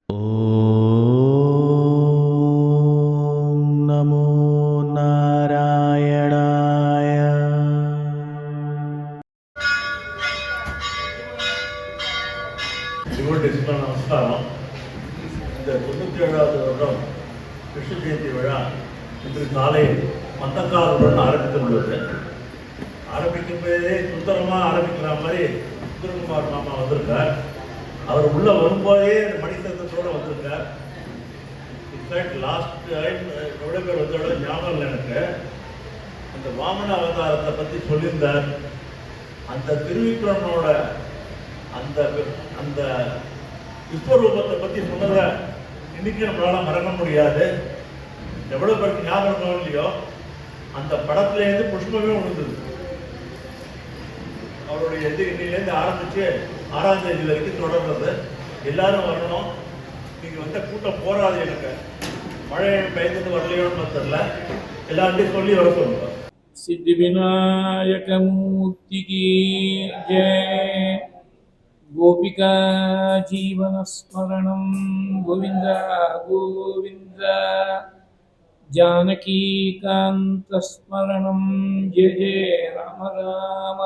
ஓம் நமோ நாராயணாய. டிவோட்டிஸ்க்கு நமஸ்காரம். இந்த 97வது வருடம் கிருஷ்ண ஜெயந்தி விழா இன்று காலை மந்தக்காலுடன் ஆரம்பித்து உள்ளது. ஆரம்பிக்கும் போதே சுந்தரமாக ஆரம்பிக்கிற மாதிரி சுந்தரகுமார் மாமா வந்திருக்கார். அவர் உள்ள வரும்போதே மணிசத்தத்தோடு வந்திருக்கார். இன்ஃபேக்ட் லாஸ்ட் டைம் எவ்வளோ பேர் வந்தோட ஞாபகம் இல்லை எனக்கு. அந்த வாமன அவதாரத்தை பற்றி சொல்லியிருந்தார். அந்த திருவிக்ரமனோட அந்த அந்த விஸ்வரூபத்தை பற்றி சொன்னதை இன்னைக்கு நம்மளால மறக்க முடியாது. எவ்வளோ பேருக்கு ஞாபகம் இல்லையோ, அந்த படத்துலேருந்து புஷ்பமே விழுந்தது. அவருடைய இன்னிலேருந்து ஆரம்பித்து 6ஆம் தேதி வரைக்கும் தொடர்றது. எல்லாரும் வரணும். நீங்கள் வந்த கூட்டம் போராது. எனக்கு மழை பயந்து வரலையோன்னு தெரியல. எல்லார்ட்டையும் சொல்லி வர சொல்லுங்க. सिद्धि विनायक मूर्ति की जय. गोपिका जीवन स्मरणं गोविंद गोविंद. जानकी कांत स्मरणं जय जय राम राम.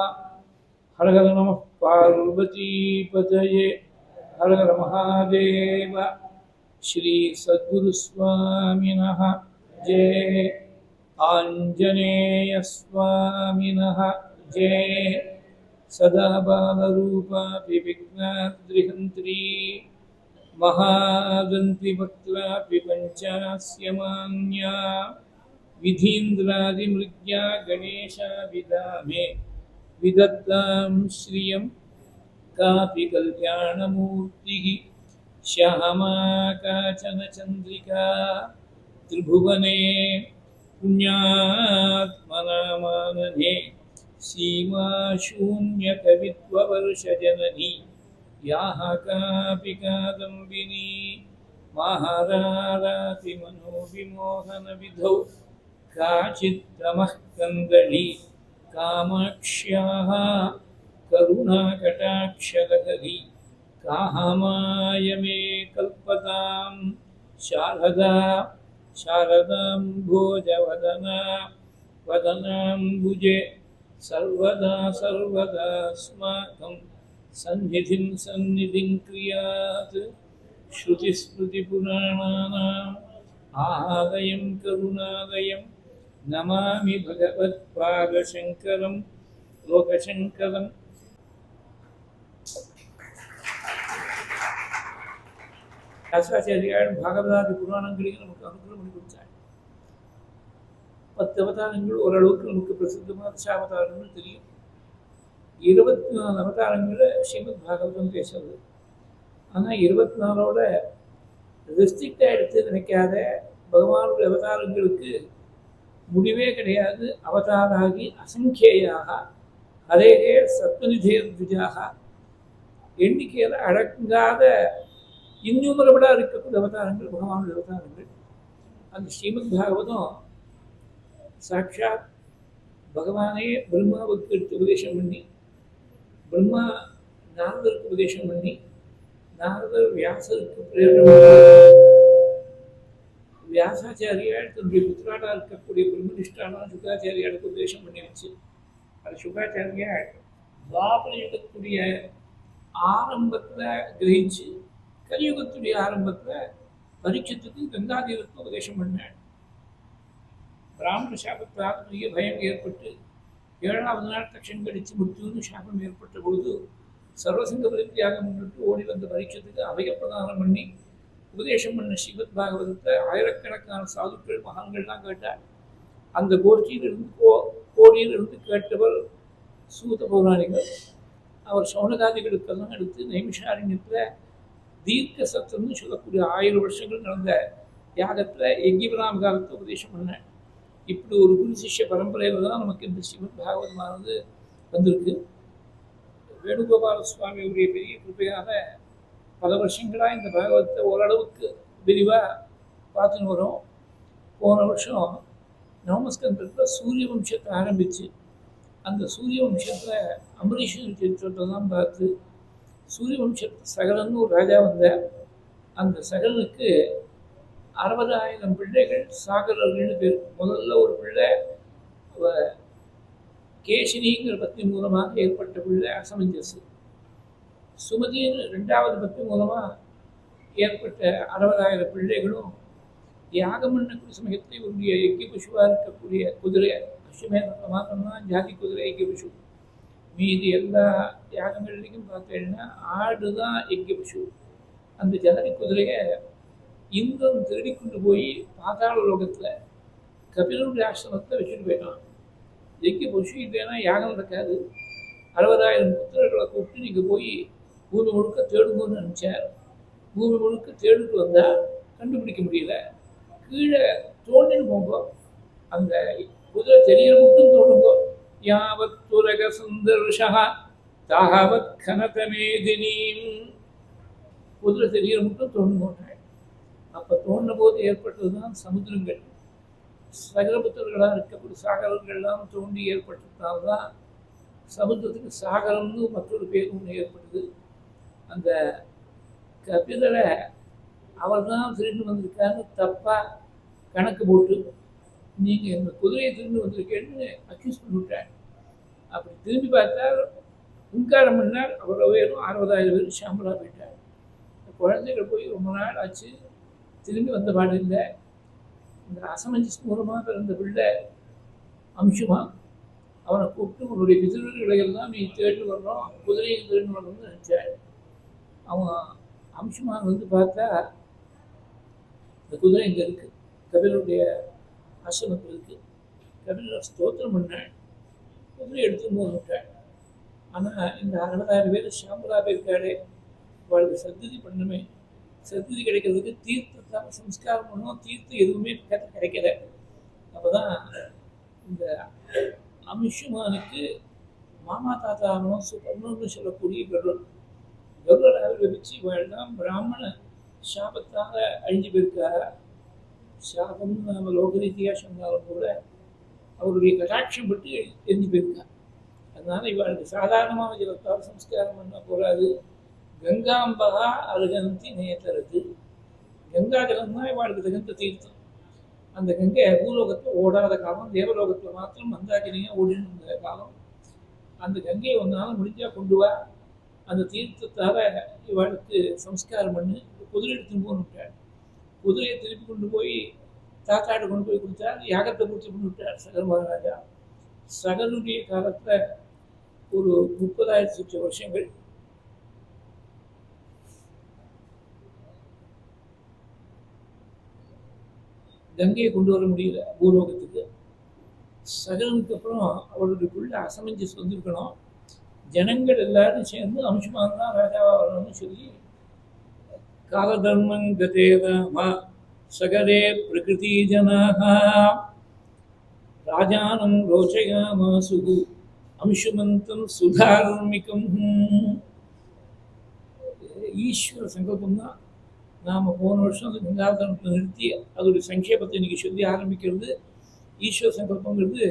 हर हर नमः पार्वती पतये. हर हर महादेव. श्री सद्गुरु स्वामिनः जय. आंजनेय स्वामिनः जय. सदा बालरूपापि विघ्नाद्रिहन्त्री महादन्ति वक्त्रापि पञ्चास्य मान्या. विधीन्द्रादिमृग्या गणेशाभिधामे विदत्तां श्रियं कापि कल्याणमूर्तिः. श्यामा काचन चन्द्रिका त्रिभुवने पुण्यात्मनामानने. सीमा शून्यकवित्ववर्षजननी याः कापि कादम्बिनी. महारारातिमनोविमोहनविधौ काचित्तमः कन्दली. कामाक्ष्याः करुणाकटाक्षलहरी. कामाय मे कल्पतां शारदा शारदां भोजवदना वदनाम्बुजे. सर्वदा सर्वदास्माकं सन्निधिं सन्निधिं क्रियात्. श्रुतिस्मृतिपुराणानाम् आलयं करुणालयं नमामि भगवत्पादशङ्करं लोकशङ्करम्. व्यासाचार्याण भागवतादि புராணங்களுக்கு நமக்கு அனுகிரகம் பண்ணி கொடுத்தாங்க. 10 அவதாரங்கள் ஓரளவுக்கு நமக்கு பிரசித்தமான தசாவதாரங்கள் தெரியும். 24 அவதாரங்களை ஸ்ரீமத் பாகவதம் பேசுறது. ஆனால் 24ஓட ரெஸ்ட்ரிக்டாக எடுத்து நினைக்காத பகவானுடைய அவதாரங்களுக்கு முடிவே கிடையாது. அவதாராகி அசங்கேயாக ஹரேகே சத்வநிதே துஜாக. எண்ணிக்கையில் அடங்காத இன்னுமரபடாக இருக்கக்கூடிய அவதாரங்கள் பகவானுடைய அவதாரங்கள். அந்த ஸ்ரீமத் பாகவதம் சாட்சாத் பகவானே பிரம்மாவுக்கு எடுத்து உபதேசம் பண்ணி, பிரம்மா நாரதருக்கு உபதேசம் பண்ணி, நாரதர் வியாசருக்கு பிரேரணை, வியாசாச்சாரியால் தன்னுடைய புத்திராடா இருக்கக்கூடிய பிரம்மனிஷ்டான சுகாச்சாரியாளுக்கு உபதேசம் பண்ணி வச்சு, அது சுகாச்சாரியால் துவாபர யுகத்துடைய ஆரம்பத்தில் கிரகிச்சு கலியுகத்துடைய ஆரம்பத்தில் பரீட்சத்துக்கு கங்காதேவருக்கு உபதேசம் பண்ணாள். பிராமண சாபத்தால் பெரிய பயம் ஏற்பட்டு 7வது நாள் தட்சன் கடித்து மிருத்யுன்னு சாபம் ஏற்பட்ட பொழுது சர்வசங்க பரித்தியாகம் முன்னிட்டு ஓடி வந்த பரீட்சத்துக்கு அபயப்பிரதானம் பண்ணி உபதேசம் பண்ண ஸ்ரீமத் பாகவதத்தை ஆயிரக்கணக்கான சாதுக்கள் மகான்கள்லாம் கேட்டார். அந்த கோஷ்டியிலிருந்து கோடியிலிருந்து கேட்டவர் சூத பௌராணிகர். அவர் சௌனகாதிகளுக்கெல்லாம் எடுத்து நைமிஷாரண்யத்தில் தீர்க்க சத்தம்னு சொல்லக்கூடிய 1000 வருஷங்கள் நடந்த யாகத்தில் யஜ்ஞபிராம காலத்தை உபதேசம் பண்ணேன். இப்படி ஒரு குரு சிஷ்ய பரம்பரையில் தான் நமக்கு இந்த ஸ்ரீமத் பாகவதமானது வந்திருக்கு. வேணுகோபால சுவாமியுடைய பெரிய கிருப்பையாக பல வருஷங்களாக இந்த பாகவதத்தை ஓரளவுக்கு விரிவாக பார்த்துன்னு வரும். போன வருஷம் நவமஸ்கந்தத்தில் சூரிய வம்சத்தை ஆரம்பித்து அந்த சூரிய வம்சத்தில் அம்பரீஷன் சரித்திரத்தை தான் பார்த்து, சூரிய வம்சத்தை சகலன்னு ஒரு ராஜா வந்தார். அந்த சகலனுக்கு 60,000 பிள்ளைகள் சாகரர்கள்னு பேர். முதல்ல ஒரு பிள்ளை கேசினிங்கிற பக்தி மூலமாக ஏற்பட்ட பிள்ளை அசமஞ்சஸ். சுமதியின் 2வது பக்தி மூலமாக ஏற்பட்ட 60,000 பிள்ளைகளும் யாகம் பண்ணக்கூடிய சமயத்தை உரிய யக்கிய பசுவாக இருக்கக்கூடிய குதிரை அஸ்வமேத மாத்திரம்தான் ஜாதி குதிரை யக்கிய பசு. மீதி எல்லா யாகங்கள்லையும் பார்த்தீங்கன்னா ஆடு தான் யக்கிய பசு. அந்த ஜாதி குதிரையை இந்திரன் திருடி கொண்டு போய் பாதாள லோகத்தில் கபிலருடைய ஆசிரமத்தை வச்சுட்டு போயிட்டான். யக்கிய பசு இல்லைன்னா யாகம் நடக்காது. 60,000 புத்திரர்களை கூப்பிட்டு நீங்கள் போய் பூமி முழுக்க தேடுங்கன்னு நினச்சார். பூமி முழுக்க தேடிட்டு வந்தால் கண்டுபிடிக்க முடியல. கீழே தோண்டின்னு போங்க, அந்த குதிரை தெரியற மட்டும் தோணுங்க. யாவத் துரக சுந்தர்ஷா தாவத் கனதமேதினீம். குதிரை தெரியற மட்டும் தோணுங்க. அப்போ தோண்டின போது ஏற்பட்டது தான் சமுத்திரங்கள். சகரபுத்தர்களாக இருக்கக்கூடிய சாகரங்கள்லாம் தோண்டி ஏற்பட்டதுனால்தான் சமுத்திரத்துக்கு சாகரம்னு மற்றொரு பேர் ஒன்று ஏற்பட்டது. அந்த கபிலரை அவர் தான் திருண்டு வந்திருக்காருன்னு தப்பாக கணக்கு போட்டு நீங்கள் இந்த குதிரையை திருண்டு வந்திருக்கேன்னு அக்யூஸ் பண்ணிவிட்டார். அப்படி திரும்பி பார்த்தா உங்காரம் பண்ணால் அவ்வளோ பேரும் 60,000 பேர் சாம்பலாக போயிட்டார். குழந்தைகள் போய் ரொம்ப நாள் ஆச்சு, திரும்பி வந்த பாடு இல்லை. இந்த அசமஞ்சஸ் மூலமாக பிறந்த பிள்ளை அம்சுமா அவனை கூப்பிட்டு உன்னுடைய பிதிர்களை எல்லாம் நீ தேடி வர்றோம், குதிரையை தேடி வரணும்னு நினச்சார். அவன் அம்சுமான் வந்து பார்த்தா இந்த குதிரை இங்கே இருக்குது, கபிலருடைய ஆசிரமத்தில் இருக்குது. கபிலர் ஸ்தோத்திரம் பண்ண குதிரை எடுத்து போட்டாள். ஆனால் இந்த 60,000 பேர் சாம்பலா போயிருக்காரு, அவளுக்கு சத்திதி பண்ணுமே. சத்திதி கிடைக்கிறதுக்கு தீர்த்தத்தால் சம்ஸ்காரம் பண்ணணும். தீர்த்தம் எதுவுமே கிடைக்கல. அப்போ தான் இந்த அம்சுமானுக்கு மாமா தாத்தா ஆகணும் சுபர்ணம்னு சொல்லக்கூடிய கருடன். கருடராக வச்சு இவெல்லாம் பிராமண சாபத்தால் அழிஞ்சு போயிருக்காரா. சாபம்னு நம்ம லோக ரீதியாக சொன்னாலும் கூட அவருடைய கடாட்சம் பட்டு எரிஞ்சு போயிருக்கா. அதனால இவளுக்கு சாதாரணமாக ஜலத்தால் சம்ஸ்காரம் பண்ண போகாது. கங்காம்பகா அருகந்தி நேத்தரது. கங்கா ஜலம் தான் இவளுக்கு தகுந்த தீர்த்தம். அந்த கங்கை பூலோகத்தில் ஓடாத காலம், தேவலோகத்தில் மாத்திரம் மந்தாகினியாக ஓடின காலம். அந்த கங்கையை ஒன்றால் முடிஞ்சால் கொண்டு வா, அந்த தீர்த்தத்தால் இவளுக்கு சம்ஸ்காரம் பண்ணி குதிரை எடுத்துன்னு போன்னுட்டார். குதிரையை திருப்பி கொண்டு போய் தாத்தாட்டு கொண்டு போய் கொடுத்தார். யாகத்தை பூர்த்தி பண்ணிவிட்டார் சகர் மகாராஜா. சகருடைய காலத்தில் ஒரு 30,000 வருஷங்கள் கங்கையை கொண்டு வர முடியல பூலோகத்துக்கு. சகலுக்கு அப்புறம் அவருடைய பிள்ளை அசமஞ்சஸ் வந்திருக்கணும். ஜனங்கள் எல்லாரும் சேர்ந்து அம்சுமான் தான் ராஜாவாக வரணும்னு சொல்லி காலதர்மங்கதேவ சகலே பிரகிருதி ஜனாக ராஜானம் ரோச்சயாமாசு அம்சுமந்தம் சுதார்மிகம். ஈஸ்வர சங்கல்பம் தான். நாம் போன வருஷம் அந்த கங்காதரத்தை நிறுத்தி அதோடைய சங்கேபத்தை இன்றைக்கி சொல்லி ஆரம்பிக்கிறது. ஈஸ்வர சங்கல்பங்கிறது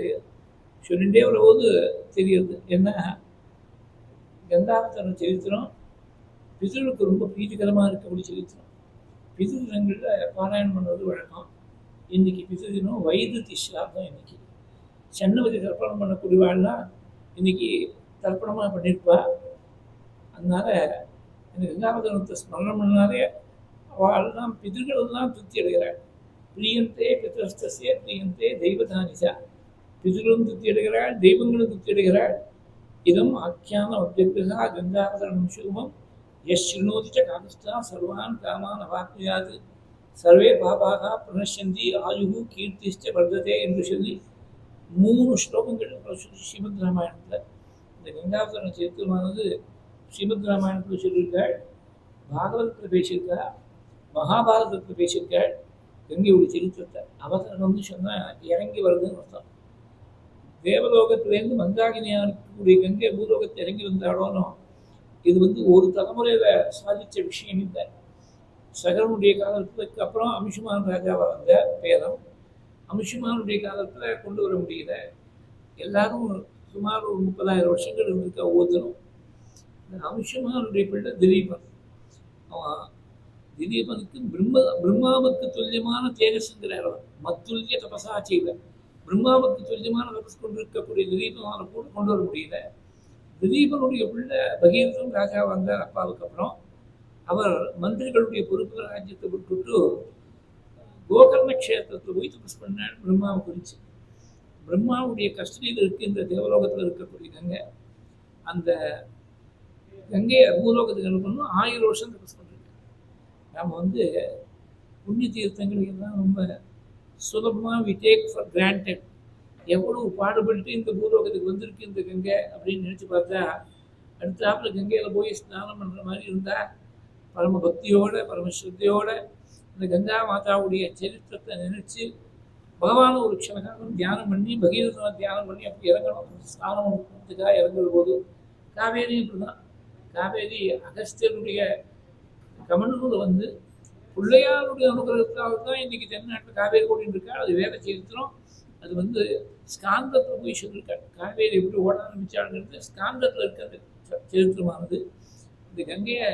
சொல்லிகிட்டே வரும்போது தெரியுது. என்ன கங்காதர சரித்திரம் பிதிருக்கு ரொம்ப பிரீதிகரமாக இருக்கக்கூடிய சரித்திரம். பிதிருங்களில் பாராயணம் பண்ணுறது வழக்கம். இன்றைக்கி பிதிருதினம் வைது திஸ்ரார்த்தம். இன்றைக்கி சென்னவதி தர்ப்பணம் பண்ணக்கூடியவாள்லாம் இன்றைக்கி தர்ப்பணமாக பண்ணியிருப்பா. அதனால் இந்த கங்காதரத்தை ஸ்மரணம் பண்ணாலே அவள்லாம் பிதிர்களெல்லாம் திருப்தி அடைகிறாள். பிரியந்தே பிதஸ்தே பிரியந்தே தெய்வதானிசா. பிதிர்களும் திருப்தி அடைகிறாள், தெய்வங்களும் திருப்தி அடைகிறாள். இதம் ஆக்கியான அபியர்கா கங்காதரம் சுகமம் யஸ்ருணோதி ச காகஸ்தா சர்வான் காமான் அவாப்னுயாது சர்வே பாபாகா பிரணஷ்யந்தி ஆயுகு கீர்த்திஷ்ட வர்ததே என்று சொல்லி 3 ஸ்லோகங்கள் சொல்லி ஸ்ரீமத் ராமாயணத்தில் இந்த கங்காதரன் சரித்திரமானது ஸ்ரீமத் ராமாயணத்தில் சொல்லியிருக்காள், பாகவதத்தில் பேசியிருக்கா, மகாபாரதத்தில் பேசியிருக்காள். கங்கையுடைய சரித்திரத்தை அவசரம்னு சொன்னால் இறங்கி வருதுன்னு அர்த்தம். தேவலோகத்திலேருந்து மந்தாகினியானுடைய கங்கை பூலோகத்தை இறங்கி வந்தாலும் இது ஒரு தலைமுறையில் சாதித்த விஷயம் இல்லை. சகரனுடைய காலத்துக்கு அப்புறம் அம்சுமான் ராஜாவாக வந்த பேரம். அம்சுமானுடைய காலத்தில் கொண்டு வர முடியல. எல்லாரும் சுமார் ஒரு 30,000 வருஷங்கள் இருந்திருக்க ஒவ்வொருத்தரும். இந்த அம்சுமானுடைய பிள்ளை திலீபன். அவன் திலீபனுக்கு பிரம்மாவுக்கு துல்லியமான தேஜஸ்ங்கிறார் அவர். மத்துல்ய தபசா செய்த பிரம்மாவுக்கு துல்லியமான தபஸ் கொண்டு இருக்கக்கூடிய திலீபனால கூட கொண்டு வர முடியல. திலீபனுடைய பிள்ளை பகீரதன் ராஜா வந்தார் அப்பாவுக்கு அப்புறம். அவர் மந்திரிகளுடைய பொறுப்பு ராஜ்யத்தை விட்டுட்டு கோகர்ண கஷேத்திரத்தில் போய் தபஸ் பண்ணார் பிரம்மாவை குறித்து. பிரம்மாவுடைய கஸ்டடியில் இருக்கு இந்த தேவலோகத்தில் இருக்கக்கூடிய கங்கை. அந்த கங்கையை பூலோகத்துக்கு அனுப்பணும் 1000 வருஷம் தபஸ் பண்ணிருக்கேன். நாம் புண்ணிய தீர்த்தங்களுக்கு எல்லாம் ரொம்ப சுலபமாக வி டேக் ஃபார் கிராண்டட். எவ்வளவு பாடுபட்டு இந்த பூலோகத்துக்கு வந்திருக்கு இந்த கங்கை அப்படின்னு நினச்சி பார்த்தா, அடுத்தாப்புல கங்கையில் போய் ஸ்நானம் பண்ணுற மாதிரி இருந்தால் பரம பக்தியோட பரமஸ்ரத்தையோட இந்த கங்கா மாதாவுடைய சரித்திரத்தை நினைச்சு பகவான ஒரு க்ஷணகாலம் தியானம் பண்ணி பகீரதனை தியானம் பண்ணி அப்படி இறங்கணும். ஸ்நானம் பண்ணுறதுக்காக இறங்குற போது காவேரியும் இப்படிதான். காவேரி அகஸ்தியருடைய கமனூரில் பிள்ளையாருடைய அனுகிரகத்தால் தான் இன்னைக்கு தென்னாட்டில் காவேரி ஓடின்னு இருக்கா. அது வேத சரித்திரம். அது ஸ்காந்தத்தில் போய் சொல்லியிருக்காரு. காவேரி எப்படி ஓட ஆரம்பிச்சாங்கிறது ஸ்காந்தத்தில் இருக்கிற சரித்திரமானது. இந்த கங்கையை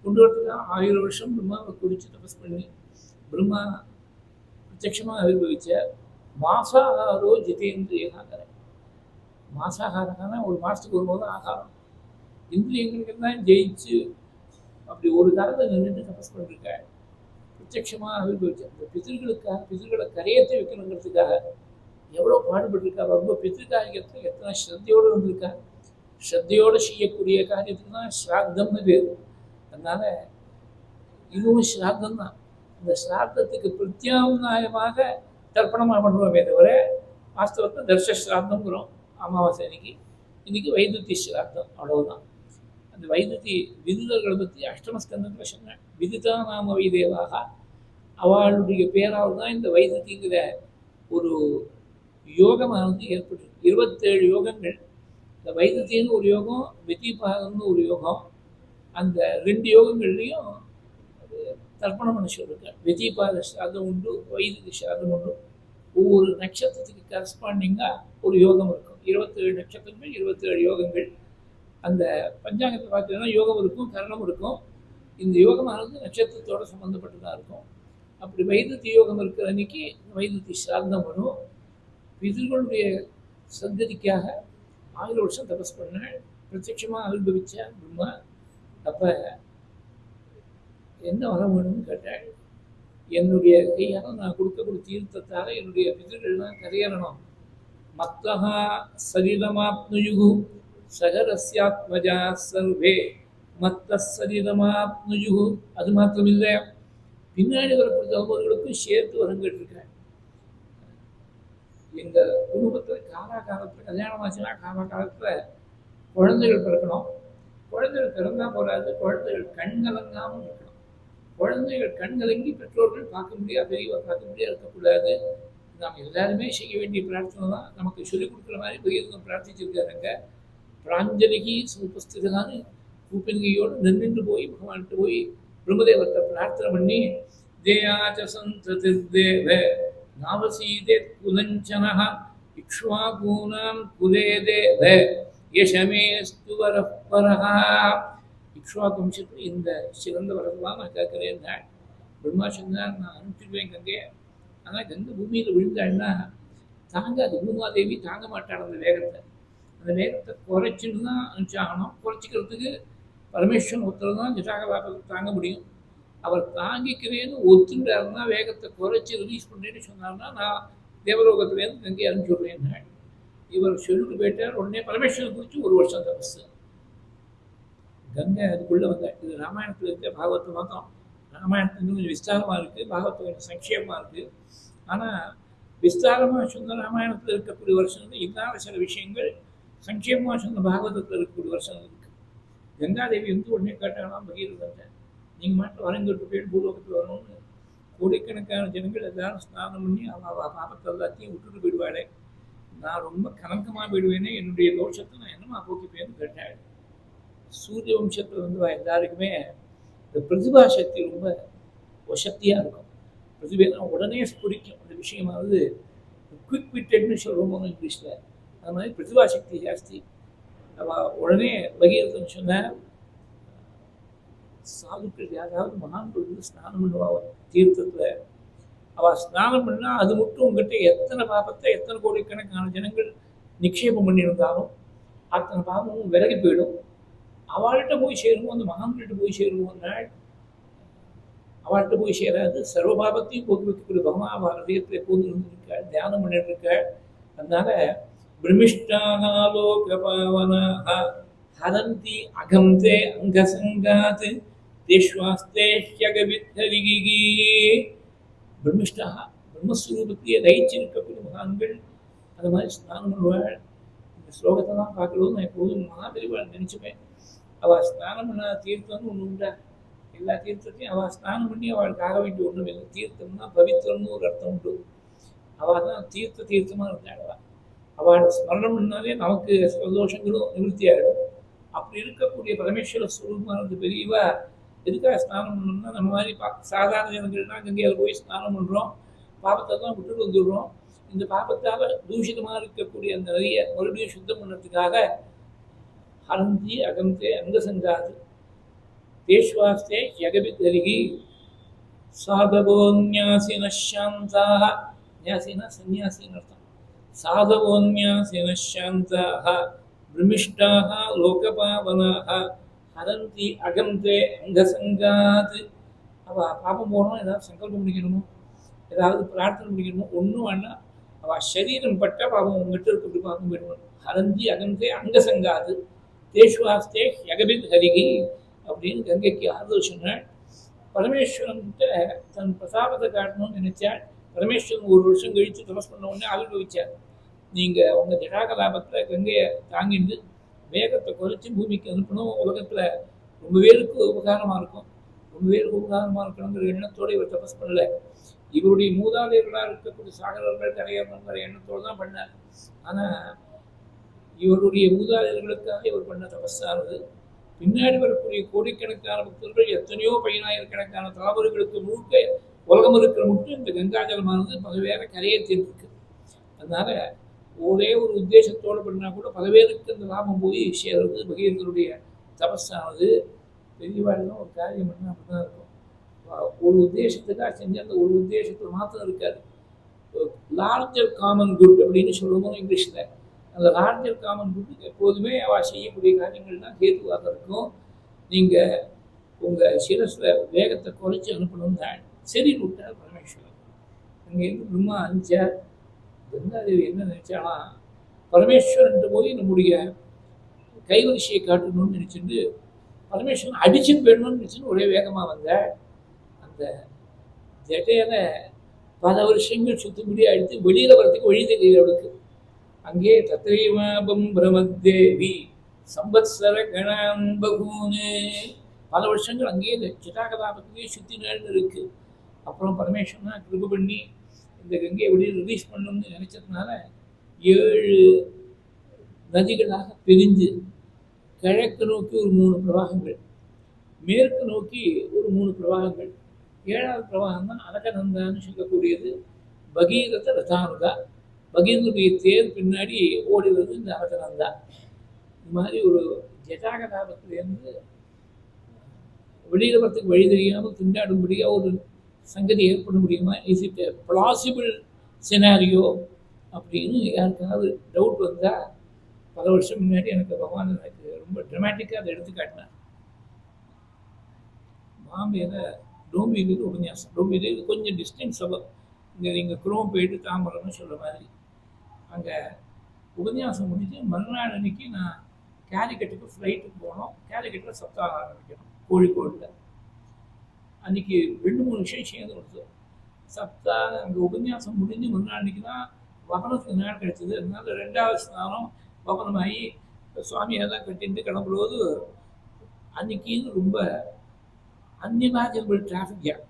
கொண்டு வரதுக்காக 1000 வருஷம் பிரம்மாவை குறித்து தபஸ் பண்ணி பிரம்மா பிரத்யட்சமாக அனுபவிச்ச மாசாகாரோ ஜிதேந்திரியாகிற. மாசாகாரம்னா ஒரு மாதத்துக்கு ஒரு போது ஆகாரம். இந்திரியங்களுக்கு தான் ஜெயிச்சு அப்படி ஒரு காலத்தில் நின்றுட்டு தபஸ் பண்ணிருக்காரு. பிரத்யட்சமாக அனுபவிச்சார். இந்த பிதர்களை கரையேற்றி வைக்கணுங்கிறதுக்காக எவ்வளோ பாடுபட்டிருக்கா. ரொம்ப பித்திருக்காரியத்தில் எத்தனை ஸ்ரத்தையோடு இருந்திருக்கா. ஸ்ரத்தையோடு செய்யக்கூடிய காரியத்துக்கு தான் ஸ்ராத்தம்னு பேர். அதனால இதுவும் ஸ்ராத்தம் தான். இந்த ஸ்ராத்தத்துக்கு பிரத்யாம்நாயமாக தர்ப்பணமாக பண்ணுவோமே தவிர வாஸ்தவத்தில் தர்ஷ ஸ்ராத்தம்ங்கிறோம் அமாவாசை இன்னைக்கு வைதுத்தி ஸ்ராத்தம், அவ்வளவுதான். அந்த வைதுத்தி விதுதர்களை பற்றி அஷ்டமஸ்கந்தத்தில் சொன்னேன். விதிதா நாம வைதேவாக, அவளுடைய பேரால் தான் இந்த வைதுத்திங்கிற ஒரு யோகமானது ஏற்பட்டு 27 யோகங்கள். இந்த வைதுத்தின்னு ஒரு யோகம், விதிபாகம்னு ஒரு யோகம். அந்த 2 யோகங்கள்லையும் தர்ப்பணம் பண்ண சொல்லியிருக்கார். விதிபாத ஸ்ராதம் உண்டு, வைதுதி ஸ்ராதம் உண்டு. ஒவ்வொரு நட்சத்திரத்துக்கு கரஸ்பாண்டிங்காக ஒரு யோகம் இருக்கும். 27 நட்சத்திரங்கள், 27 யோகங்கள். அந்த பஞ்சாங்கத்தை பார்த்தீங்கன்னா யோகம் இருக்கும், கரணம் இருக்கும். இந்த யோகமானது நட்சத்திரத்தோடு சம்மந்தப்பட்டதாக இருக்கும். அப்படி வைதுத்தி யோகம் இருக்கிற அன்னைக்கு வைதுத்தி ஸ்ராதம் வரும். பிதர்களுடைய சந்ததிக்காக 1000 வருஷம் தபஸ் பண்ண பிரத்யட்சமாக அனுபவிச்ச பிரம்மா. அப்போ என்ன வர வேணும்னு கேட்டாள். என்னுடைய கையால் நான் கொடுக்கக்கூடிய தீர்த்தத்தால் என்னுடைய பிதர்கள்லாம் கரையறணும். மத்தகா சரீரமாப்னுயுகு சகரஸ்யாத்மஜா சர்வே மத்த சரீரமாப்னுயுகு. அது மாத்திரமில்லை, பின்னாடி வரக்கூடிய தலைமுறைகளுக்கும் சேர்த்து வரம் கேட்டிருக்கேன். எங்கள் குடும்பத்தில் காலத்தில் கல்யாணம் ஆச்சுன்னா காலத்தில் குழந்தைகள் பிறக்கணும். குழந்தைகள் பிறந்தா போராது, குழந்தைகள் கண்கலங்காமல் இருக்கணும். குழந்தைகள் கண்கலங்கி பெற்றோர்கள் பார்க்க முடியாது, பெரியவா பார்க்க முடியாது இருக்கக்கூடாது. நாம் எல்லாருமே செய்ய வேண்டிய பிரார்த்தனை தான். நமக்கு சொல்லிக் கொடுக்குற மாதிரி பகிர்ந்து பிரார்த்திச்சிருக்காருங்க. பிராஞ்சலிகி சுபஸ்திதான்னு பூப்பெண்கையோடு நின்று போய் பகவான்கிட்ட போய் பிரம்மதேவத்தை பிரார்த்தனை பண்ணி தேயாச்ச சந்ததிர்தேவ நாவசீதே குலஞ்சனஹ இக்ஷ்வாகூனாம் குலே தேவ யசமேஸ்து வரப்பரஹ. இக்ஷ்வாகு வம்சத்தில் இந்த சிறந்த வரலாம் நான் கேட்குறேன். பிரம்மா சொன்னார், நான் அனுப்பிச்சிடுவேன் கங்கையை. ஆனால் கங்கை பூமியில் விழுந்தாள்னா தாங்காது. பூமாதேவி தாங்க மாட்டாள் அந்த வேகத்தை. அந்த வேகத்தை குறைச்சின்னு தான் அனுப்பிச்சாகணும். குறைச்சிக்கிறதுக்கு பரமேஸ்வரன் ஒருத்தர் தான் ஜட்டாகவாபத்தை தாங்க முடியும். அவர் தாங்கிக்கிறேன்னு ஒத்துண்டாருன்னா, வேகத்தை குறைச்சி ரிலீஸ் பண்ணுறேன்னு சொன்னார்னா நான் தேவலோகத்துலேருந்து கங்கையை அனுப்பிச்சுடுறேன். இவர் சொல்லிட்டு போயிட்டார். உடனே பரமேஸ்வரன் குறித்து 1 வருஷம் தபஸ். கங்கை அதுக்குள்ளே வந்தாள். இது ராமாயணத்தில் இருக்க பாகவத்தை மாத்தம். ராமாயணத்துக்கு கொஞ்சம் விஸ்தாரமாக இருக்குது, பாகவத்தை கொஞ்சம் சங்கேபமாக இருக்குது. ஆனால் விஸ்தாரமாக சொன்ன ராமாயணத்தில் இருக்கக்கூடிய வருஷம் இல்லாத சில விஷயங்கள் சங்கேபமாக சொன்ன பாகவதத்தில் இருக்கக்கூடிய வருஷம் இருக்குது. கங்காதேவி உடனே கேட்டாலாம் பகீரதன், நீங்கள் மட்டும் வரங்கிட்டு போய் பூலோகத்தில் வரணும்னு. கோடிக்கணக்கான ஜனங்கள் எல்லாரும் ஸ்நானம் பண்ணி அவள் பாபத்தை எல்லாத்தையும் விட்டுட்டு போயிடுவாளே, நான் ரொம்ப கலங்கமாக போயிடுவேனே, என்னுடைய தோஷத்தை நான் என்னமா போக்கிப்பேன்னு கேட்டாள். சூரிய வம்சத்தில் எல்லாருக்குமே இந்த பிரதிபா சக்தி ரொம்ப வசக்தியாக இருக்கும். பிரதிபா உடனே பிடிக்கும் அந்த விஷயமாவது. குவிக் விட்டட்னு சொல்லுவோம் இங்கிலீஷில். அது மாதிரி பிரதிபா சக்தி ஜாஸ்தி. அவள் உடனே பகீரதன் சொன்ன சாதுக்கள் யாராவது மகான்கள் வந்து ஸ்நானம் பண்ணுவா தீர்த்தத்தில். அவள் ஸ்நானம் பண்ணால் அது மட்டும் உங்ககிட்ட எத்தனை பாபத்தை எத்தனை கோடிக்கணக்கான ஜனங்கள் நிக்ஷேபம் பண்ணியிருந்தாலும் அத்தனை பாபமும் விலகி போயிடும். அவள்கிட்ட போய் சேருவோம், அந்த மகான்கிட்ட போய் சேருவோம்னால் அவள்கிட்ட போய் சேராது. சர்வ பாபத்தையும் போக்கி வைக்கக்கூடிய பகவான் அவள் ஹதயத்தில் எப்போது இருந்திருக்காள், தியானம் பண்ணிட்டு இருக்காள். அதனால பிரமிஷ்டாலோகபாவனாக ஹரந்தி அகம்தே அங்கசங்காத் தேஷ்வாஸ்தே ஹ்யகவித்ஹரிகி. பிரம்மிஷ்டாக பிரம்மஸ்வரூபத்தையே லயிச்சிருக்கக்கூடிய மகான்கள் அது மாதிரி ஸ்நானம் பண்ணுவாள். இந்த ஸ்லோகத்தை தான் பார்க்கறது நான் எப்போதும் மகாபெரிவாள் நினச்சிப்பேன். அவள் ஸ்நானம் பண்ண தீர்த்தம்னு ஒன்று உண்டா? எல்லா தீர்த்தத்தையும் அவள் ஸ்நானம் பண்ணி அவளுக்கு ஆக வேண்டிய ஒன்றும் இல்லை. தீர்த்தம்னா பவித்திரம்னு ஒரு அர்த்தம் உண்டு. அவள் தான் தீர்த்தமாக இருந்தாள். அவள் ஸ்மரணம் பண்ணாலே நமக்கு சந்தோஷங்களும் நிவர்த்தி ஆகிடும். அப்படி இருக்கக்கூடிய பரமேஸ்வர ஸ்வரூபமானது பெரியவா எதுக்காக ஸ்நானம் பண்ணணும்னா, நம்ம மாதிரி சாதாரண ஜனங்கள்னா கங்கையில் போய் ஸ்நானம் பண்ணுறோம், பாபத்தை தான் விட்டுட்டு வந்துடுறோம். இந்த பாபத்தால் தூஷிதமாக இருக்கக்கூடிய அந்த நதியை மறுபடியும் சுத்தம் பண்ணுறதுக்காக ஹரந்தி அகந்தே அங்கசங்காது தேஷ்வாஸ்தே யகபித்தரிகி சாதவோன்யாசின சாந்தாக. ன்யாசினா சன்னியாசின்னு அர்த்தம். சாதவோன்யாசின சாந்தாக பிரமிஷ்டாக லோகபாவனாக ஹரந்தி அகந்தே அங்கசங்காது. அவள் பாப்பம் போகணும், ஏதாவது சங்கல்பம் முடிக்கணுமோ, ஏதாவது பிரார்த்தனை முடிக்கணுமோ, ஒன்றும் வேணாம். அவள் சரீரம் பட்ட பாபம் உங்ககிட்ட இருக்க பாபம் போயிடணும். ஹரந்தி அகந்தே அங்கசங்காது தேஷ்வாஸ்தே யகபித் ஹரிகி அப்படின்னு கங்கைக்கு ஆறுதல் சொன்னாள். பரமேஸ்வரன்கிட்ட தன் பிரசாபத்தை காட்டணும்னு நினைச்சாள். பரமேஸ்வரன் ஒரு வருஷம் கழித்து தபஸ் பண்ண உடனே ஆவிர்வவிச்சார். நீங்கள் உங்கள் ஜடாகலாபத்தில் கங்கையை தாங்கிட்டு வேகத்தை குறைச்சி பூமிக்கு அனுப்பணும். உலகத்தில் ரொம்ப பேருக்கு உபகாரமாக இருக்கும், ரொம்ப பேருக்கு உபகாரமாக இருக்கணுங்கிற எண்ணத்தோடு இவர் தபஸ் பண்ணலை. இவருடைய மூதாதையர்களாக இருக்கக்கூடிய சாகரர்கள் கரையணுங்கிற எண்ணத்தோடு தான் பண்ணார். ஆனால் இவருடைய மூதாதையர்களுக்காக இவர் பண்ண தபஸானது பின்னாடி வரக்கூடிய கோடிக்கணக்கான பக்தர்கள் எத்தனையோ பதினாயிரக்கணக்கான தலைவர்களுக்கு முழுக்க உலகம் இருக்கிற மட்டும் இந்த கங்காஜலமானது பல்வேறு கரையை தீர்த்துருக்கு. அதனால ஒரே ஒரு உத்தேசத்தோடு பண்ணால் கூட பலவேருக்கு இந்த லாபம் போய் சேர்றது. பகீரதனுடைய தபஸானது பெரியவாழ்லாம் ஒரு காரியம் பண்ணால் அப்படி தான் இருக்கும். ஒரு உத்தேசத்துக்காக செஞ்சு அந்த ஒரு உத்தேசத்தில் மாத்திரம் இருக்காது. லார்ஜர் காமன் குட் அப்படின்னு சொல்லுவோம் இங்கிலீஷில். அந்த லார்ஜர் காமன் குட் எப்போதுமே அவள் செய்யக்கூடிய காரியங்கள் தான் கேதுவாக இருக்கும். நீங்கள் உங்கள் சிரஸில் வேகத்தை குறைச்சி அனுப்பணும் தான் சரி விட்டார் பரமேஸ்வரன். அங்கேருந்து பிரம்மா அஞ்சார். கங்காதேவி என்ன நினைச்சானா, பரமேஸ்வரன்ட்டு போய் நம்முடைய கைவரிசையை காட்டணும்னு நினச்சிட்டு பரமேஸ்வரன் அடிச்சுன்னு போயிடணும்னு நினச்சின்னு ஒரே வேகமாக வந்த அந்த ஜட்டையில் பல வருஷங்கள் சுற்றும்படி அடித்து வெளியில் வரத்துக்கு வழி தெரியல அவளுக்கு. அங்கே தத்ரீவாபம் பிரமத்தேவி சம்பத்சர கணாம்பகூனு பல வருஷங்கள் அங்கேயே ஜட்டாகலாபத்திலேயே சுற்றி நேர்ந்து இருக்குது. அப்புறம் பரமேஸ்வரன் கிருப பண்ணி இந்த கங்கையை வெளியில் ரிலீஸ் பண்ணணும்னு நினச்சதுனால 7 நதிகளாக பிரிஞ்சு கிழக்கு நோக்கி ஒரு 3 பிரவாகங்கள், மேற்கு நோக்கி ஒரு 3 பிரவாகங்கள், 7வது பிரவாகம் தான் அலகநந்தான்னு சொல்லக்கூடியது. பகீரத ரதானுகா, பகீரனுடைய தேர் பின்னாடி ஓடுவது இந்த அலகநந்தா. இது மாதிரி ஒரு ஜட்டாகலாபத்திலேருந்து வெளியில் வரத்துக்கு வழி தெரியாமல் திண்டாடும்படியாக ஒரு சங்கதி ஏற்பட முடியுமா? Is it a plausible scenario அப்படின்னு யாருக்காவது டவுட் வந்தால் பல வருஷம் முன்னாடி எனக்கு பகவான் எனக்கு ரொம்ப ட்ரமாட்டிக்காக அதை எடுத்து காட்டினார். பாம்பேயில் டோம்பியில் உபன்யாசம். டோம்பியில் கொஞ்சம் டிஸ்டன்ஸ் ஆகும். இங்கே நீங்கள் குரோம் போயிட்டு தாம்பரம்னு சொல்கிற மாதிரி அங்கே உபன்யாசம் முடிஞ்சு மறுநாள் அன்றைக்கி நான் கேலிக்கட்டுக்கு ஃப்ளைட்டுக்கு போனோம். கேலிக்கட்டில் சப்தாகம் ஆரம்பிக்கணும் கோழிக்கோடில். அன்றைக்கி 2-3 விஷயம் சேர்ந்து வருது. சப்தாகம் அங்கே உபன்யாசம் முடிஞ்சு மறுநாள் அன்றைக்கி தான் வபனத்துக்கு நாள் கிடைச்சிது. அதனால 2வது ஸ்நானம் வபனமாகி சுவாமியெல்லாம் கட்டிட்டு கிளம்பும்போது அன்றைக்கின்னு ரொம்ப அன்இமேஜினபிள் டிராஃபிக் ஜாம்.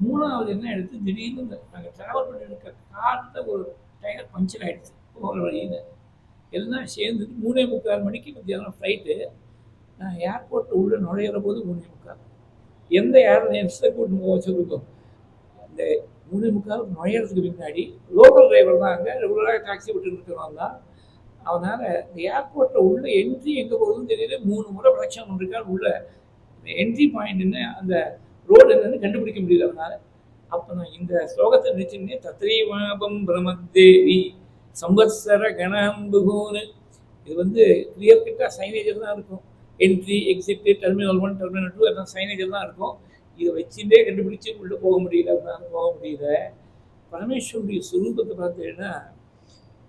3வது என்ன எடுத்து திடீர்னு நாங்கள் ட்ராவல் பண்ணிருக்க காரில் ஒரு டயர் பஞ்சர் ஆகிடுச்சு போகிற வழியில். எல்லாம் சேர்ந்துட்டு 3:45 மணிக்கு மத்தியானம் ஃப்ளைட்டு. நான் ஏர்போர்ட்டில் உள்ளே நுழையிற போது 3:45. எந்த ஏர்லைன்ஸை கூட்டு போக வச்சுருக்கோம். இந்த 3:45 நுழையிறதுக்கு பின்னாடி லோக்கல் டிரைவர் தான் அங்கே ரெகுலராக டாக்ஸி விட்டுட்டு இருக்கிறவங்க தான். அதனால் இந்த ஏர்போர்ட்டில் உள்ள என்ட்ரி எங்கே போகுதுன்னு தெரியல. 3 முறை பிரச்சனை பண்ணிருக்காரு. உள்ள என்ட்ரி பாயிண்ட் என்ன, அந்த ரோடு என்னன்னு கண்டுபிடிக்க முடியல அவனால. அப்போ நான் இந்த ஸ்லோகத்தை நினைச்சுன்னே தத்ரீவாபம் பிரமதேவி சம்பத்சர கணாம்புகோன்னு, இது வந்து கிளியர் கட்டாக சைனேஜர் தான் இருக்கும். என்ட்ரி, எக்ஸிட்டு, டெர்மினல் 1, டெர்மினல் 2 எல்லாம் சைனேஜர் தான் இருக்கும். இதை வச்சுட்டே கண்டுபிடிச்சு உள்ளே போக முடியல, அதனால போக முடியல. பரமேஸ்வருடைய சுரூபத்தை பார்த்தீங்கன்னா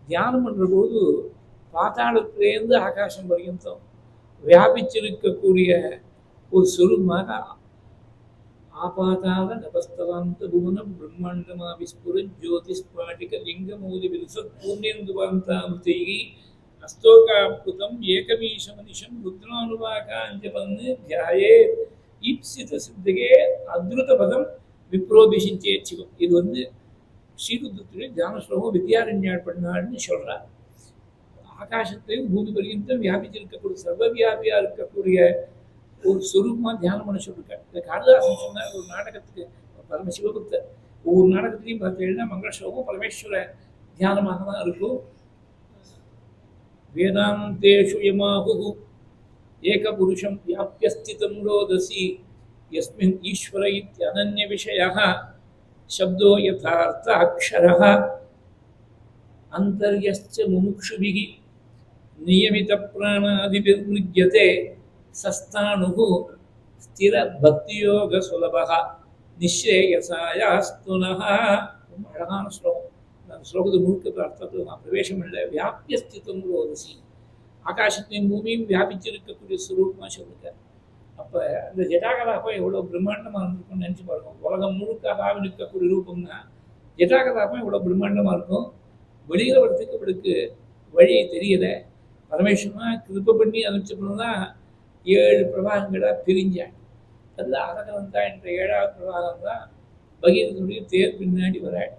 தியானம் பண்ணுற போது பாதாளத்திலேருந்து ஆகாசம் பர்யந்தம் வியாபிச்சிருக்கக்கூடிய ஒரு சுரூபமாக ஆபாதாத நபஸ்தவாந்த புவனம் பிரம்மாண்டமா விஸ்புர ஜோதிஸ்பாட்டிக லிங்கமூலி விலசத் பூர்ணேந்துவாந்தாமுதைகி அஸ்தோகாப்துதம் ஏகமீஷமனிஷம் ருத்ரானுவாகாஞ்சபன்னு தியாயே ஈப்சித சித்தகே அத்ருத பதம் விப்ரோபிஷிஞ்சே சிவம். இது வந்து ஸ்ரீருத்ரத்துடைய தியான ஸ்லோகம் வித்யாரண்யாள் பண்ணாள்னு சொல்கிறார். ஆகாசத்தையும் பூமி பர்யந்தம் வியாபிச்சிருக்கக்கூடிய சர்வவியாபியாக இருக்கக்கூடிய ஒரு சுரூபமாக தியானம் பண்ண சொல்லியிருக்காரு. இந்த காளிதாசன் சொன்ன ஒரு நாடகத்துக்கு பரமசிவபக்தர் ஒவ்வொரு நாடகத்திலையும் பார்த்தீங்கன்னா மங்கள ஸ்லோகம் பரமேஸ்வர தியானமாக தான் இருக்கும். வேதாந்தேஷு யமாஹு ஏகபுருஷம் வியாபியஸ்திதம் ரோதசி யஸ்மின் ஈஸ்வர இத்யனன்ய விஷயः शब्दो यथार्थ अक्षरः अंतर्यश्च मुमुक्षुभिः नियमित प्राणादिभिर्मुच्यते सस्तानुः स्थिर भक्तियोग सुलभः निश्रेयसायास्तुनः. ரொம்ப அழகான ஸ்லோகம். அந்த ஸ்லோகத்தை முழுக்க அர்த்தத்தில் நான் பிரவேசம் இல்லை. வியாபியஸ்திதம் ரோதசி, ஆகாசத்தையும் பூமியும் வியாபிச்சிருக்கக்கூடிய சுரூபமாக சொல்லியிருக்கார். அப்போ அந்த ஜட்டாகதாபம் எவ்வளோ பிரம்மாண்டமாக இருந்திருக்கும்னு நினச்சி பாருங்க. உலகம் முழுக்க அதாவில் இருக்கக்கூடிய ரூபம்னா ஜட்டாகதாபம் எவ்வளோ பிரம்மாண்டமாக இருக்கும். வெளியில் வரத்துக்கு இவளுக்கு வழி தெரியல. பரமேஸ்வரமாக கிருப்பை பண்ணி அனுப்பிச்சப்பறம் தான் 7 பிரபாகங்களாக பிரிஞ்சாங்க. அதில் அரகலந்தா என்ற 7ஆவது பிரபாகம் தான் பகீரனுடைய தேர் பின்னாடி வராள்.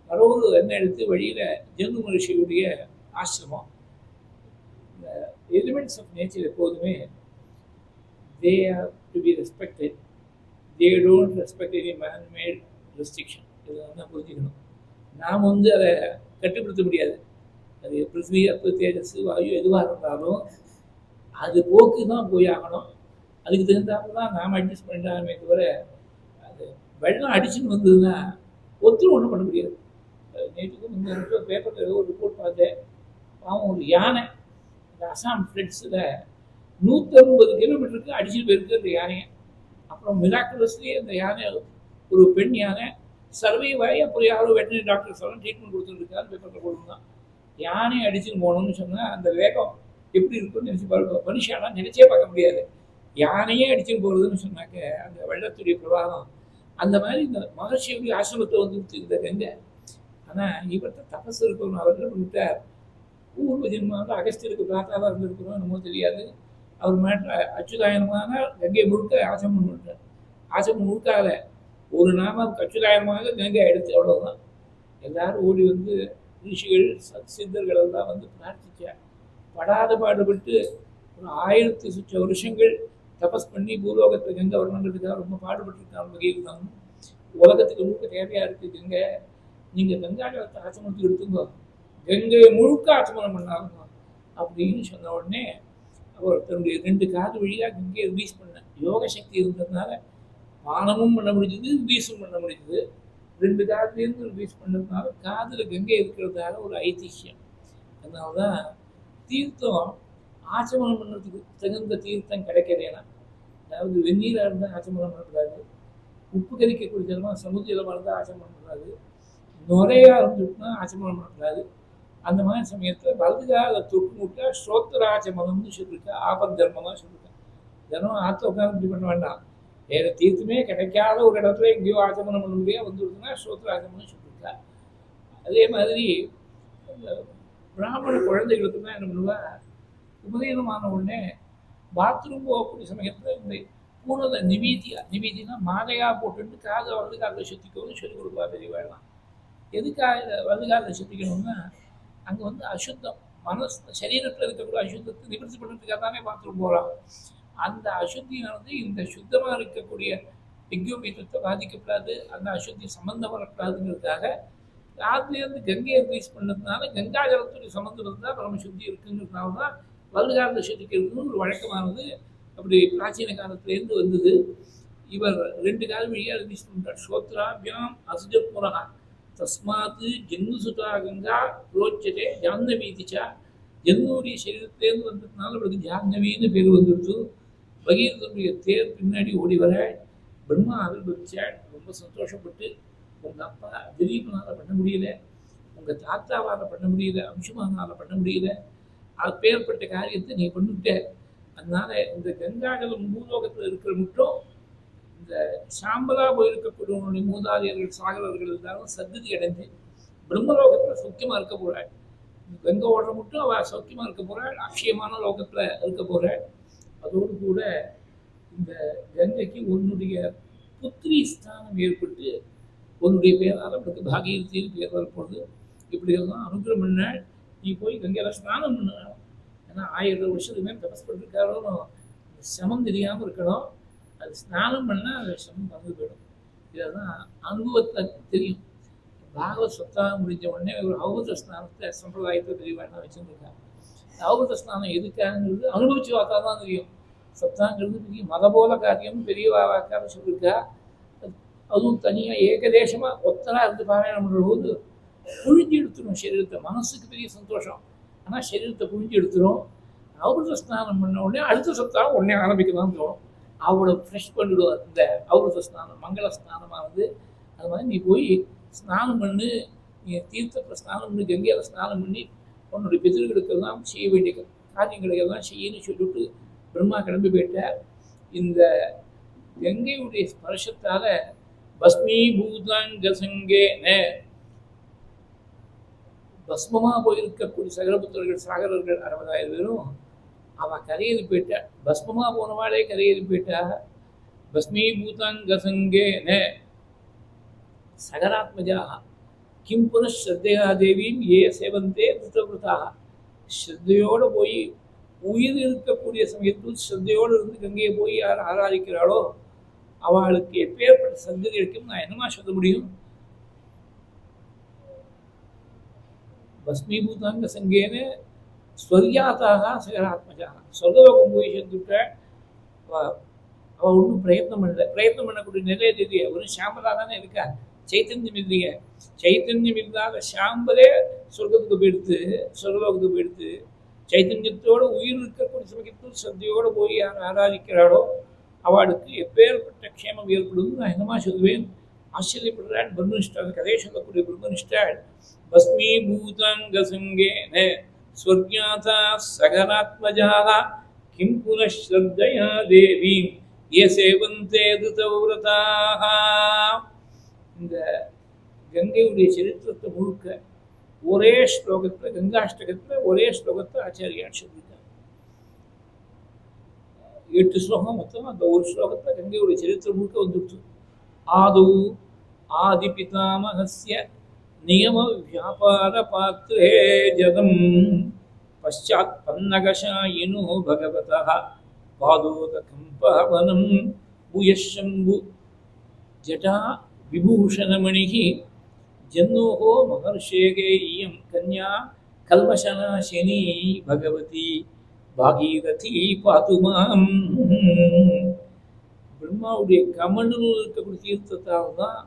பரவூர் என்ன எடுத்து வழியில் ஜெனு மகர்ஷியுடைய ஆசிரமம். இந்த எலிமெண்ட்ஸ் ஆஃப் நேச்சர் எப்போதுமே they have to be respected. They don't respect any man-made restriction. இதை தான் புரிஞ்சுக்கணும். நாம் வந்து அதை கட்டுப்படுத்த முடியாது. அது பிருத்திவி, அப்பு, தேஜஸ், வாயு எதுவாக இருந்தாலும் அது போக்கு தான் போய் ஆகணும். அதுக்கு தகுந்தாப்புல தான் நாம் அட்ஜஸ்ட் பண்ணிட்டாலுமே தவிர அது வெள்ளம் அடிச்சுன்னு வந்ததுன்னா ஒத்துரும் ஒன்றும் பண்ண முடியாது. நேற்றுக்கும் இந்த பேப்பரில் ஏதோ ஒரு ரிப்போர்ட் பார்த்தேன். பாவம் ஒரு யானை இந்த அசாம் ஃப்ளட்ஸில் 150 கிலோமீட்டருக்கு அடிச்சுட்டு போயிருக்கு அந்த யானையை. அப்புறம் மிராக்குலஸ்லேயே அந்த யானை ஒரு பெண் யானை சர்வைவ் ஆகி அப்புறம் யாரோ வெட்டினரி டாக்டர்ஸ் எல்லாம் ட்ரீட்மெண்ட் கொடுத்துருக்காரு. பேப்பரில் போட்டுருந்தான். யானையை அடிச்சுன்னு போகணும்னு சொன்னால் அந்த வேகம் எப்படி இருக்குன்னு நினச்சி பார்க்க மனுஷாலாம் நினச்சே பார்க்க முடியாது. யானையே அடிச்சுன்னு போகிறதுன்னு சொன்னாக்க அந்த வெள்ளத்துடைய பிரபாகம் அந்த மாதிரி இந்த மகர்ஷியுடைய ஆசிரமத்தை வந்து இந்த கங்கை. ஆனால் இவர்கிட்ட தபஸ் இருக்கணும். அவர் என்ன பண்ணிட்டார், பூர்வ ஜென்மாவில் அகஸ்தியருக்கு பிராத்தாவாக இருந்திருக்கிறோம் என்னமோ தெரியாது. அவர் மேட்ட அச்சுதாயனமாக கங்கை முழுக்க ஆசமம் பண்ணிட்டார். ஆசமம் முழுக்காக ஒரு நாமம் அச்சுதாயனமாக கங்கை எடுத்து அவ்வளோதான். எல்லாரும் ஓடி வந்து ரிஷிகள் சித்தர்கள் எல்லாம் வந்து பிரார்த்திச்சார். படாத பாடுபட்டு ஒரு 1000 சுற்ற வருஷங்கள் தபஸ் பண்ணி பூலோகத்தை கங்கை வரணுன்றதுக்காக ரொம்ப பாடுபட்டுருக்காங்க. பகீரதம் உலகத்துக்கு முழுக்க தேவையாக இருக்குது கங்கை. நீங்கள் கங்கா ஜலத்தை ஆச்சமனத்துக்கு எடுத்துங்க, கங்கையை முழுக்க ஆச்சமனம் பண்ணாங்க அப்படின்னு சொன்ன உடனே அவர் தன்னுடைய 2 காது வழியாக கங்கையை ரிலீஸ் பண்ண யோக சக்தி இருந்ததுனால பானமும் பண்ண முடிஞ்சது, ரிலீஸும் பண்ண முடிஞ்சது. 2 காதுலேருந்து ரிலீஸ் பண்ணதுனால காதில் கங்கை இருக்கிறதால ஒரு ஐதிஹ்யம். அதனால தான் தீர்த்தம் ஆச்சமனம் பண்ணுறதுக்கு தகுந்த தீர்த்தம் கிடைக்கிறேன்னா, அதாவது வெந்நீராக இருந்தால் ஆச்சமனம் பண்ணக்கூடாது, உப்பு கரிக்கக்கூடிய ஜலமாக சமுத்திர ஜலமாக இருந்தால் ஆச்சமனம் பண்ணக்கூடாது, நுரையாக இருந்துட்டுனா ஆச்சமனம் பண்ணக்கூடாது. அந்த மாதிரி சமயத்தில் வலதுக்காக அதை தொட்டு முட்டா ஸ்ரோத்திராச்சமனம்னு சொல்லியிருக்கா. ஆபத் தர்மமாக சொல்லியிருக்கேன். தினம் ஆற்ற உட்காந்து இப்படி பண்ண வேண்டாம். வேறு தீர்த்தமே கிடைக்காத ஒரு இடத்துல எங்கேயோ ஆச்சமனம் பண்ண முடியாது வந்துருக்குன்னா ஸ்ரோத்திராச்சமனம்னு சொல்லியிருக்கா. அதே மாதிரி பிராமண குழந்தைகளுக்கு தான் என்ன பண்ணுவா, உபதேசமான உடனே பாத்ரூம் போகக்கூடிய சமயத்தில் இந்த பூனதை நிவீதினா மாலையாக போட்டுட்டு காதை வலதுகாலத்தை சுற்றிக்கணும்னு சொல்லிக் கொடுப்பா பெரியவாழலாம். எதுக்காக வலதுகாலத்தை சுற்றிக்கணும்னா அங்கே வந்து அசுத்தம் மனசு சரீரத்தில் இருக்கக்கூடிய அசுத்தத்தை நிவர்த்தி பண்ணுறதுக்காக தானே பாத்ரூம் போகலாம். அந்த அசுத்தியானது இந்த சுத்தமாக இருக்கக்கூடிய விக்யோபீதத்தை பாதிக்கப்படாது, அந்த அசுத்தி சம்மந்தம் வரக்கூடாதுங்கிறதுக்காக காதுலேருந்து கங்கையை ரிலீஸ் பண்ணதுனால கங்கா ஜலத்துடைய சம்மந்தம் இருந்தால் பரம சுத்தி இருக்குங்கிறதுனால தான் வலதுகாலத்தை சுத்திக்கிறதுன்னு ஒரு வழக்கமானது அப்படி பிராச்சீன காலத்திலேருந்து வந்தது. இவர் 2 கால் வழியாக எழுதிச்சுட்டார். ஸ்ரோத்ராபியாம் அசுஜத்முரகா தஸ்மாத் ஜென்னு சுதா கங்கா ரோச்சதே ஜாஹ்னவீதிச்சா. ஜென்னுடைய சரீரத்திலேருந்து வந்ததுனால அவருக்கு ஜாஹ்னவின்னு பேர் வந்துடுச்சு. பகீரதனுடைய தேர் பின்னாடி ஓடி வர பிரம்மா ஆவிர்வதிச்சாள். ரொம்ப சந்தோஷப்பட்டு, உங்கள் அப்பா திலீபனால் பண்ண முடியல, உங்கள் தாத்தாவால் பண்ண முடியல, அம்சுமானால் பண்ண முடியல, அப்பேற்பட்ட காரியத்தை நீ பண்ணிவிட்ட. அதனால இந்த கங்காஜலம் பூலோகத்தில் இருக்கிற மட்டும் இந்த சாம்பலா போயிருக்கக்கூடியவனுடைய மூதாதையர்கள் சாகரர்கள் இருந்தாலும் சத்கதி அடைஞ்சு பிரம்மலோகத்தில் சௌக்கியமாக இருக்க போகிறாள். கங்கை ஓடுற மட்டும் அவள் சௌக்கியமாக இருக்க போகிறாள், அக்ஷயமான லோகத்தில் இருக்க போகிறாள். அதோடு கூட இந்த கங்கைக்கு உன்னுடைய புத்திரி ஸ்தானம் ஏற்பட்டு உன்னுடைய பேரால் அவளுக்கு பாகீரத்தின்னு பேர் வரப்போகுது. இப்படியெல்லாம் அனுகிரகம் பண்ணாள். நீ போய் கங்கையில் ஸ்நானம் பண்ணணும். ஏன்னா 1000 வருஷத்துக்கு மேலே தபஸ் பண்ணிருக்காரோ சிரமம் தெரியாமல் இருக்கணும். அது ஸ்நானம் பண்ணால் அது சிரமம் மறந்து போயிடும். இதெல்லாம் அனுபவத்தில் தெரியும். பாகவத் சொத்தாக முடிஞ்ச உடனே ஒரு அவபூத ஸ்நானத்தை சம்பிரதாயத்தை தெரியவானா வச்சுருக்காங்க. அவபூத ஸ்நானம் எதுக்காங்கிறது அனுபவிச்சு பார்த்தா தான் தெரியும். சத்தாங்கிறது பெரிய மத போல காரியம் பெரிய வாக்காக சொல்லியிருக்கா. அதுவும் தனியாக ஏகதேசமாக ஒத்தனாக இருந்து பாராயணம் பண்ணுற போது புழிஞ்சு எடுத்துடும் சரீரத்தை. மனசுக்கு பெரிய சந்தோஷம், ஆனால் சரீரத்தை புழிஞ்சு எடுத்துடும். அவபூத ஸ்நானம் பண்ண உடனே அடுத்த சத்தாக உடனே ஆரம்பிக்கலாம்னு தோணும். அவளை ஃப்ரெஷ் பண்ணிவிடுவார். இந்த அவபூத ஸ்நானம் மங்கள ஸ்நானமாக வந்து அது மாதிரி நீ போய் ஸ்நானம் பண்ணி, நீ தீர்த்தத்தில் ஸ்நானம் பண்ணி, கங்கையில் ஸ்நானம் பண்ணி உன்னுடைய பிதர்களுக்கெல்லாம் செய்ய வேண்டிய காரியங்களையெல்லாம் செய்யணும்னு சொல்லிவிட்டு பிரம்மா கிளம்பி போயிட்டார். இந்த கங்கையுடைய ஸ்பர்ஷத்தால் பஸ்மீபூதாங்கசங்கேன பஸ்மமாக போயிருக்கக்கூடிய சகலபுத்திரர்கள் சாகரர்கள் 60,000 பேரும் அவள் கரையேறி போயிட்டா. பஸ்மமாக போனவாளே கரையேறி போயிட்டா. பஸ்மீபூதாங்கசங்கேன சகராத்மஜாக கிம் புனः ஸ்ரத்தையா தேவியும் ஏ சேவந்தே திருத்தவிரதாக. ஸ்ரத்தையோடு போய் உயிர் இருக்கக்கூடிய சமயத்தில் ஸ்ரத்தையோடு இருந்து கங்கையை போய் யார் ஆராதிக்கிறாளோ அவளுக்கு எப்பேற்பட்ட சந்ததி கிடைக்கும் நான் என்னமா சொல்ல முடியும். பஸ்மீபூதாங்க சங்கேன ஸ்வர்யாத்தாக சகராத்மஜாக. சொர்க்கலோகம் போய் சேர்ந்துவிட்ட அவள் ஒன்றும் பிரயத்னம் பண்ணல. பிரயத்னம் பண்ணக்கூடிய நிலையை தெரிய அவரும் ஷாம்பலா தானே இருக்கா. சைத்தன்யம் இல்லையே. சைத்தன்யம் இல்லாத ஷாம்பலே சொர்க்கத்துக்கு போயிடுத்து, சொர்க்கலோகத்துக்கு போயிடுத்து. சைத்தன்யத்தோடு உயிர் இருக்கக்கூடிய சமயத்தில் சத்தையோடு போய் யார் ஆராதிக்கிறாளோ அவளுக்கு எப்பேற்பட்ட க்ஷேமம் ஏற்படுது நான் என்னமா சொல்லுவேன். ஆச்சரியப்படுறாள் பிரம்மனிஷ்டா. அந்த கதையை சொல்லக்கூடிய பிரம்மனிஷ்டாள் பஸ்மீபூதாங்கசங்கேன ஸ்வர்யாதா சகராத்மஜாக கிம் புனः ஸ்ரத்தையா தேவீம் ஏ சேவந்தே திருதவ்ரதாக. இந்த கங்கையுடைய சரித்திரத்தை முழுக்க ஒரே ஸ்லோகத்தில், கங்காஷ்டகத்தில் ஒரே ஸ்லோகத்தை ஆச்சாரியார் சொல்லியிருக்காங்க. 8 ஸ்லோகம் மொத்தம். அந்த ஒரு ஸ்லோகத்தில் கங்கையுடைய சரித்திரம் முழுக்க வந்துடுச்சு. ஆது ஆதி பிதாமகஸ்ய நியம வியாபார பாத்திரே ஜதம் பஷாத் பன்னகஷாயினோ பகவதः பாதோதகம் பாவனம் பூயஷம்பு ஜடா விபூஷணமணிஹி ஜன்னோஹோ மகர்ஷேகே இயம் கன்யா கல்மஷநாசினி பகவதி பாகீரதி பாதுமாம். பிரம்மாவுடைய கமண்டலூர் இருக்கக்கூடிய தீர்த்தத்தால் தான்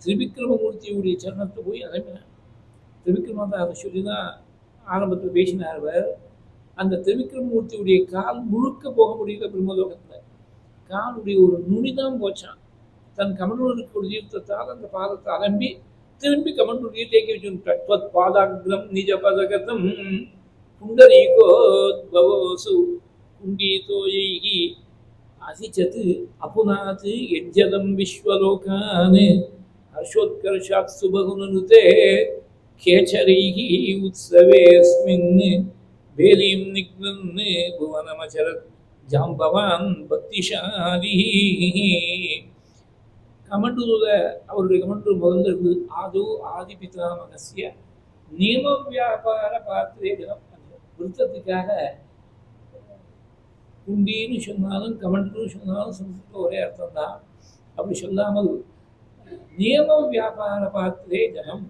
திரிவிக்ரமமூர்த்தியுடைய சரணத்தை போய் அடைப்பினார். திரிவிக்ரமத்தை அதை சொல்லி தான் ஆரம்பத்தில் பேசினார். அந்த திரிவிக்ரமமூர்த்தியுடைய கால் முழுக்க போக முடியல பிரம்மலோகத்தில். காலுடைய ஒரு நுனிதான் போச்சான். தன் கமண்டலூர் இருக்கக்கூடிய தீர்த்தத்தால் அந்த பாதத்தை அலம்பி திரும்பி கமண்டூரியை தேக்கி வச்சுட்டார். பாதாகிரம் நிஜ பதகதம் புண்டரீகோத்பவோசு குண்டீதோயைஹி அதிச்சத் அபுநாத் யஜ்ஜதம் விஸ்வலோகான் ஹர்ஷோத்கர்ஷாத் சுபகுணனுதே கேச்சரைஹி உத்சவேஸ்மின் வேலீம் நிக்னன் புவனமச்சரத் ஜாம்பவான் பக்திசாலி. கமண்டூரில் அவருடைய கமண்டூர் முதல்ல இருந்து ஆது ஆதி பிதாமகஸ்ய நியம வியாபார பாத்திரே ஜலம். விருத்தத்துக்காக குண்டின்னு சொன்னாலும் கமண்டூர்னு சொன்னாலும் சம்ஸ்கிருதம் ஒரே அர்த்தம் தான். அப்படி சொல்லாமல் நியம வியாபார பாத்திரே ஜலம்,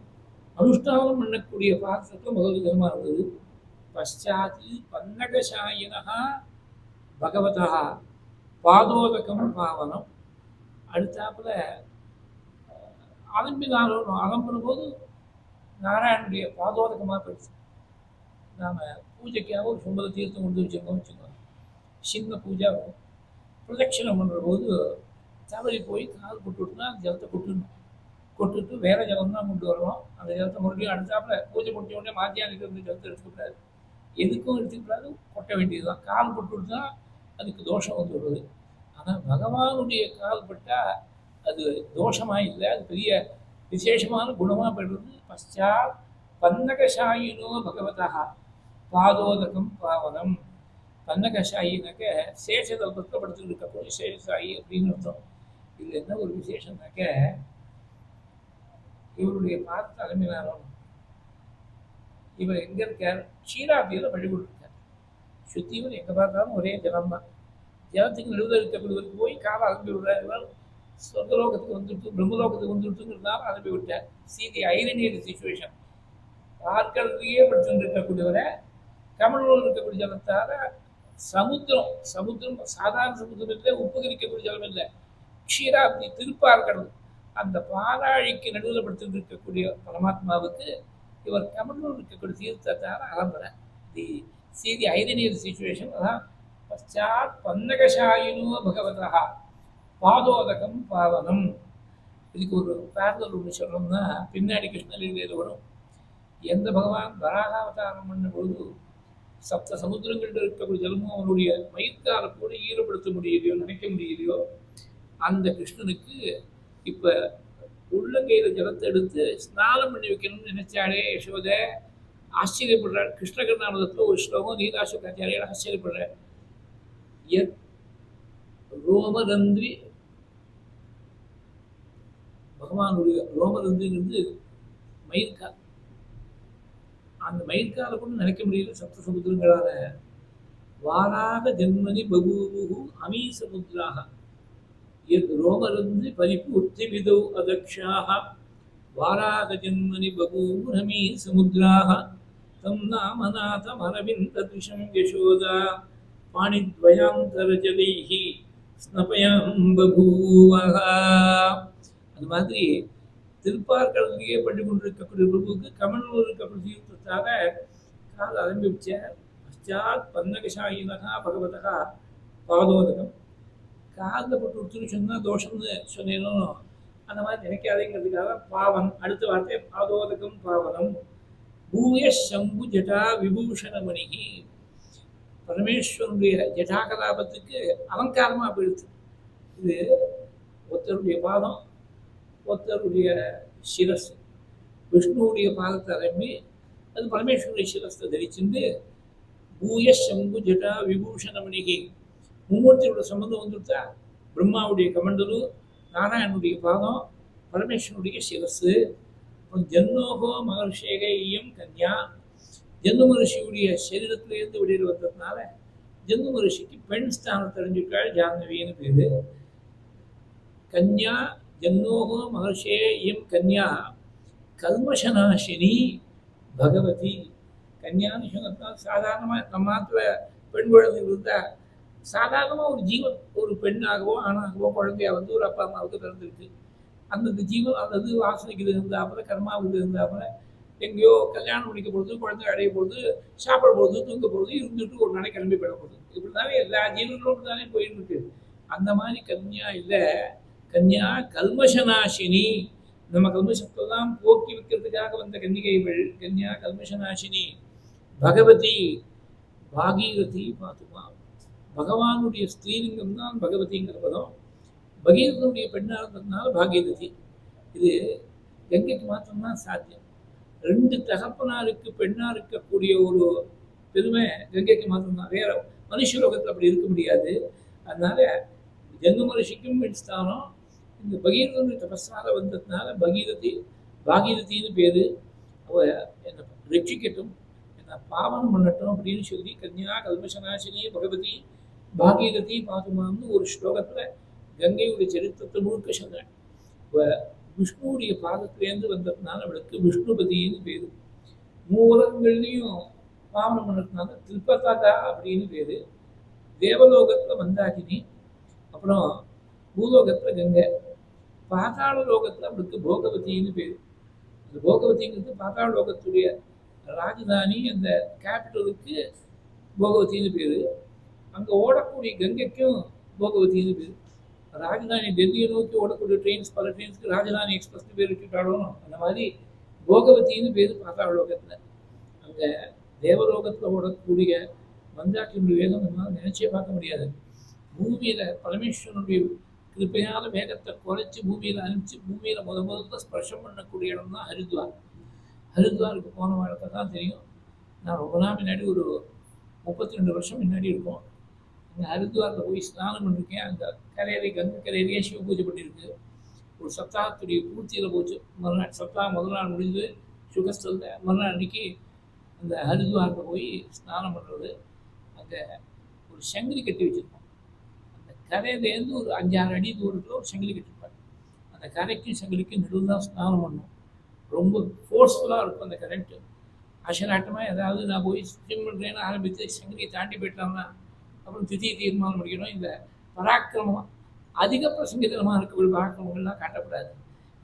அனுஷ்டானம் பண்ணக்கூடிய பாத்திரத்தில் முதல் ஜலமாக இருந்தது. பஷாத் பன்னகசாயினா பகவதா பாதோதகம் பாவனம். அடுத்தாப்புல ஆரம்பினாலும் ஆரம்பின போது நாராயணனுடைய பாதோதகமாக போயிடுச்சு. நாம் பூஜைக்காக ஒரு சும்பத தீர்த்தம் கொண்டு வச்சுக்கோங்க, சின்ன பூஜை பிரதட்சிணம் பண்ணுற போது தவறி போய் கால் கொட்டுட்டுனா அந்த ஜலத்தை கொட்டுட்டு வேற ஜலம் தான் கொண்டு வரணும். அந்த ஜலத்தை மறுபடியும் அடுத்தாப்புல பூஜை முடிஞ்ச உடனே மாத்தியானிக்கு இருந்து ஜலத்தை எடுத்துக்கூடாது, எதுக்கும் எடுத்துக்கூடாது, கொட்ட வேண்டியதுதான். கால் கொட்டுட்டு தான் அதுக்கு தோஷம் வந்து வருது. ஆனால் பகவானுடைய கால் பட்டால் அது தோஷமாக இல்லை, அது பெரிய விசேஷமான குணமாக போயிடுறது. பశ్చాத் பன்னகசாயினோ பகவதா பாதோதகம் பாவனம். பன்னகசாயினாக்க சேஷதல்பத்தில் படுத்துட்டு இருக்கப்போ சேஷசாயி அப்படின்னு அர்த்தம். இதில் என்ன ஒரு விசேஷம்னாக்க இவருடைய பார்த்து அலம்பினாலும் இவர் எங்கே இருக்கார், க்ஷீராப்தியில் பள்ளிக்கூட்டிருக்கார். சுத்தியும் எங்கே பார்த்தாலும் ஒரே ஜலம் தான். ஜலத்துக்கு நடுவில் இருக்கக்கூடியவருக்கு போய் காலை அலம்பி விடுறாரு. சொர்க்கலோகத்துக்கு வந்துட்டு பிரம்மலோகத்துக்கு வந்துட்டுங்கிறதுனால அனுப்பி விட்டார். தி ஐரனியல் சிச்சுவேஷன். பார்க்கறதுலேயே படுத்துட்டு இருக்கக்கூடியவரை கமலூர் இருக்கக்கூடிய ஜலத்தால் சமுத்திரம் சாதாரண சமுத்திரம் இல்லை, உப்பு கரிக்கக்கூடிய ஜலம் இல்லை, க்ஷீராப்தி திருப்பார்க்கடல், அந்த பாலாழிக்கு நடுவில் படுத்துட்டு இருக்கக்கூடிய பரமாத்மாவுக்கு இவர் கமலூர் இருக்கக்கூடிய தீர்த்தத்தால் அலம்புறார். தி ஐரனியல் சிச்சுவேஷன். அதான் பశ్చాத் பன்னகசாயினோ பகவதா பாதோதகம் பாவனம். இதுக்கு ஒரு பேரலல் ஒன்று சொல்லணும்னா பின்னாடி கிருஷ்ணலீலையில் வரும். எந்த பகவான் வராகாவதாரம் பண்ண பொழுது சப்த சமுத்திரங்கள்ல இருக்கக்கூடிய ஜலமும் அவனுடைய மயிர்கால கூட ஈடுபடுத்த முடியலையோ நினைக்க முடியலையோ, அந்த கிருஷ்ணனுக்கு இப்போ உள்ளங்கையில் ஜலத்தை எடுத்து ஸ்நானம் பண்ணி வைக்கணும்னு நினைச்சாலே யசோதை ஆச்சரியப்படுறார். கிருஷ்ணகர்ணாமதத்தில் ஒரு ஸ்லோகம் நீதாசுக்காச்சாரியால் ஆச்சரியப்படுறார். ரோமரந்திரி, பகவானுடைய ரோமரந்திரிங்கிறது மயிர்கால். அந்த மயிர்காலை கூட நினைக்க முடியல சப்த சமுத்திரங்களான. வாராக ஜென்மனி பகூவு அமீ சமுத்திராக எத் ரோமரந்திரி பரிபூர்த்தி விதௌ அதக்ஷாக வாராக ஜென்மனி பகூவு அமீ சமுத்திராக தம் நாமநாதம் அரவிந்ததிஷம் யசோதா பாணித்வயாந்தரஜலைஹி ஸ்னபயம் பபூவஹ. அது மாதிரி திருப்பார்கடலையே பண்ணி கொண்டிருக்கக்கூடிய பிரபுவுக்கு கமலூர் இருக்கக்கூடிய தீர்த்தத்தால கால் அலம்பி வச்சார். பశ్చాத் பன்னகசாயினகா பகவதா பாதோதகம். காலில் போட்டு கொடுத்துன்னு சொன்னால் தோஷம்னு சொன்னேனும் அந்த மாதிரி நினைக்காதேங்கிறதுக்காக பாவன் அடுத்த வார்த்தை பாதோதகம் பாவனம். பூய சம்பு ஜட்டா விபூஷணமணிகி. பரமேஸ்வரனுடைய ஜட்டாகலாபத்துக்கு அலங்காரமாக போயிடுது. இது ஒருத்தருடைய பாதம், ஒருத்தருடைய சிரஸ். விஷ்ணுவுடைய பாதத்தை அலம்பி அது பரமேஸ்வருடைய சிரஸை தரிச்சுட்டு பூய சம்பு ஜட்டா விபூஷணமணிகி. மும்மூர்த்தியோட சம்பந்தம் வந்துட்டா பிரம்மாவுடைய கமண்டலு, நாராயணனுடைய பாதம், பரமேஸ்வரனுடைய சிரஸு. ஜன்னோகோ மகர்ஷேகையம் கன்யா. ஜன்னு மகர்ஷியுடைய சரீரத்திலேருந்து வெளியில் வந்ததுனால ஜன்னு மகர்ஷிக்கு பெண் ஸ்தானத்தை தெரிஞ்சுட்டாள், ஜாஹ்னவின்னு பேர். கன்யா ஜன்னோகோ மகர்ஷேயம் கன்யா கல்மஷநாசினி பகவதி. கன்யான்னு சொன்னதுனால சாதாரணமாக நம்ம நாட்டில் பெண் குழந்தைகள் இருந்தால் சாதாரணமாக ஒரு ஜீவன், ஒரு பெண்ணாகவோ ஆணாகவோ குழந்தையாக வந்து ஒரு அப்பா அம்மாவுக்கு பிறந்திருக்கு. அந்தந்த ஜீவன் அந்த வாசனைக்கு இருந்தாப்புல கர்மாவுக்கு இருந்தாப்புல எங்கேயோ கல்யாணம் முடிக்க பொழுது, குழந்தை அடைய பொழுது, சாப்பிட பொழுது, தூங்க பொழுது இருந்துட்டு ஒரு நாளைக்கு கிளம்பி போயிட போகுது. இப்படி தானே எல்லா ஜீவன்களோடு தானே போயிட்டு இருக்கு. அந்த மாதிரி கன்யா இல்லை, கன்யா கல்மஷநாசினி. நம்ம கல்மஷத்தெல்லாம் போக்கி வைக்கிறதுக்காக வந்த கன்னிகைகள். கன்யா கல்மஷநாசினி பகவதி பாகீரதி பாத்துமா. பகவானுடைய ஸ்ரீலிங்கம் தான் பகவதிங்கிற பதம். பகீரதனுடைய பெண்ணாக இருந்ததுனால பாகீரதி. இது கங்கைக்கு மாத்திரம்தான் சாத்தியம். ரெண்டு தகப்பனாருக்கு பெண்ணாக இருக்கக்கூடிய ஒரு பெருமை கங்கைக்கு மாத்திரம்தான். வேற மனுஷலோகத்தில் அப்படி இருக்க முடியாது. அதனால ஜன்னு மனுஷிக்கும் பெண் ஸ்தானம். இந்த பகீரதனுடைய தபஸால வந்ததுனால பாகீரதின்னு பேர். அவ என்னை ரட்சிக்கட்டும், என்னை பாவனம் பண்ணட்டும் அப்படின்னு சொல்லி கன்யா கல்மஷநாசினி பகவதி பாகீரதி பாதுமான்னு ஒரு ஸ்லோகத்தில் கங்கையுடைய சரித்திரத்தை முழுக்க சொன்னேன். விஷ்ணுவுடைய பாதத்திலேருந்து வந்ததுனால அவளுக்கு விஷ்ணுபதினு பேர். மூலங்கள்லையும் பாவனம் பண்ணதுனால திருப்பதாகா அப்படின்னு பேர். தேவலோகத்தில் மந்தாகினி, அப்புறம் பூலோகத்தில் கங்கை, பாதாள லோகத்தில் அவளுக்கு போகவதின்னு பேர். அந்த போகவதிங்கிறது பாதாள லோகத்துடைய ராஜதானி, அந்த கேபிட்டலுக்கு போகவதின்னு பேர். அங்கே ஓடக்கூடிய கங்கைக்கும் போகவதின்னு பேர். ராஜதானி டெல்லியை நோக்கி ஓடக்கூடிய ட்ரெயின்ஸ், பல ட்ரெயின்ஸ்க்கு ராஜதானி எக்ஸ்பிரஸ்னு பேர் வச்சுட்டாலும் அந்த மாதிரி போகவதின்னு பேர் பாதாள லோகத்தில். அங்கே தேவலோகத்தில் ஓடக்கூடிய மந்தாக்கினுடைய வேகம் நம்மளால் நினைச்சே பார்க்க முடியாது. பூமியில் பரமேஸ்வரனுடைய கிருப்பையால் வேகத்தை குறைச்சி பூமியில் அனுப்பிச்சு பூமியில் முதல்ல ஸ்பர்ஷம் பண்ணக்கூடிய இடம் தான் ஹரித்வார். ஹரித்வாருக்கு போன வாரத்தை தான் தெரியும். நான் ரொம்ப நாள் முன்னாடி ஒரு 32 வருஷம் முன்னாடி இருக்கும். அங்கே ஹரித்வாரில் போய் ஸ்நானம் பண்ணியிருக்கேன். அந்த கரையிலே கங்கை கரையிலேயே சிவ பூஜை பண்ணியிருக்கு. ஒரு சப்தாகத்துடைய பூர்த்தியில் போச்சு. மறுநாள் சப்தாகம் முதல் நாள் முடிஞ்சு சுகஸ்தலில் மறுநாள் அன்றைக்கி அந்த ஹரித்வாரில் போய் ஸ்நானம் பண்ணுறது. அங்கே ஒரு சங்கிலி கட்டி வச்சுருக்கோம். அந்த கரையிலேருந்து ஒரு 5-6 அடி தூரத்தில் ஒரு சங்கிலி கட்டிருப்பாங்க. அந்த கரைக்கும் சங்கிலிக்கும் நடுவில் தான் ஸ்நானம் பண்ணணும். ரொம்ப ஃபோர்ஸ்ஃபுல்லாக இருக்கும் அந்த கரண்ட்டு. அசலாட்டமாக ஏதாவது நான் போய் ஸ்விம் பண்ணுறேன்னு ஆரம்பித்து சங்கிலியை தாண்டி போயிட்டாங்கன்னா அப்புறம் திதி தீர்மானம் முடிக்கணும். இந்த பராக்கிரமம் அதிக பிரசங்கிதமாக இருக்கக்கூடிய பராக்கிரமங்கள்லாம் காட்டப்படாது.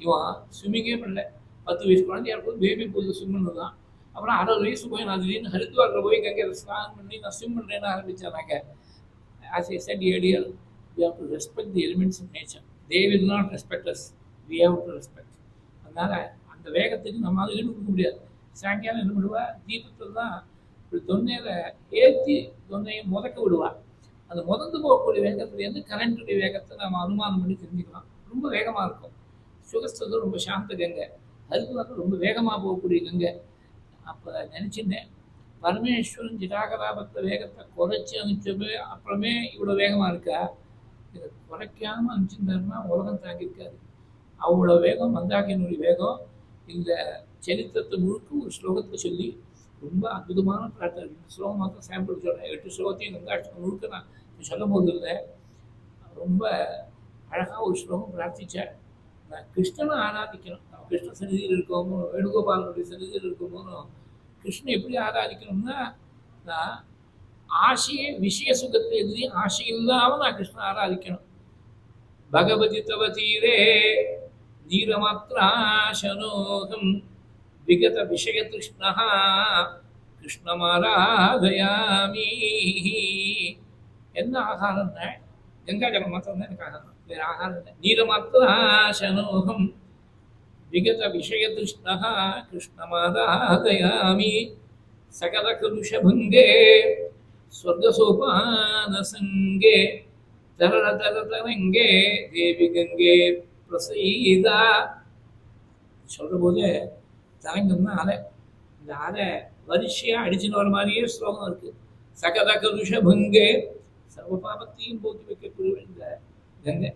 இவன் ஸ்விம்மிங்கே பண்ணல. 10 வயசு குழந்தையா இருக்கும் பேபி பூலில் ஸ்விம் பண்ணது தான். அப்புறம் 60 வயசு போய் நான் திடீர்னு ஹரித்வாரில் போய் கங்கையில் ஸ்நானம் பண்ணி நான் ஸ்விம் பண்ணுறேன்னு ஆரம்பித்தேனாக்க, as I said earlier, we have to respect the elements of nature. They will not respect us. We have to respect. அதனால் அந்த வேகத்துக்கு நம்மளால் ஈடு கொடுக்க முடியாது. சாயங்காலம் என்ன பண்ணுவா, தீபத்தில் தான் இப்படி தொன்னையில் ஏற்றி தொன்னையை முதக்க விடுவா. அந்த முதந்து போகக்கூடிய வேகத்துலேருந்து கரண்ட்டுடைய வேகத்தை நம்ம அனுமானம் பண்ணி தெரிஞ்சுக்கலாம். ரொம்ப வேகமாக இருக்கும். சுகஸ்தம் ரொம்ப சாந்த கங்கை, ஹரித்வாரில் ரொம்ப வேகமாக போகக்கூடிய கங்கை. அப்போ நினச்சிருந்தேன், பரமேஸ்வரன் ஜிடாகலாபத்தில் வேகத்தை குறைச்சி அனுப்பிச்சப்போ அப்புறமே இவ்வளோ வேகமாக இருக்கா, இதை குறைக்காமல் அனுப்பிச்சிருந்தாருன்னா உலகம் தாங்கியிருக்காது. அவ்வளோ வேகம் மந்தாகினுடைய வேகம். இந்த சரித்திரத்தை முழுக்க ஒரு ஸ்லோகத்தை சொல்லி ரொம்ப அற்புதமான பிரார்த்தனை. 2 ஸ்லோகம் மாத்திரம் சாம்பிள் சொல்கிறேன். 8 ஸ்லோகத்தையும் கங்காட்சி முழுக்க நான் சொல்லும் போது இல்லை, ரொம்ப அழகாக ஒரு ஸ்லோகம் பிரார்த்தித்தேன். நான் கிருஷ்ணனை ஆராதிக்கணும். நம்ம கிருஷ்ண சன்னிதியில் இருக்கோமோ, வேணுகோபாலனுடைய சன்னிதியில் இருக்கோமோ, கிருஷ்ணன் எப்படி ஆராதிக்கணும்னா, நான் ஆசையை விஷய சுகத்தை எதிரி ஆசை இல்லாமல் நான் கிருஷ்ணன் ஆராதிக்கணும். பகவதி தவ தீரே நீரமாத்ராசனோகம் விகத விஷய கிருஷ்ணா கிருஷ்ணமாராதயாமி. என்ன ஆகாரம்னா கங்கா ஜலம் மாத்திரம் தான் எனக்கு ஆகாரம், வேறு ஆகாரம் இல்லை. நீரமாத்ராசனோகம் விகத விஷய கிருஷ்ணா கிருஷ்ணமாராதயாமி. சகல கலுஷபங்கே ஸ்வர்கசோபானசங்கே தரள தர தரங்கே தேவி கங்கே பிரசீதா. சொல்கிற போது தரங்கம்னா அலை. இந்த அலை வரிசையாக அடிச்சுன்னு வர மாதிரியே ஸ்லோகம் இருக்குது. சகல கலுஷபங்கே, சர்வ பாபத்தையும் போக்கி வைக்கக்கூடிய இந்த கங்கை.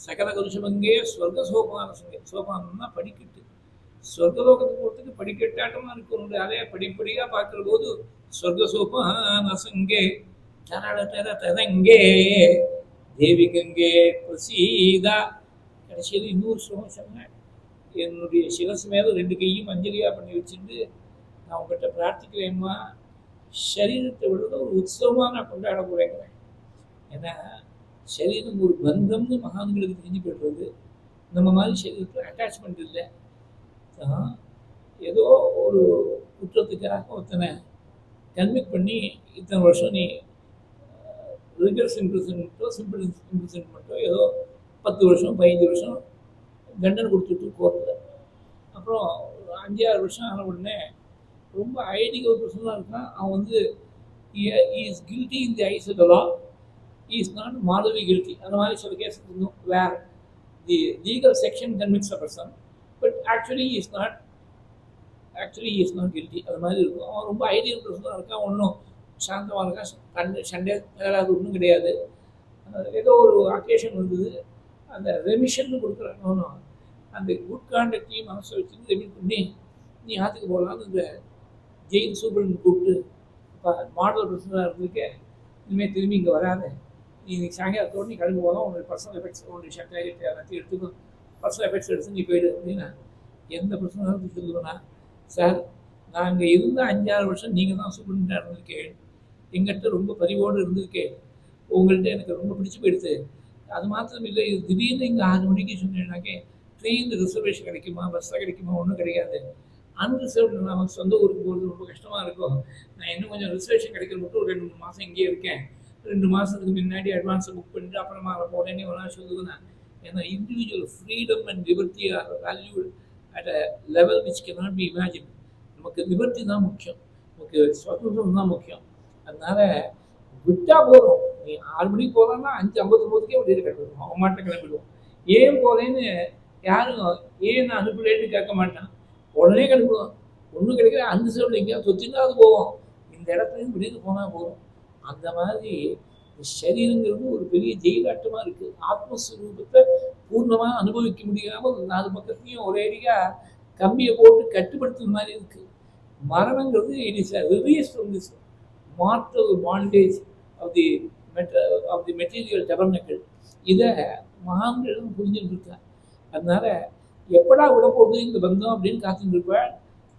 சகல கலுஷபங்கே ஸ்வர்க சோபான சங்கே. சோபானம்னா படிக்கட்டு. சொர்க்கலோகத்துக்கு போகிறதுக்கு படிக்கட்டாட்டமாக இருக்கும். உங்களுடைய அலையை படிப்படியாக பார்க்குற போது ஸ்வர்க சோபான சங்கே தரள தர தரங்கே தேவி கங்கே பிரசீதா. கடைசியில் இன்னொரு ஸ்லோகம் சொன்னேன். என்னுடைய சிரசு மேலே 2 கையும் அஞ்சலியாக பண்ணி வச்சுட்டு நான் உங்கள்கிட்ட பிரார்த்திக்கிறேன்மா, சரீரத்தை விட ஒரு உற்சவமாக நான் கொண்டாட போகிறேங்கிறேன். ஏன்னா சரீரம் ஒரு பந்தம்னு மகான்களுக்கு தெரிஞ்சு போய்டுறது. நம்ம மாதிரி சரீரத்தில் அட்டாச்மெண்ட் இல்லை. ஏதோ ஒரு குற்றத்துக்காக ஒருத்தனை கன்விக்ட் பண்ணி இத்தனை வருஷம் நீ ரிகர்ஸ் இம்ப்ரிசன்மெண்ட்டோ சிம்பிள் இம்ப்ரிசன்மெண்ட்டோ ஏதோ 10 வருஷம் 15 வருஷம் தண்டனை கொடுத்துட்டு போகிறது. அப்புறம் 5-6 வருஷம் ஆன உடனே ரொம்ப ஐடிக ஒரு பர்சனாக இருக்கான். அவன் வந்து is guilty in the eyes of the law, is not Madhavi guilty. அந்த மாதிரி சில கேஸ் இருந்தோம். Where the legal section convicts a person, but actually is not guilty. அது மாதிரி இருக்கும். அவன் ரொம்ப ஐடியல் பர்சனாக இருக்கான். ஒன்றும் சாந்தமாக இருக்கான். சண்டே வேறாது ஒன்றும் கிடையாது. ஏதோ ஒரு அக்கேஷன் வந்தது. அந்த ரெமிஷன் கொடுக்குறாங்க. அந்த குட் கான்டக்டையும் மனசை வச்சுன்னு ரெமிட் பண்ணி நீ ஆற்றுக்கு போகலான்னு இந்த ஜெயில் சூப்பரன் கூப்பிட்டு, இப்போ மாடல் பர்சனாக இருந்திருக்கேன், இனிமேல் திரும்பி இங்கே வராத, நீ இன்னைக்கு சாயங்காலத்தோடு நீ கிளம்பி போகலாம், உன்னுடைய பர்சனல் எஃபெக்ட்ஸ் உன்னுடைய ஷர்ட்டை எல்லாத்தையும் எடுத்துக்கும், பர்சனல் எஃபெக்ட்ஸ் எடுத்து நீ போயிடு அப்படின்னா எந்த பிரச்சனையும் சொல்லுவேன்னா, சார் நான் இங்கே இருந்த 5-6 வருஷம் நீங்கள் தான் சூப்பரண்டாக இருந்திருக்கேன், எங்கிட்ட ரொம்ப பரிவோடு இருந்திருக்கேன், உங்கள்கிட்ட எனக்கு ரொம்ப பிடிச்சி போயிடுது. அது மாத்திரம் இல்லை, இது திடீர்னு இங்கே 6 மணிக்கு சொன்னேன்னாக்கே ட்ரெயின் ரிசர்வேஷன் கிடைக்குமா, பஸ்ஸில் கிடைக்குமா, ஒன்றும் கிடையாது. அன்ரிசர்வ்டு நான் சொந்த ஊருக்கு போகிறது ரொம்ப கஷ்டமாக இருக்கும். நான் இன்னும் கொஞ்சம் ரிசர்வேஷன் கிடைக்கிற மட்டும் ஒரு 2-3 மாதம் இங்கேயே இருக்கேன். 2 மாதத்துக்கு முன்னாடி அட்வான்ஸை புக் பண்ணிட்டு அப்புறமா அதை போனேன்னே ஒரு நாள் சொல்லுவேன். ஏன்னா individual freedom and liberty are valued at a level which cannot be imagine. நமக்கு லிபர்ட்டி தான் முக்கியம், நமக்கு சுதந்திரம் தான் முக்கியம். அதனால விட்டா போகிறோம். நீ 6 மணிக்கு போகிறான்னா 5:59க்கே வெளியில் கிளம்பிடுவோம், அவன் மாட்டை கிளம்பிடுவோம். ஏன் போகிறேன்னு யாரும் ஏன் அனுப்பலேன்னு கேட்க மாட்டான், உடனே கிளம்பிடுவோம். ஒன்றும் கிடைக்கிற 5 செகண்ட் எங்கேயாவது தொத்தினாவது போவோம், இந்த இடத்துலையும் வெளியில் போனால் போகும். அந்த மாதிரி சரீரங்கிறது ஒரு பெரிய ஜெயிலாட்டமாக இருக்குது. ஆத்மஸ்வரூபத்தை பூர்ணமாக அனுபவிக்க முடியாமல் 4 பக்கத்தையும் ஒரேடியாக கம்பியை போட்டு கட்டுப்படுத்துற மாதிரி இருக்குது. மரணங்கிறது it is a release from this mortal bondage of the material tabernacle. இதை மகான்களும் புரிஞ்சுட்டு இருக்காங்க. அதனால எப்படா விட போகுது இந்த பந்தம் அப்படின்னு காத்துட்டு இருப்பேன்.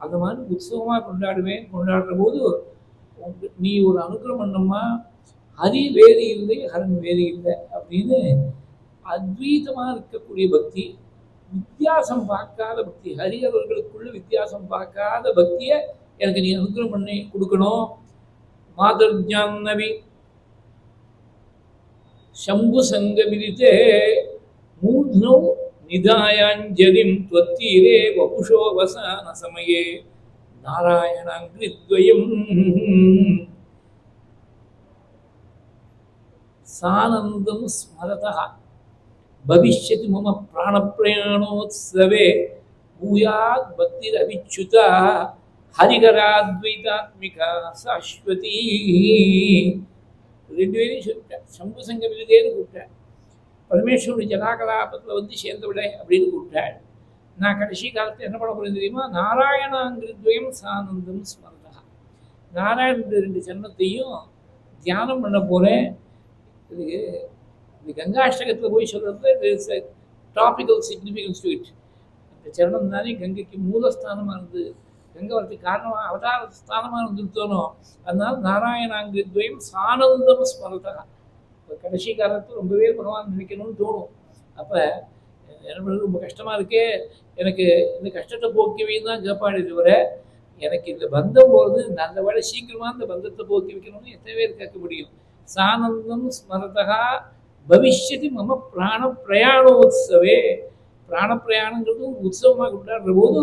அந்த மாதிரி உற்சவமாக கொண்டாடுவேன். கொண்டாடுற போது நீ ஒரு அனுகிரகம் பண்ணம்மா, ஹரி வேறு இல்லை, ஹரன் வேறு இல்லை அப்படின்னு அத்வீதமாக இருக்கக்கூடிய பக்தி, வித்தியாசம் பார்க்காத பக்தி, ஹரிஹரர்களுக்குள்ள வித்தியாசம் பார்க்காத பக்தியை எனக்கு நீ அனுகிரகம் பண்ணி கொடுக்கணும். மாதர் ஜான்னவி शंभु संगमिलिते मूर्ध्नौ निधायाञ्जलिं त्वत्तीरे वपुषो वसान समये नारायणाङ्घ्रिद्वयं सानन्दं स्मरतः भविष्यति मम प्राणप्रयाणोत्सवे भूयात् भक्तिरविच्युता हरिहराद्वैतात्मिका शाश्वती. 2 பேரையும் சொல்லிட்டேன். சம்பு சங்க விருதேன்னு கூப்பிட்டேன். பரமேஸ்வரனுடைய ஜலாகலாபத்தில் வந்து சேர்ந்தவிட அப்படின்னு கூப்பிட்டாள். நான் கடைசி காலத்தில் என்ன பண்ண போகிறேன் தெரியுமா? நாராயணாங்கிருத்வயம் சானந்தம் ஸ்மரணா. நாராயணனுடைய 2 சரணத்தையும் தியானம் பண்ண போகிறேன். இது கங்காஷ்டகத்தில் போய் சொல்கிறது டாபிக்கல் சிக்னிஃபிகன்ஸ் டு இட். அந்த சரணம் தானே கங்கைக்கு மூலஸ்தானமாக இருந்து, கங்கை வரத்துக்கு காரணமாக அவதார ஸ்தானமாக இருந்துருத்தோணும். அதனால நாராயணாங்கிருத்வயம் சானந்தம் ஸ்மரதா. இப்போ கடைசி காலத்தில் ரொம்பவே பகவான் நினைக்கணும்னு தோணும். அப்போ என்ன பண்ணுறது, ரொம்ப கஷ்டமாக இருக்கே, எனக்கு இந்த கஷ்டத்தை போக்கவின்னு தான் கேட்பாடு. தவிர எனக்கு இந்த பந்தம் போகிறது நல்ல வேலை சீக்கிரமாக இந்த பந்தத்தை போக்கி வைக்கணும்னு எத்தனை பேர் கேட்க முடியும். சானந்தம் ஸ்மரதா பவிஷ்யதி மம பிராண பிரயாணோத்சவே. பிராண பிரயாணங்கிறது ஒரு உற்சவமாக கொண்டாடுற போது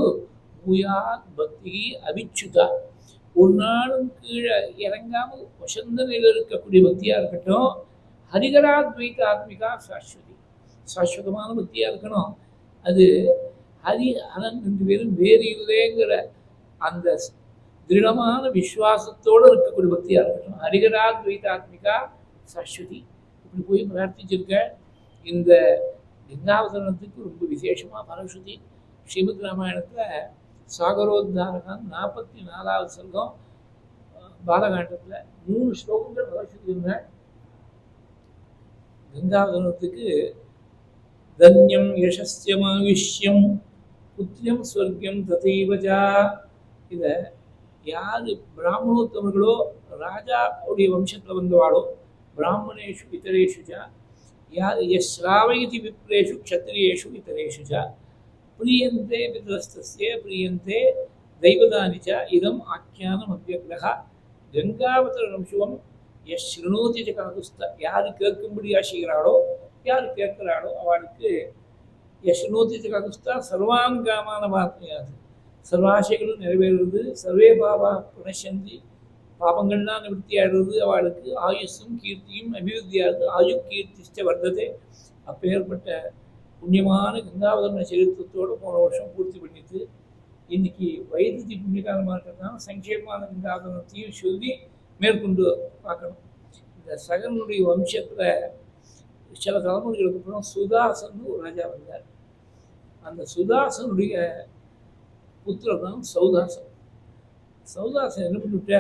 பூயாத் பக்தி அவிச்சுதா, ஒரு நாளும் கீழே இறங்காமல் வசந்த நிலையில் இருக்கக்கூடிய பக்தியாக இருக்கட்டும். ஹரிகராத்வைத ஆத்மிகா சாஸ்வதி, சாஸ்வதமான பக்தியாக இருக்கணும். அது ஹரி ஹரன் 2 பேரும் வேறு இல்லைங்கிற அந்த திருடமான விஸ்வாசத்தோடு இருக்கக்கூடிய பக்தியாக இருக்கட்டும். ஹரிகராத்வைத ஆத்மிகா சாஸ்வதி. இப்படி போய் பிரார்த்திச்சிருக்க. இந்த கங்காவதரணத்துக்கு ரொம்ப விசேஷமாக பரஸ்வதி ஸ்ரீமத் ராமாயணத்தில் சாகரோத்தாரகம் 44வது சர்க்கம் பாலகாண்டத்தில் 3 ஸ்லோகங்கள் பரஸ்வதி இருந்தால். கங்காவதரணத்துக்கு தன்யம் யசஸ்யமாயுஷ்யம் புத்திரம் ஸ்வர்க்கம் ததைவஜா. இதை யார் பிராமணோத்தமர்களோ ராஜாவுடைய வம்சத்தில் வந்தவாளோ பிராமணேஷு இத்தரேஷு ஜா, யார் ஸ்ராவயதி விப்ரேஷு க்ஷத்ரியேஷு இத்தரேஷு ஜா பிரியந்தே பிதரஸ்தஸ்ய பிரியந்தே தெய்வதானி ச இதம் ஆக்கியானம் அவ்யக்ரஹ. கங்காவதரணம் சிவம் எஸ் ஸ்ருணோதி ச கனகுஸ்த. யார் கேட்கும்படியா செய்கிறாளோ, யார் கேட்கிறாளோ அவளுக்கு எஸ் ஸ்ருணோதி ச கனகுஸ்தா சர்வாங்காமான வார்த்தையாது, சர்வாசைகளும் நிறைவேறுறது. சர்வே பாபா புனஷந்தி, பாபங்கள்லாம் நிவர்த்தியாடுறது. அவளுக்கு ஆயுஷும் கீர்த்தியும் அபிவிருத்தியாகுது. ஆயு கீர்த்திஷ்ட வர்த்ததே. அப்பேற்பட்ட புண்ணியமான கங்காவதரண சரித்திரத்தோடு போன வருஷம் பூர்த்தி பண்ணிட்டு இன்னைக்கு வைத்திய புண்ணியகாலமாக இருக்கிறதுனால சங்கேபமான கங்காவதரணத்தையும் சொல்லி மேற்கொண்டு பார்க்கணும். இந்த சகனுடைய வம்சத்தில் சில தலைமுறைகளுக்கு அப்புறம் சுதாசன் ஒரு ராஜா வந்தார். அந்த சுதாசனுடைய புத்திரர் தான் சௌதாசன். சௌதாசன் என்ன பண்ணிவிட்ட,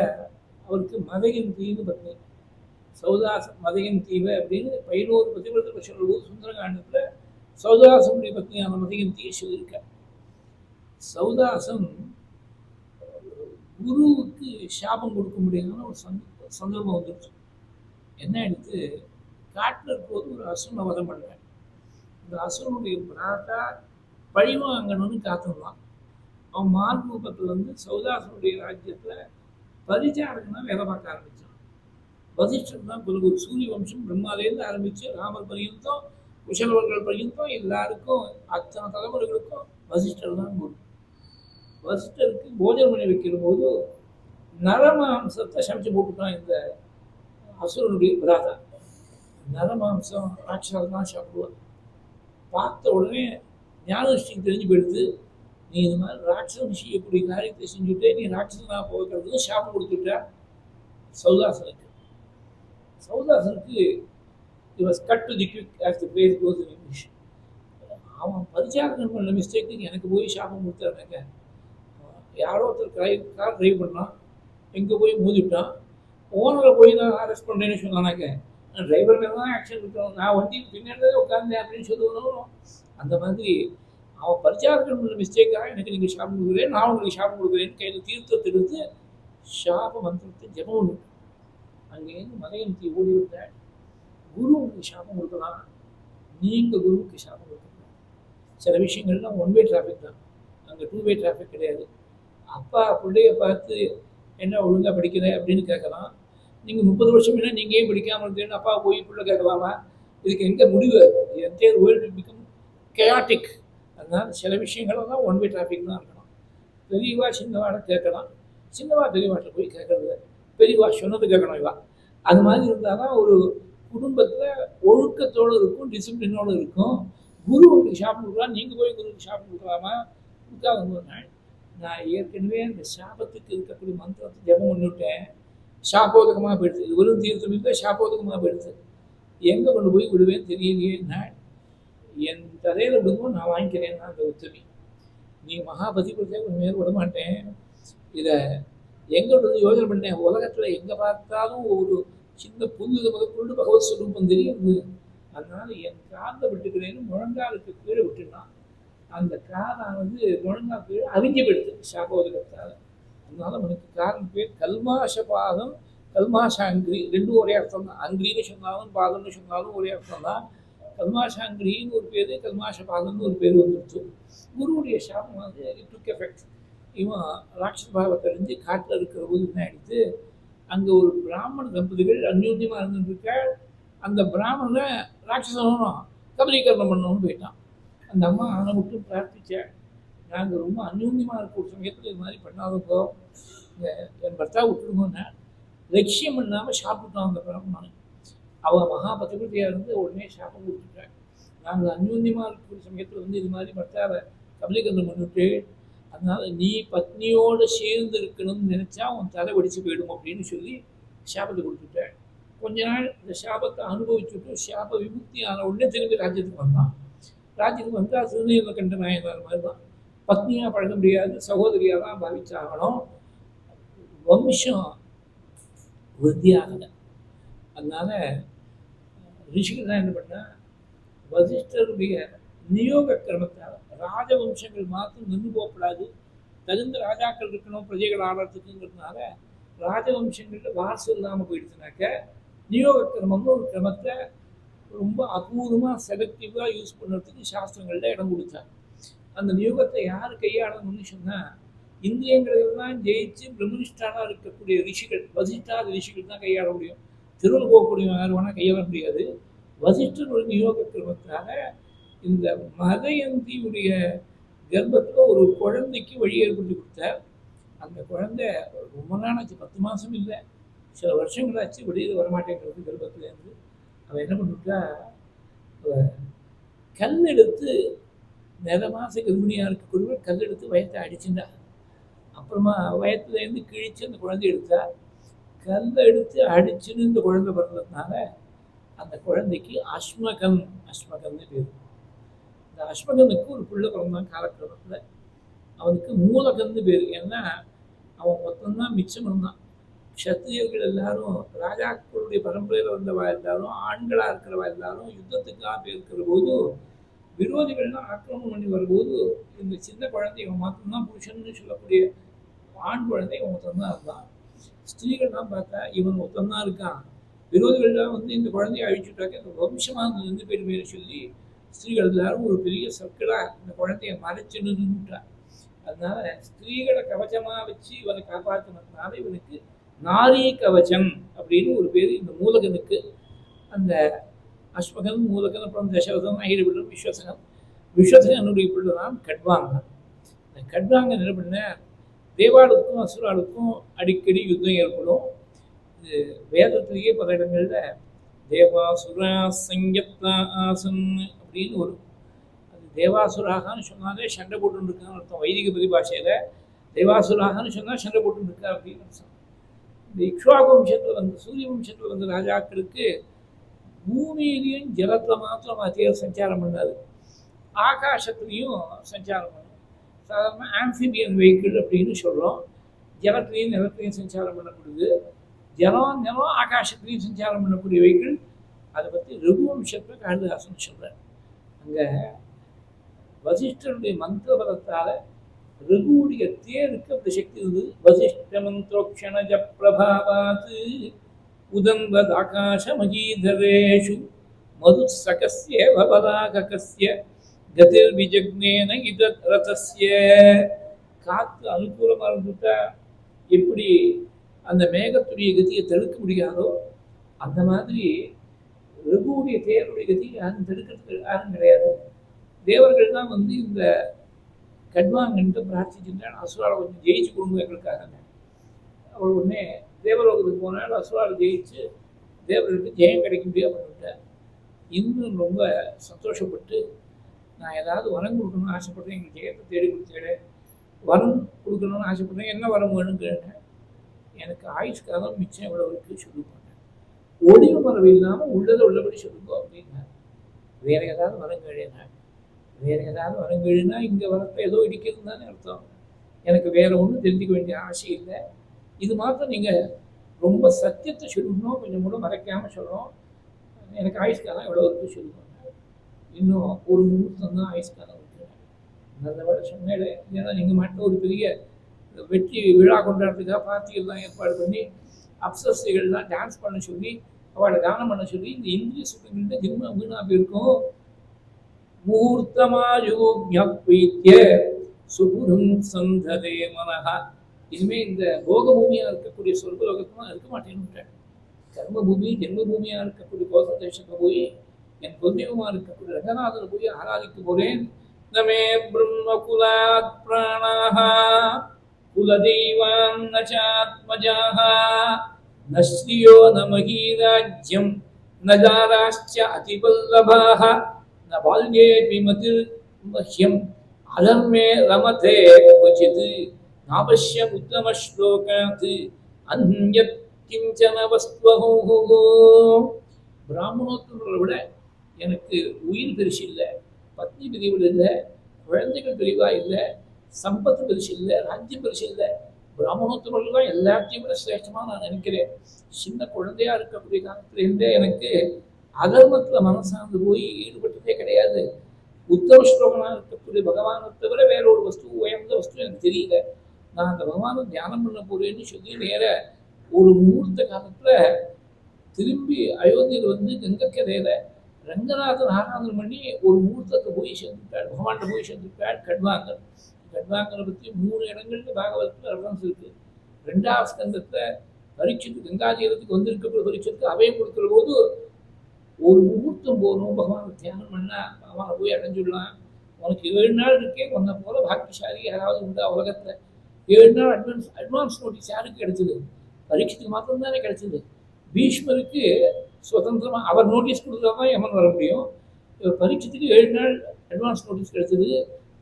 அவருக்கு மதயந்தின்னு பத்னி. சௌதாசன் மதயந்தீவை அப்படின்னு 11 பதிவிரத சொல்லும்போது சுந்தரகாண்டத்தில் சௌதாசனுடைய பத்னியான மதயந்தியை சொல்லியிருக்கார். சௌதாசன் குருவுக்கு சாபம் கொடுக்க முடியாதுன்னு சந்தர்ப்பம் வந்துடுச்சு. என்ன ஆயிடுத்து, காட்டில் இருக்கும்போது ஒரு அசுரனை வதம் பண்ணேன். இந்த அசுரனுடைய பிராட்டா பழி வாங்கணும்னு காத்திருந்தான். அவன் மான் ரூபத்தில் வந்து சௌதாசனுடைய ராஜ்யத்தில் பரிச்சாரகனா வேலை பார்க்க ஆரம்பித்தான். வசிஷ்டர் தான் குரு. சூரிய வம்சம் பிரம்மாலேருந்து ஆரம்பித்து ராமர் பரியந்தம் குஷலவர்கள் பரியந்தம் எல்லாருக்கும் அத்தனை தலைமுறைகளுக்கும் வசிஷ்டர் தான் குரு. வசிஷ்டருக்கு போஜனம் பண்ணி வைக்கிற போது நரமாம்சத்தை சமைச்சு போட்டுட்டான் இந்த அசுரனுடைய பிராதா. நரமாம்சம் ராட்சசர் தான் சாப்பிடுவார். பார்த்த உடனே ஞானதிஷ்டிக்கு தெரிஞ்சு போயிடுது, நீ இந்த மாதிரி ராட்சசன் செய்யக்கூடிய காரியத்தை செஞ்சுட்டே நீ ராட்சசனாக போகிறதுக்கு சாபம் கொடுத்துட்டா சௌதாசனுக்கு. சௌதாசனுக்கு cut to the quick as the phrase goes in English. அவன் பரிச்சாரகன் பண்ண மிஸ்டேக்கு எனக்கு போய் சாபம் கொடுத்தாருனாக்க, யாரோ ஒருத்தர் கார் ட்ரைவ் பண்ணான், எங்கே போய் மோதிவிட்டான், ஓனரை போய் நான் அரெஸ்ட் பண்ணுறேன்னு சொன்னானாக்க டிரைவர் மேலே தான் ஆக்ஷன் இருக்கணும், நான் வண்டி பின்னாடி உட்காந்தேன் அப்படின்னு சொல்லுவோம். அந்த மாதிரி அவன் பரிச்சாரகன் பண்ண மிஸ்டேக்காக எனக்கு நீங்கள் சாபம் கொடுக்குறேன், நான் உங்களுக்கு சாபம் கொடுக்குறேன்னு கையில் தீர்த்தத்தை எடுத்து சாப மந்திரத்தை ஜபம் ஒன்று. அங்கேருந்து மலையனுக்கு ஓடி விட்டாள். குரு உங்களுக்கு சாபம் கொடுக்கலாம், நீங்கள் குருவுக்கு சாபம் கொடுக்கலாம். சில விஷயங்கள்லாம் ஒன் வே டிராஃபிக் தான், அங்கே டூ வே டிராஃபிக் கிடையாது. அப்பா பிள்ளைய பார்த்து என்ன ஒழுங்காக படிக்கிற அப்படின்னு கேட்கலாம். நீங்கள் 30 வருஷம் என்ன நீங்கள் ஏன் படிக்காமல் இருந்தேன்னு அப்பா போய் பிள்ளை கேட்கலாமா? இதுக்கு எங்கே முடிவு? Entire world become chaotic. அதனால் சில விஷயங்கள்லாம் ஒன் வே டிராஃபிக் தான் இருக்கணும். பெரியவா சின்னவாட கேட்கலாம், சின்னவா பெரியவாட்ட போய் கேட்கறது, பெரியவா சொன்னது கேட்கணும். இவா அது மாதிரி இருந்தால் தான் ஒரு குடும்பத்தில் ஒழுக்கத்தோடு இருக்கும், டிசிப்ளினோடு இருக்கும். குரு உங்களுக்கு சாப்பிட்டு கொடுக்கலாம், நீங்கள் போய் குருவுக்கு சாப்பிட்டு கொடுக்கலாமா? கொடுக்காத நாள் நான் ஏற்கனவே அந்த சாபத்துக்கு இருக்கக்கூடிய மந்திரத்தை ஜபம் பண்ணிவிட்டேன், சாப்போதகமாக போயிடுது. இது வெறும் தீர்த்தம் இல்லை, சாப்போதகமாக போயிடுது. எங்கே கொண்டு போய் விடுவேன்னு தெரியலையே. நான் என் தலையில் விடும்போது நான் வாங்கிக்கிறேன் தான் அந்த உத்தமி. நீ மகாபதி கொடுத்தே கொஞ்சம் மேல் விட மாட்டேன். இதை எங்கே விடுறது யோசனை பண்ணேன். உலகத்தில் எங்கே பார்த்தாலும் ஒரு சின்ன புல்லு முதற்கொண்டு பகவத் ஸ்வரூபம் தெரியுது. அதனால என் காதை விட்டுக்கிறேன்னு முழங்காலுக்கு கீழே விட்டுனான். அந்த காதானது முழங்கால் கீழே அவிஞ்சு போயிடுது சாபோதகத்தால். அதனால அவனுக்கு காரணம் பேர் கல்மாஷ பாதம், கல்மாஷ அங்கிரி, ரெண்டும் ஒரே அர்த்தம் தான். அங்கிரின்னு சொன்னாலும் பாதம்னு சொன்னாலும் ஒரே அர்த்தம் தான். கல்மாஷ அங்கிரின்னு ஒரு பேர், கல்மாஷ பாதம்னு ஒரு பேர் வந்துடுச்சு. குருவுடைய சாபம் வந்து இட் டுக் எஃபெக்ட். இவன் ராட்சச பாவத்தை அறிஞ்சு காட்டில் இருக்கிற போது என்ன ஆகிடுது, அங்கே ஒரு பிராமண தம்பதிகள் அந்யோன்யமாக இருந்துருக்க. அந்த பிராமணனை ராட்சசனும் கபலீகரணம் பண்ணணும்னு போயிட்டான். அந்த அம்மா அவனை விட்டு பிரார்த்திச்சேன், நாங்கள் ரொம்ப அந்யோன்யமாக இருக்க ஒரு சமயத்தில் இது மாதிரி பண்ணாதப்போ என் பர்த்தா விட்டுடுங்கன்னு லட்சியம் பண்ணாமல் சாப்பிட்டுட்டான் அந்த பிராமணன். அவன் மகாபதிபதியாக இருந்து உடனே சாப்பிட்டு விட்டுட்டான். நாங்கள் அந்யோன்யமாக இருக்கிற சமயத்தில் வந்து இது மாதிரி பர்த்தாவை கபலீகரணம் பண்ணிவிட்டு, அதனால் நீ பத்னியோடு சேர்ந்து இருக்கணும்னு நினச்சா உன் தலை வடித்து போயிடும் அப்படின்னு சொல்லி சாபத்தை கொடுத்துட்டேன். கொஞ்ச நாள் இந்த சாபத்தை அனுபவிச்சுட்டு சாப விமுக்தி ஆன உடனே திரும்பி ராஜ்யத்துக்கு வந்தான். ராஜ்யத்துக்கு வந்து அது திருநீலகண்ட நாயனார் மாதிரி தான், பத்னியாக பழக முடியாது, சகோதரியாக தான் பாவிச்சாகணும். வம்சம் விருத்தியாகலை. அதனால ரிஷிகள் தான் என்ன பண்ணால், வசிஷ்டருடைய நியோக கிரமத்தால் ராஜவம்சங்கள் மாத்திரம் நின்று போகக்கூடாது, தகுந்த ராஜாக்கள் இருக்கணும் பிரஜைகள் ஆடுறதுக்குங்கிறதுனால ராஜவம்சங்களில் வாரசு இல்லாமல் போயிடுச்சுனாக்க நியோக கிரமம்னு ஒரு கிரமத்தை ரொம்ப அபூர்வமாக செலக்டிவாக யூஸ் பண்ணுறதுக்கு சாஸ்திரங்களில் இடம் கொடுத்தாங்க. அந்த நியோகத்தை யார் கையாளணும்னு சொன்னால், இந்திரியங்களெல்லாம் ஜெயிச்சு பிரம்மனிஷ்டானாக இருக்கக்கூடிய ரிஷிகள், வசிஷ்டாத ரிஷிகள் தான் கையாள முடியும். திருவள்ளுவர் போகக்கூடிய யார் வேணால் கையாள முடியாது. வசிஷ்டனுடைய நியோக கிரமத்தால் இந்த மதயந்தியுடைய கர்ப்பத்தில் ஒரு குழந்தைக்கு வழி ஏற்படுத்தி கொடுத்தார். அந்த குழந்தை ரொம்ப நாளாச்சு, 10 மாதம் இல்லை, சில வருஷங்களாச்சு வெளியில் வரமாட்டேங்கிறது கர்ப்பத்துலேருந்து. அவன் என்ன பண்ணிவிட்டா, கல் எடுத்து நிற மாத கர்ப்பிணியாக இருக்கக்கூடிய கல் எடுத்து வயத்தை அடிச்சுட்டா. அப்புறமா வயத்துலேருந்து கிழிச்சு அந்த குழந்தை எடுத்தா. கல்லை எடுத்து அடிச்சுன்னு இந்த குழந்தை பிறந்ததுனால அந்த குழந்தைக்கு அஸ்மகன்னு பேர். இந்த அஸ்மகனுக்கு ஒரு பிள்ளை பிறந்தான் காலக்கிரமத்தில். அவனுக்கு மூலகன்னு பேர். ஏன்னா அவன் மொத்தம்தான் மிச்சம் இருந்தான். க்ஷத்திரியர்கள் எல்லாரும் ராஜாக்களுடைய பரம்பரையில் வந்தவா இருந்தாலும், ஆண்களாக இருக்கிறவா இருந்தாலும் யுத்தத்துக்காக இருக்கிற போது விரோதிகள்லாம் ஆக்கிரமணம் பண்ணி வரும்போது இந்த சின்ன குழந்தை இவன் மாத்திரம்தான் புருஷன்னு சொல்லக்கூடிய ஆண் குழந்தை இவன் மாத்திரம்தான் இருந்தான். ஸ்திரீகள்லாம் பார்த்தா இவன் ஒருத்தந்தான் இருக்கான், விரோதிகள்லாம் வந்து இந்த குழந்தைய அழிச்சுட்டாக்க இந்த வம்சமாக இருந்து பெருமையை சொல்லி ஸ்திரீகள் எல்லாரும் ஒரு பெரிய சர்க்கிளாக இந்த குழந்தைய மறைச்சுன்னுட்டா. அதனால ஸ்திரீகளை கவச்சமாக வச்சு இவனை காப்பாற்றினதுனால இவனுக்கு நாரி கவச்சம் அப்படின்னு ஒரு பேர் இந்த மூலகனுக்கு. அந்த அஸ்வகன், மூலகன், அப்புறம் தசவதன், ஐரவிடன், விஸ்வசகன். விஸ்வசகனுடைய பிள்ளை தான் கட்வாங்கன். இந்த கட்வாங்கன் என்ன பண்ண, தேவாளுக்கும் அசுராளுக்கும் அடிக்கடி யுத்தம் ஏற்படும். இது வேதத்திலேயே பல இடங்களில் தேவாசுரா சங்கத்தா ஆசன் அப்படின்னு வரும். அது தேவாசுராகான்னு சொன்னாலே சண்டை போட்டுருக்கான்னு அர்த்தம். வைதிக பரிபாஷையில் தேவாசுராகான்னு சொன்னால் சண்டை போட்டுருக்கா அப்படின்னு அர்த்தம். இந்த இக்ஷ்வாகு வம்சத்தில் வந்து சூரிய வம்சத்தில் வந்த ராஜாக்களுக்கு பூமியிலையும் ஜலத்தில் மாத்திரம் தேர் சஞ்சாரம் பண்ணாது, ஆகாசத்துலேயும் சஞ்சாரம் பண்ணும். சாதாரண ஆம்ஃபிபியன் வெஹிக்கிள் அப்படின்னு சொல்கிறோம். ஜலத்துலேயும் நிலத்துலையும் சஞ்சாரம் பண்ணக்கூடியது. ஜலம் நிலம் ஆகாசத்துலேயும் சஞ்சாரம் பண்ணக்கூடிய வெஹிக்கிள். அதை பற்றி ரகுவம்சத்தில் காளிதாசன் சொல்கிறார். அங்கே வசிஷ்டருடைய மந்திர பலத்தால் ரகுவுடைய தேருக்கு அப்படி சக்தி இருந்தது. வசிஷ்ட மந்திரோக்ஷணஜ பிரபாவாத் உதம்பத் ஆகாசமஜீதரேஷு மதுசகஸ்ய பவலாககஸ்ய கதிர் விஜக்னேன இதத் ரதஸ்ய. காற்று அனுகூலமாக இருந்துட்டா எப்படி அந்த மேகத்துடைய கதியை தடுக்க முடியாதோ அந்த மாதிரி ரகுவுடைய தேருடைய கதி யாரும் தடுக்கிறதுக்கு யாரும் கிடையாது. தேவர்கள் தான் வந்து இந்த கட்வாங்கன்ட்டு பிரார்த்திச்சுட்டான், அசுராலை கொஞ்சம் ஜெயிச்சு கொடுங்க எங்களுக்காக. அவள் உடனே தேவலோகத்துக்கு போனால் அசுராலை ஜெயிச்சு தேவர்களுக்கு ஜெயம் கிடைக்க முடியாமல் பண்ணிவிட்டேன். இன்னும் ரொம்ப சந்தோஷப்பட்டு நான் ஏதாவது வரம் கொடுக்கணும்னு ஆசைப்பட்றேன், எங்களுக்கு ஜெயத்தை தேடி கொடுத்தேன், வரம் கொடுக்கணும்னு ஆசைப்பட்றேன், என்ன வரம் வேணும்னு கேட்டேன். எனக்கு ஆயுஷ்காலம் மிச்சம் எவ்வளோ இருக்குது சொல்லி போட்டேன். ஒளிவு மரபு இல்லாமல் உள்ளதை உள்ளபடி சொல்லுங்க அப்படின்னா. வேற ஏதாவது வரம் கேழினா, வேற ஏதாவது வரம் கேழினா இங்கே வரப்போ ஏதோ இடிக்கிறது தானே அர்த்தம். எனக்கு வேற ஒன்றும் தெரிஞ்சுக்க வேண்டிய ஆசை இல்லை. இது மாத்திரம் நீங்கள் ரொம்ப சத்தியத்தை சொல்லணும், கொஞ்சம் கூட மறைக்காமல் சொல்லணும். எனக்கு ஆயுஷ்காலம் எவ்வளோ இருக்குது சொல்லுவாங்க. இன்னும் ஒரு முகூர்த்தம் தான் ஆயுஷ்காலம் இருக்குது. நல்ல வேலை சொன்னேன். ஏன்னா நீங்கள் மட்டும் ஒரு பெரிய வெற்றி விழா கொண்டாடுறதுக்காக பார்ட்டிகள்லாம் ஏற்பாடு பண்ணி அப்சஸ்திகள்லாம் டான்ஸ் பண்ண சொல்லி அவளை தானம் பண்ண சொல்லி இந்த இந்திரிய சுத்தங்கிட்ட ஜென்ம வீணா போயிருக்கும். முகூர்த்தமாயுக்ய சுகுரும் சந்ததே மனஹா. இனிமே இந்த போக பூமியாக இருக்கக்கூடிய சொர்க்கலோகத்துலாம் இருக்க மாட்டேன்னுட்டேன். கர்ம பூமி ஜென்மபூமியாக இருக்கக்கூடிய கோச தேசத்தை போய் என் குலதெய்வமாக இருக்கக்கூடிய ரங்கநாதனை போய் ஆராதிக்க போறேன். நமே பிரம்மகுலாத் பிராணாஹ குலதெய்வான் சாத்மஜாஹ ந ஸ்ரீயோ ந மகீராஜ்யம் ந தாராஸ்ச அதிபல்லபாஹ ந பால்யேபி மதிர்மஹ்யம் அதர்மே ரமதே क्वचित् நாபஷ்ய உத்தம ஸ்லோகாத் அன்யத் கிஞ்சன வஸ்துவஹு. பிராமணோத்தமர்களை விட எனக்கு உயிர் பெருசு இல்லை, பத்னி பிரிவில் இல்லை, குழந்தைகள் பிரிவா இல்லை, சம்பத்து பெருசு இல்லை, ராஜ்யம் பெருசு இல்லை. பிராமணோத்தமர்கள் தான் எல்லாத்தையும் விட சிரேஷ்டமாக நான் நினைக்கிறேன். சின்ன குழந்தையா இருக்கக்கூடிய காலத்திலேருந்தே எனக்கு அதர்மத்தில் மனசார்ந்து போய் ஈடுபட்டதே கிடையாது. உத்தம ஸ்லோகனாக இருக்கக்கூடிய பகவானை தவிர வேற ஒரு வஸ்து, உயர்ந்த வஸ்து எனக்கு தெரியல. நான் அந்த பகவானை தியானம் பண்ண போறேன்னு சொல்லி நேர ஒரு முகூர்த்த காலத்துல திரும்பி அயோத்தியில் வந்து கங்கக்கரையில ரங்கநாதன் ஆராதனை பண்ணி ஒரு முகூர்த்தத்தை போய் சேர்ந்துட்டாள், பகவான்கிட்ட போய் சேர்ந்துட்டாள் கட்வாங்கன். கட்வாங்கனை பற்றி 3 இடங்கள்ல பாகவதத்தில் ரெஃபரன்ஸ் இருக்கு. 2ஆவது ஸ்கந்தத்துல பரீட்சைக்கு கங்காதீரத்துக்கு வந்திருக்க பரீட்சைக்கு அபயம் கொடுக்குற போது ஒரு முகூர்த்தம் போகணும், பகவானை தியானம் பண்ணா பகவானை போய் அடைஞ்சுடலாம். உனக்கு 7 நாள் இருக்கே, உன்னை போல பாக்கியசாலி யாராவது உண்டா உலகத்துல? 7 நாள் அட்வான்ஸ் நோட்டீஸ் யாருக்கு கிடைச்சது? பரீட்சைக்கு மாத்திரம் தானே கிடைச்சது. பீஷ்மருக்கு சுதந்திரமா அவர் நோட்டீஸ் கொடுத்தா தான் யமன் வர முடியும். பரீட்சைக்கு 7 நாள் அட்வான்ஸ் நோட்டீஸ் கிடைச்சது.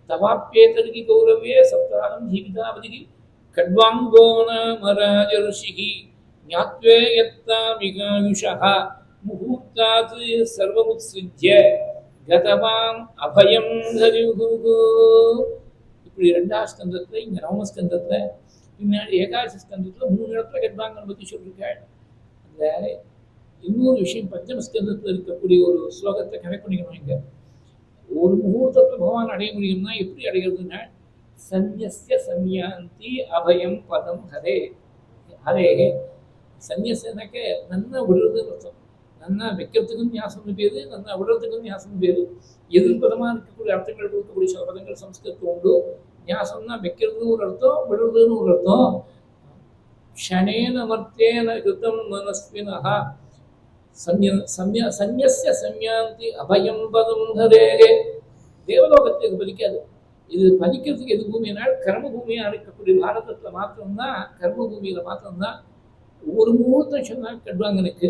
தவாப்பேதருக்கு கௌரவே சப்தாகம் ஜீவிதாவதிக்கு கட்வாங்கோன மராஜ ருஷிகி ஞாத்வே யத்தாமிகாயுஷா முகூர்த்தாத் சர்வமுத்ஸ்ருஜ்ய கதவான் அபயம் தரியுஹு. இப்படி 2ஆவது ஸ்கந்தத்துல, இங்க நவமஸ்கந்தத்துல, பின்னாடி ஏகாதசி ஸ்கந்தத்துல 3 இடத்துல கட்வாங்கனை பற்றி சொல்லியிருக்காள். அந்த இன்னொரு விஷயம் பஞ்சமஸ்கந்தத்தில் இருக்கக்கூடிய ஒரு ஸ்லோகத்தை கனெக்ட் பண்ணிக்கணும். இங்க ஒரு முகூர்த்தத்தில் பகவான் அடைய முடியும்னா எப்படி அடைகிறதுனா சன்யஸ்ய சன்யாந்தி அபயம் பதம் ஹரே. ಆದರೆ ಸನ್ಯಾಸನಕ್ಕೆ ನನ್ನ விடுறதுன்னு அர்த்தம். நன்னா வைக்கிறதுக்கும் ஞாசம்னு பேரு, நன்னா விடுறதுக்கும் ஞாசம் பேரு. எதிர்பதமாக இருக்கக்கூடிய அர்த்தங்கள் கொடுக்கக்கூடிய சில பதங்கள் சம்ஸ்கிருதம் உண்டு. ஞாசம்னா வைக்கிறதுன்னு ஒரு அர்த்தம், விடுறதுன்னு ஒரு அர்த்தம். க்ஷணேன மர்த்தேன கிருதம் மனஸ்வினஹ சந்நியஸ்ய சம்யாந்தி அபயம் பதம் ஹரேஹே. தேவலோகத்துக்கு இது பலிக்காது. இது பலிக்கிறதுக்கு எது பூமியினால் கர்ம பூமியாக இருக்கக்கூடிய பாரதத்தில் மாத்திரம்தான், கர்ம பூமியில் மாத்திரம்தான் ஒரு முகூர்த்தம் சொன்னால் கட்வாங்கனுக்கு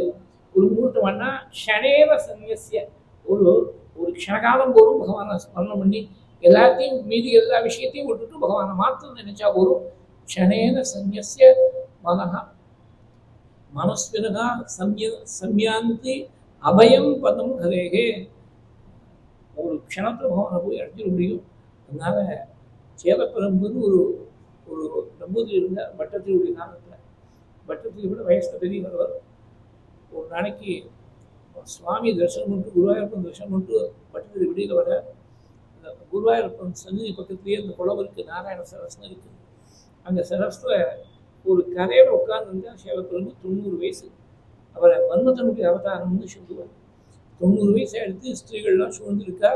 ஒரு முகூர்த்தம் பண்ணால் க்ஷணேன சந்நியஸ்ய ஒரு ஒரு க்ஷணகாலம் போகும் பகவானை ஸ்மரணம் பண்ணி எல்லாத்தையும் மீதி எல்லா விஷயத்தையும் விட்டுட்டு பகவானை மாத்திரம் நினைச்சா போகும். க்ஷணேன சந்நியஸ்ய மனஹ மனஸ்வினஹ சம்யாந்தி அபயம் பதம் ஹரேஹே. ஒரு க்ஷணத்தில் பகவானை போய் அடைஞ்சிட முடியும். அதனால சேலப்பரம்புன்னு ஒரு ஒரு நம்பூதிரி இருந்தார் பட்டத்தினுடைய காலத்தில். பட்டத்தில் விட வயசில் பெரியவர் வரும். ஒரு நாளைக்கு சுவாமி தரிசனம் பண்ணிட்டு குருவாயூரப்பன் தரிசனம் பண்ணிட்டு பட்டத்தில் விடியில் வர அந்த குருவாயூரப்பன் சந்நிதி பக்கத்துலேயே அந்த குளம் இருக்குது, நாராயண சரஸ்னு இருக்குது. அந்த சரஸில் ஒரு கரையில் உட்கார்ந்துருந்தா சேலப்பரம்பு 90 வயசு. அவரை மன்மதனுடைய அவதாரம்னு சொல்லுவார். 90 வயசு எடுத்து ஸ்திரீகள்லாம் சூழ்ந்துருக்கா,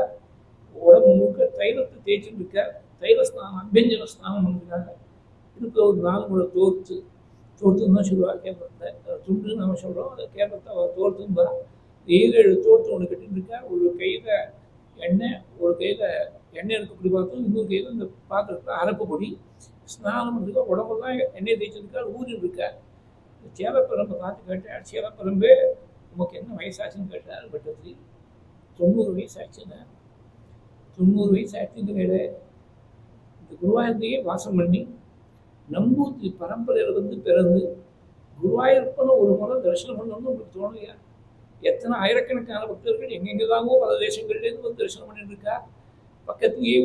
உடம்பு முழுக்க தைலத்தை தேய்ச்சிட்டு இருக்கா. தைல ஸ்நானம் அபியஞ்சன ஸ்நானம் பண்ணிருக்காங்க. இதுக்கு ஒரு 4 முறை தோர்த்துன்னு தான் சொல்லுவாள் கேரளத்தில். துண்டுன்னு நம்ம சொல்கிறோம், அதை கேரளத்தை அவள் தோர்த்தும்பா. 7 தோர்த்து ஒன்று கட்டிட்டு இருக்கா. ஒரு கையில் எண்ணெய், ஒரு கையில் எண்ணெய் இருக்கக்கூடிய பார்த்தோம், இன்னொரு கையில் இந்த பாத்திரத்தில் அரப்பு பொடி. ஸ்நானம் பண்ணிருக்கா, உடம்பெல்லாம் எண்ணெய் தேய்ச்சிருக்கா, ஊரில் இருக்கா. சேலப்பரம்பை பார்த்து கேட்டார், சேலப்பரம்பே உமக்கு என்ன வயசாச்சுன்னு கேட்டார் பட்டத்திரி. 90 வயசாச்சுன்னு. 90 வயசு ஆச்சுங்கிற இந்த குருவாயூர்லேயே வாசம் பண்ணி நம்பூதிரி பரம்பரையில் பிறந்து குருவாயூரப்பனை ஒரு முறை தரிசனம் பண்ணணும்னு உங்களுக்கு தோணுலையா? எத்தனை ஆயிரக்கணக்கான பக்தர்கள் எங்கெங்கதாவோ பல தேசங்கள்லேருந்து வந்து தரிசனம் பண்ணிட்டு இருக்கா. பக்கத்துலேயே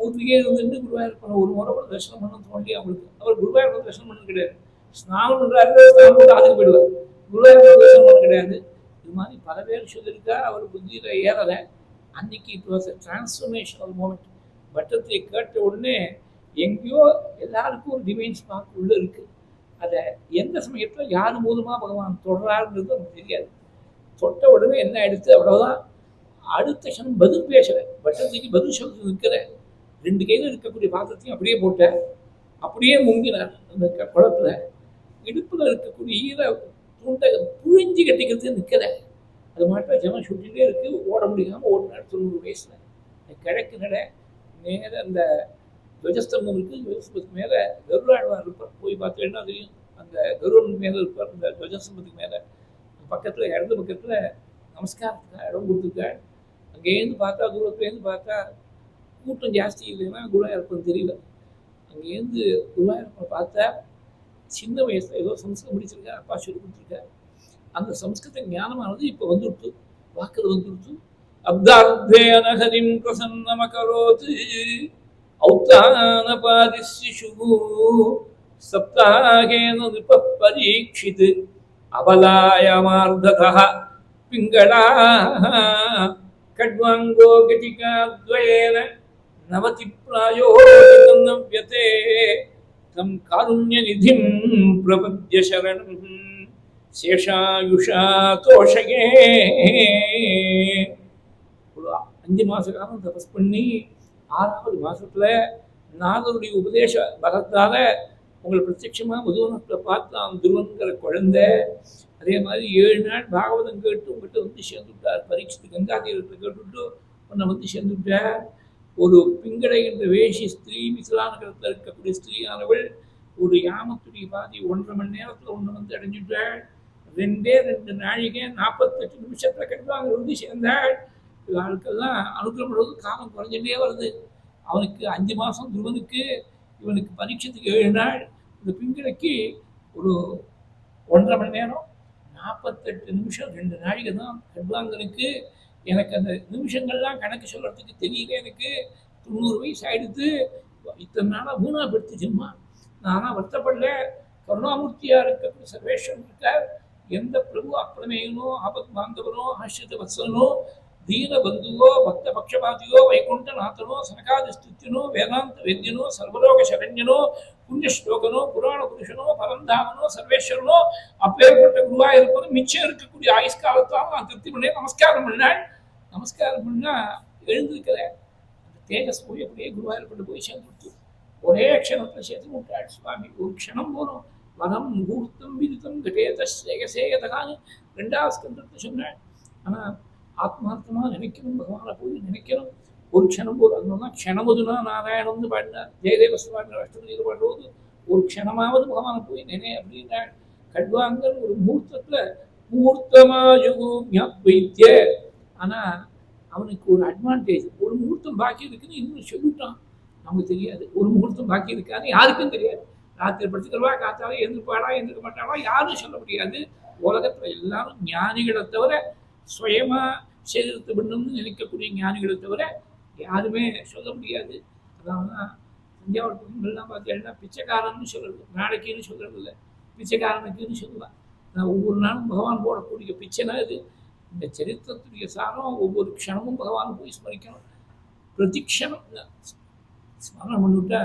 ஊர்லேயே இருந்துட்டு குருவாயூரப்பனை ஒரு முறை கூட தரிசனம் பண்ணணும்னு தோணலையா அவங்களுக்கு? அவர் குருவாயூரப்பனை தரிசனம் பண்ணது கிடையாது. ஸ்நானம் பண்ணுறாரு, ஸ்நானம் பண்ணி அதுக்கு போயிடுவார். குருவாயூரப்பனை தரிசனம் பண்ண கிடையாது. இது மாதிரி பல பேர் சொல்லியிருக்கா. அவர் புத்தியில் ஏறலை. அன்னைக்கு it was a transformational moment. பட்டத்தை கேட்ட உடனே எங்கேயோ எல்லாருக்கும் ஒரு டிவைன் ஸ்பார்க் உள்ள இருக்குது. அதை எந்த சமயத்தில் யார் மூலமாக பகவான் தொடராருன்றது நமக்கு தெரியாது. தொட்ட உடனே என்ன ஆயிடுச்சு, அவ்வளோதான். அடுத்த க்ஷணம் பதில் பேசுகிறேன், பட்டத்துக்கு பதில் சொல்லிட்டு நிற்கிறேன். 2 கையில் இருக்கக்கூடிய பாத்திரத்தையும் அப்படியே போட்டேன். அப்படியே முங்கினார் அந்த குளத்தில். இடுப்பில் இருக்கக்கூடிய ஈர துண்டை புழிஞ்சு கட்டிக்கிறது நிற்கிறேன். அது மட்டும் ஜனம் சுட்டிகிட்டே இருக்குது. ஓட முடியாமல் ஓடினார் 90 வயசில். கிழக்கு நடை நேர அந்த துவஜஸ்தம்பம் இருக்குது. துவஜஸ்தம்பத்துக்கு மேலே கருடாழ்வார் இருப்பார். போய் பார்த்தீங்கன்னா தெரியும், அந்த கருடன் மேலே இருப்பார். அந்த துவஜஸ்தம்பத்துக்கு மேலே பக்கத்தில் இடது பக்கத்தில் நமஸ்காரத்துக்கு இடம் கொடுத்துருக்காள். அங்கேருந்து பார்த்தா, தூரத்துலேருந்து பார்த்தா கூட்டம் ஜாஸ்தி இல்லைன்னா குருவாயூரப்பன் தெரியல. அங்கேருந்து குருவாயூரப்பனை பார்த்தா சின்ன வயசில் ஏதோ சம்ஸ்கிருதம் முடிச்சிருக்கா, அப்பா சொல்லி கொடுத்துருக்காரு. அந்த சம்ஸ்கிருத ஞானமானது இப்போ வந்துடுத்து, வாக்கில் வந்துடுத்து. அப்தார்த்தேன ஹரிம் பிரசன்னமகரோத் ஔத்தானபாதிஸ்ஸு சப்தாகேன நிருபः பரீட்சித் அபலாயமார்ததः பிங்களா கட்வாங்கோ கதிகாத்வயேன நவதி பிராயோதன்னவ்யதே தம் காருண்யநிதிம் பிரபத்ய சரணம் சேஷாயுஷா தோஷகே. ஒரு 5 மாத காலம் தபஸ் பண்ணி 6வது மாதத்தில் நாதருடைய உபதேச பலத்தால் உங்களை பிரத்யட்சமாக முதுவனத்தில் பார்த்தான் துருவன்கிற குழந்தை. அதே மாதிரி 7 நாள் பாகவதம் கேட்டு உங்கள்கிட்ட வந்து சேர்ந்துவிட்டார். பரீட்சித்து கங்கா தீரத்தை கேட்டுவிட்டு உன்னை வந்து சேர்ந்துவிட்டார். ஒரு பிங்கடை என்ற வேஷி ஸ்திரீ, மிசிலானகரத்தில் இருக்கக்கூடிய ஸ்திரீயானவள் ஒரு யாமத்துடைய பாதி 1.5 மணி நேரத்தில் ஒன்று வந்து அடைஞ்சுட்டாள். 2 நாழிகை 48 நிமிஷத்தில் கட்டுவாங்க வந்து சேர்ந்தாள். ஆளுக்கெல்லாம் அனுகிரகம் காலம் குறைஞ்சிட்டே வருது. அவனுக்கு 5 மாதம் துருவனுக்கு, இவனுக்கு பரீட்சத்துக்கு 7 நாள். இந்த பிங்கடைக்கு ஒரு 1.5 மணி நேரம் 48 நிமிஷம் 2 நாழிகை தான் கட்வாங்கனுக்கு. எனக்கு அந்த நிமிஷங்கள்லாம் கணக்கு சொல்கிறதுக்கு தெரியல. எனக்கு 90 வயசு ஆகிடுது. இத்தனை நாளாக வீணாக படுத்துச்சுமா. நானாக வருத்தப்படல. கருணாமூர்த்தியாக இருக்க சர்வேஸ்வரன் இருக்கார். எந்த பிரபு அப்பிரமேயனோ ஆபத் பாந்தவனோ ஆசிரித வத்சலனோ தீன பந்துவோ பக்த பக்ஷபாதியோ வைகுண்டநாதனோ சனகாதிஸ்தித்யனோ வேதாந்த வேத்யனோ சர்வலோக சரண்யனோ புண்ணிய ஸ்லோகனோ புராண புருஷனோ பரந்தாமனோ சர்வேஸ்வரனோ அப்பேற்பட்ட குருவா இருப்பது மிச்சம் இருக்கக்கூடிய ஆயுஷ்காலத்தால் நான் திருப்தி பண்ணேன். நமஸ்காரம் பண்ணாள். நமஸ்காரம் பண்ணா எழுந்திருக்கிற அந்த தேஜஸ் போய் அப்படியே குருவாயூர்பட்டு போய் சேர்ந்து ஒரே க்ஷணத்தை சேர்த்து விட்டாள் சுவாமி. ஒரு க்ஷணம் போதும். வனம் முகூர்த்தம் விதித்தம் கட்டேதேகதகான்னு 2வது ஸ்கந்தத்தை சொன்னாள். ஆனால் ஆத்மார்த்தமாக நினைக்கணும், பகவானை போய் நினைக்கணும். ஒரு க்ஷணம் போது அதனால்தான் க்ஷணமதுனா நாராயணம்னு பாடினார் ஜெயதேவ சுவாமி அஷ்டபதியில் பாடும்போது. ஒரு க்ஷணமாவது பகவானை போய் நினை அப்படின்னா கட்வாங்கர் ஒரு முகூர்த்தத்தில் முகூர்த்தமாயுத்ய. ஆனால் அவனுக்கு ஒரு அட்வான்டேஜ், ஒரு முகூர்த்தம் பாக்கி இருக்குன்னு இன்னும் சொல்லிட்டான். நமக்கு தெரியாது ஒரு முகூர்த்தம் பாக்கி இருக்கான்னு யாருக்கும் தெரியாது. ராத்திரி படுத்துக்கிறவா காத்தாலும் எழுந்திருப்பாளா எழுந்திருக்க மாட்டாளா யாரும் சொல்ல முடியாது. உலகத்தில் எல்லாரும் ஞானிகளை தவிர சுயமா சரீரத்தை பண்ணணும்னு நினைக்கக்கூடிய ஞானிகளை தவிர யாருமே சொல்ல முடியாது. அதான் தஞ்சாவூர் பக்கங்கள்லாம் பார்த்தீங்கன்னா பிச்சைக்காரன்னு சொல்கிறது, நாளைக்குன்னு சொல்கிறது இல்லை, பிச்சைக்காரனுக்குன்னு சொல்லுவான். நான் ஒவ்வொரு நாளும் பகவான் போடக்கூடிய பிச்சைனா இது. இந்த சரித்திரத்துடைய சாரம் ஒவ்வொரு க்ஷணமும் பகவான் போய் ஸ்மரிக்கணும். பிரதிக்ஷணம் ஸ்மரணம் பண்ணிவிட்டா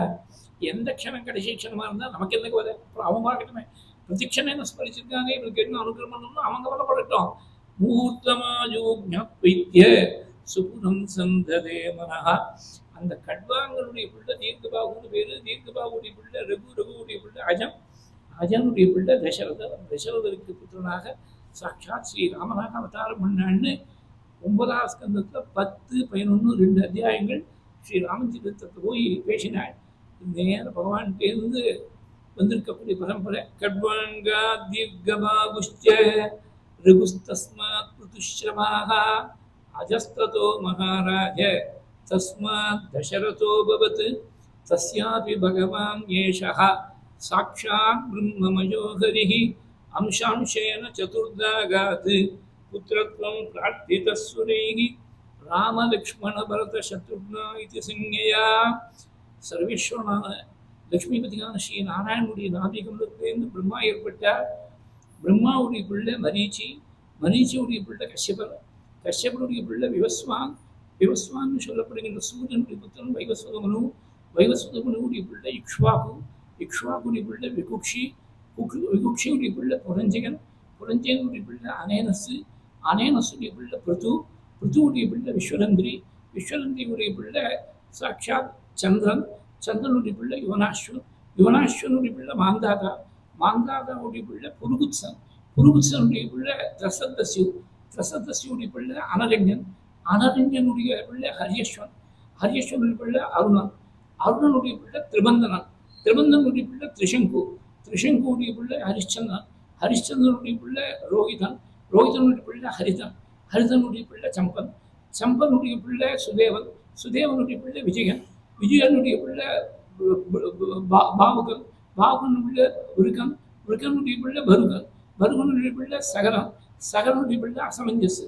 எந்த க்ஷணம் கடைசி க்ஷணமாக இருந்தால் நமக்கு என்ன கவலை? அப்புறம் அவன் பார்க்கட்டுமே. பிரதிக்ஷணம் என்ன ஸ்மரிச்சிருக்காங்க, இவனுக்கு என்ன அனுகிரகம் பண்ணணும்னு அவங்க கவலைப்படட்டும். முகூர்த்தமாயுத்ய சுபுரம் சந்ததே மனஹா. அந்த கட்வாங்களுடைய பிள்ளை தீர்க்கபாகுன்னு பேரு. தீர்க்கபாகுடைய பிள்ளை ரகு, ரகுவுடைய பிள்ளை அஜம், அஜனுடைய பிள்ளை தசரதர். தசரதருக்கு புத்திரனாக சாட்சாத் ஸ்ரீராமனாக அவதாரம் பண்ணான்னு 9வது ஸ்கந்தத்தில் 10, 11, 2 அத்தியாயங்கள் ஸ்ரீராமச்சரித்திரத்தை போய் பேசினாள். நேர பகவான்கிட்டேருந்து வந்திருக்கக்கூடிய பரம்பரை. கட்வாங்கா தீர்க்கபாகுஷ்ச ரகுஸ்தஸ்மாத் ருதுஸ்ரமாக அஜஸ்ததோ மகாராஜ தஸ்மாத் தசரதோ பவத் தஸ்யாபி பகவான் ஏஷः சாக்ஷாத் பிரம்மமயோ ஹரிः அம்சாம்சேன சதுர்தாகாத் புத்திரத்வம் பிரார்த்திதஸ்வரைः ராமலக்ஷ்மண பரத சத்ருக்னா இது சஞ்ஞயா. சர்வேஸ்வரனான லக்ஷ்மிபதியான ஸ்ரீ நாராயணனுடைய நாபிகமலத்திலேருந்து பிரம்மா ஏற்பட்டார். பிரம்மாவுடைய பிள்ளை மரீச்சி, மரீச்சியுடைய பிள்ளை கஷ்யபர், கஷ்யபருடைய பிள்ளை விவஸ்வான், விவஸ்வான்னு சொல்லப்படுகின்ற சூரியனுடைய புத்திரன் வைவஸ்வதமனு, வைவஸ்வதமனுடைய பிள்ளை இக்ஷ்வாகு, இக்ஷ்வாகுடைய பிள்ளை விகுக்ஷி, விகுக்ஷியுடைய பிள்ளை புரஞ்சகன், புரஞ்சகனுடைய பிள்ளை அனேனசு, அனேனசுடைய பிள்ளை பிருது, பிருத்துவுடைய பிள்ளை விஸ்வரந்திரி, விஸ்வரந்திரியுடைய பிள்ளை சாட்சாத் சந்திரன், சந்திரனுடைய பிள்ளை யுவனாஸ்வன், யுவனாஸ்வனுடைய பிள்ளை மாந்தாதா, மாந்தாதாவுடைய பிள்ளை புருகுத்சன், புருகுத்சனுடைய பிள்ளை திரசத்தஸ்யு, திரசத்தஸ்யுடைய பிள்ளை அனரஞ்சன், அனரஞ்சனுடைய பிள்ளை ஹரியஸ்வன், ஹரியஸ்வனுடைய பிள்ளை அருணன், அருணனுடைய பிள்ளை திரிபந்தனன், திரிபந்தனுடைய பிள்ளை திரிசங்கு, திரிசங்குடைய பிள்ளை ஹரிச்சந்திரன், ஹரிச்சந்திரனுடைய பிள்ளை ரோஹிதன், ரோஹிதனுடைய பிள்ளை ஹரிதன், ஹரிதனுடைய பிள்ளை சம்பன், சம்பனுடைய பிள்ளை சுதேவன், சுதேவனுடைய பிள்ளை விஜயன், விஜயனுடைய பிள்ளை பாவுகன், பாவுகனுடைய பிள்ளை விருகன், விருகனுடைய பிள்ளை பருகன், பருகனுடைய பிள்ளை சகரன், சகரனுடைய பிள்ளை அசமஞ்சஸ்,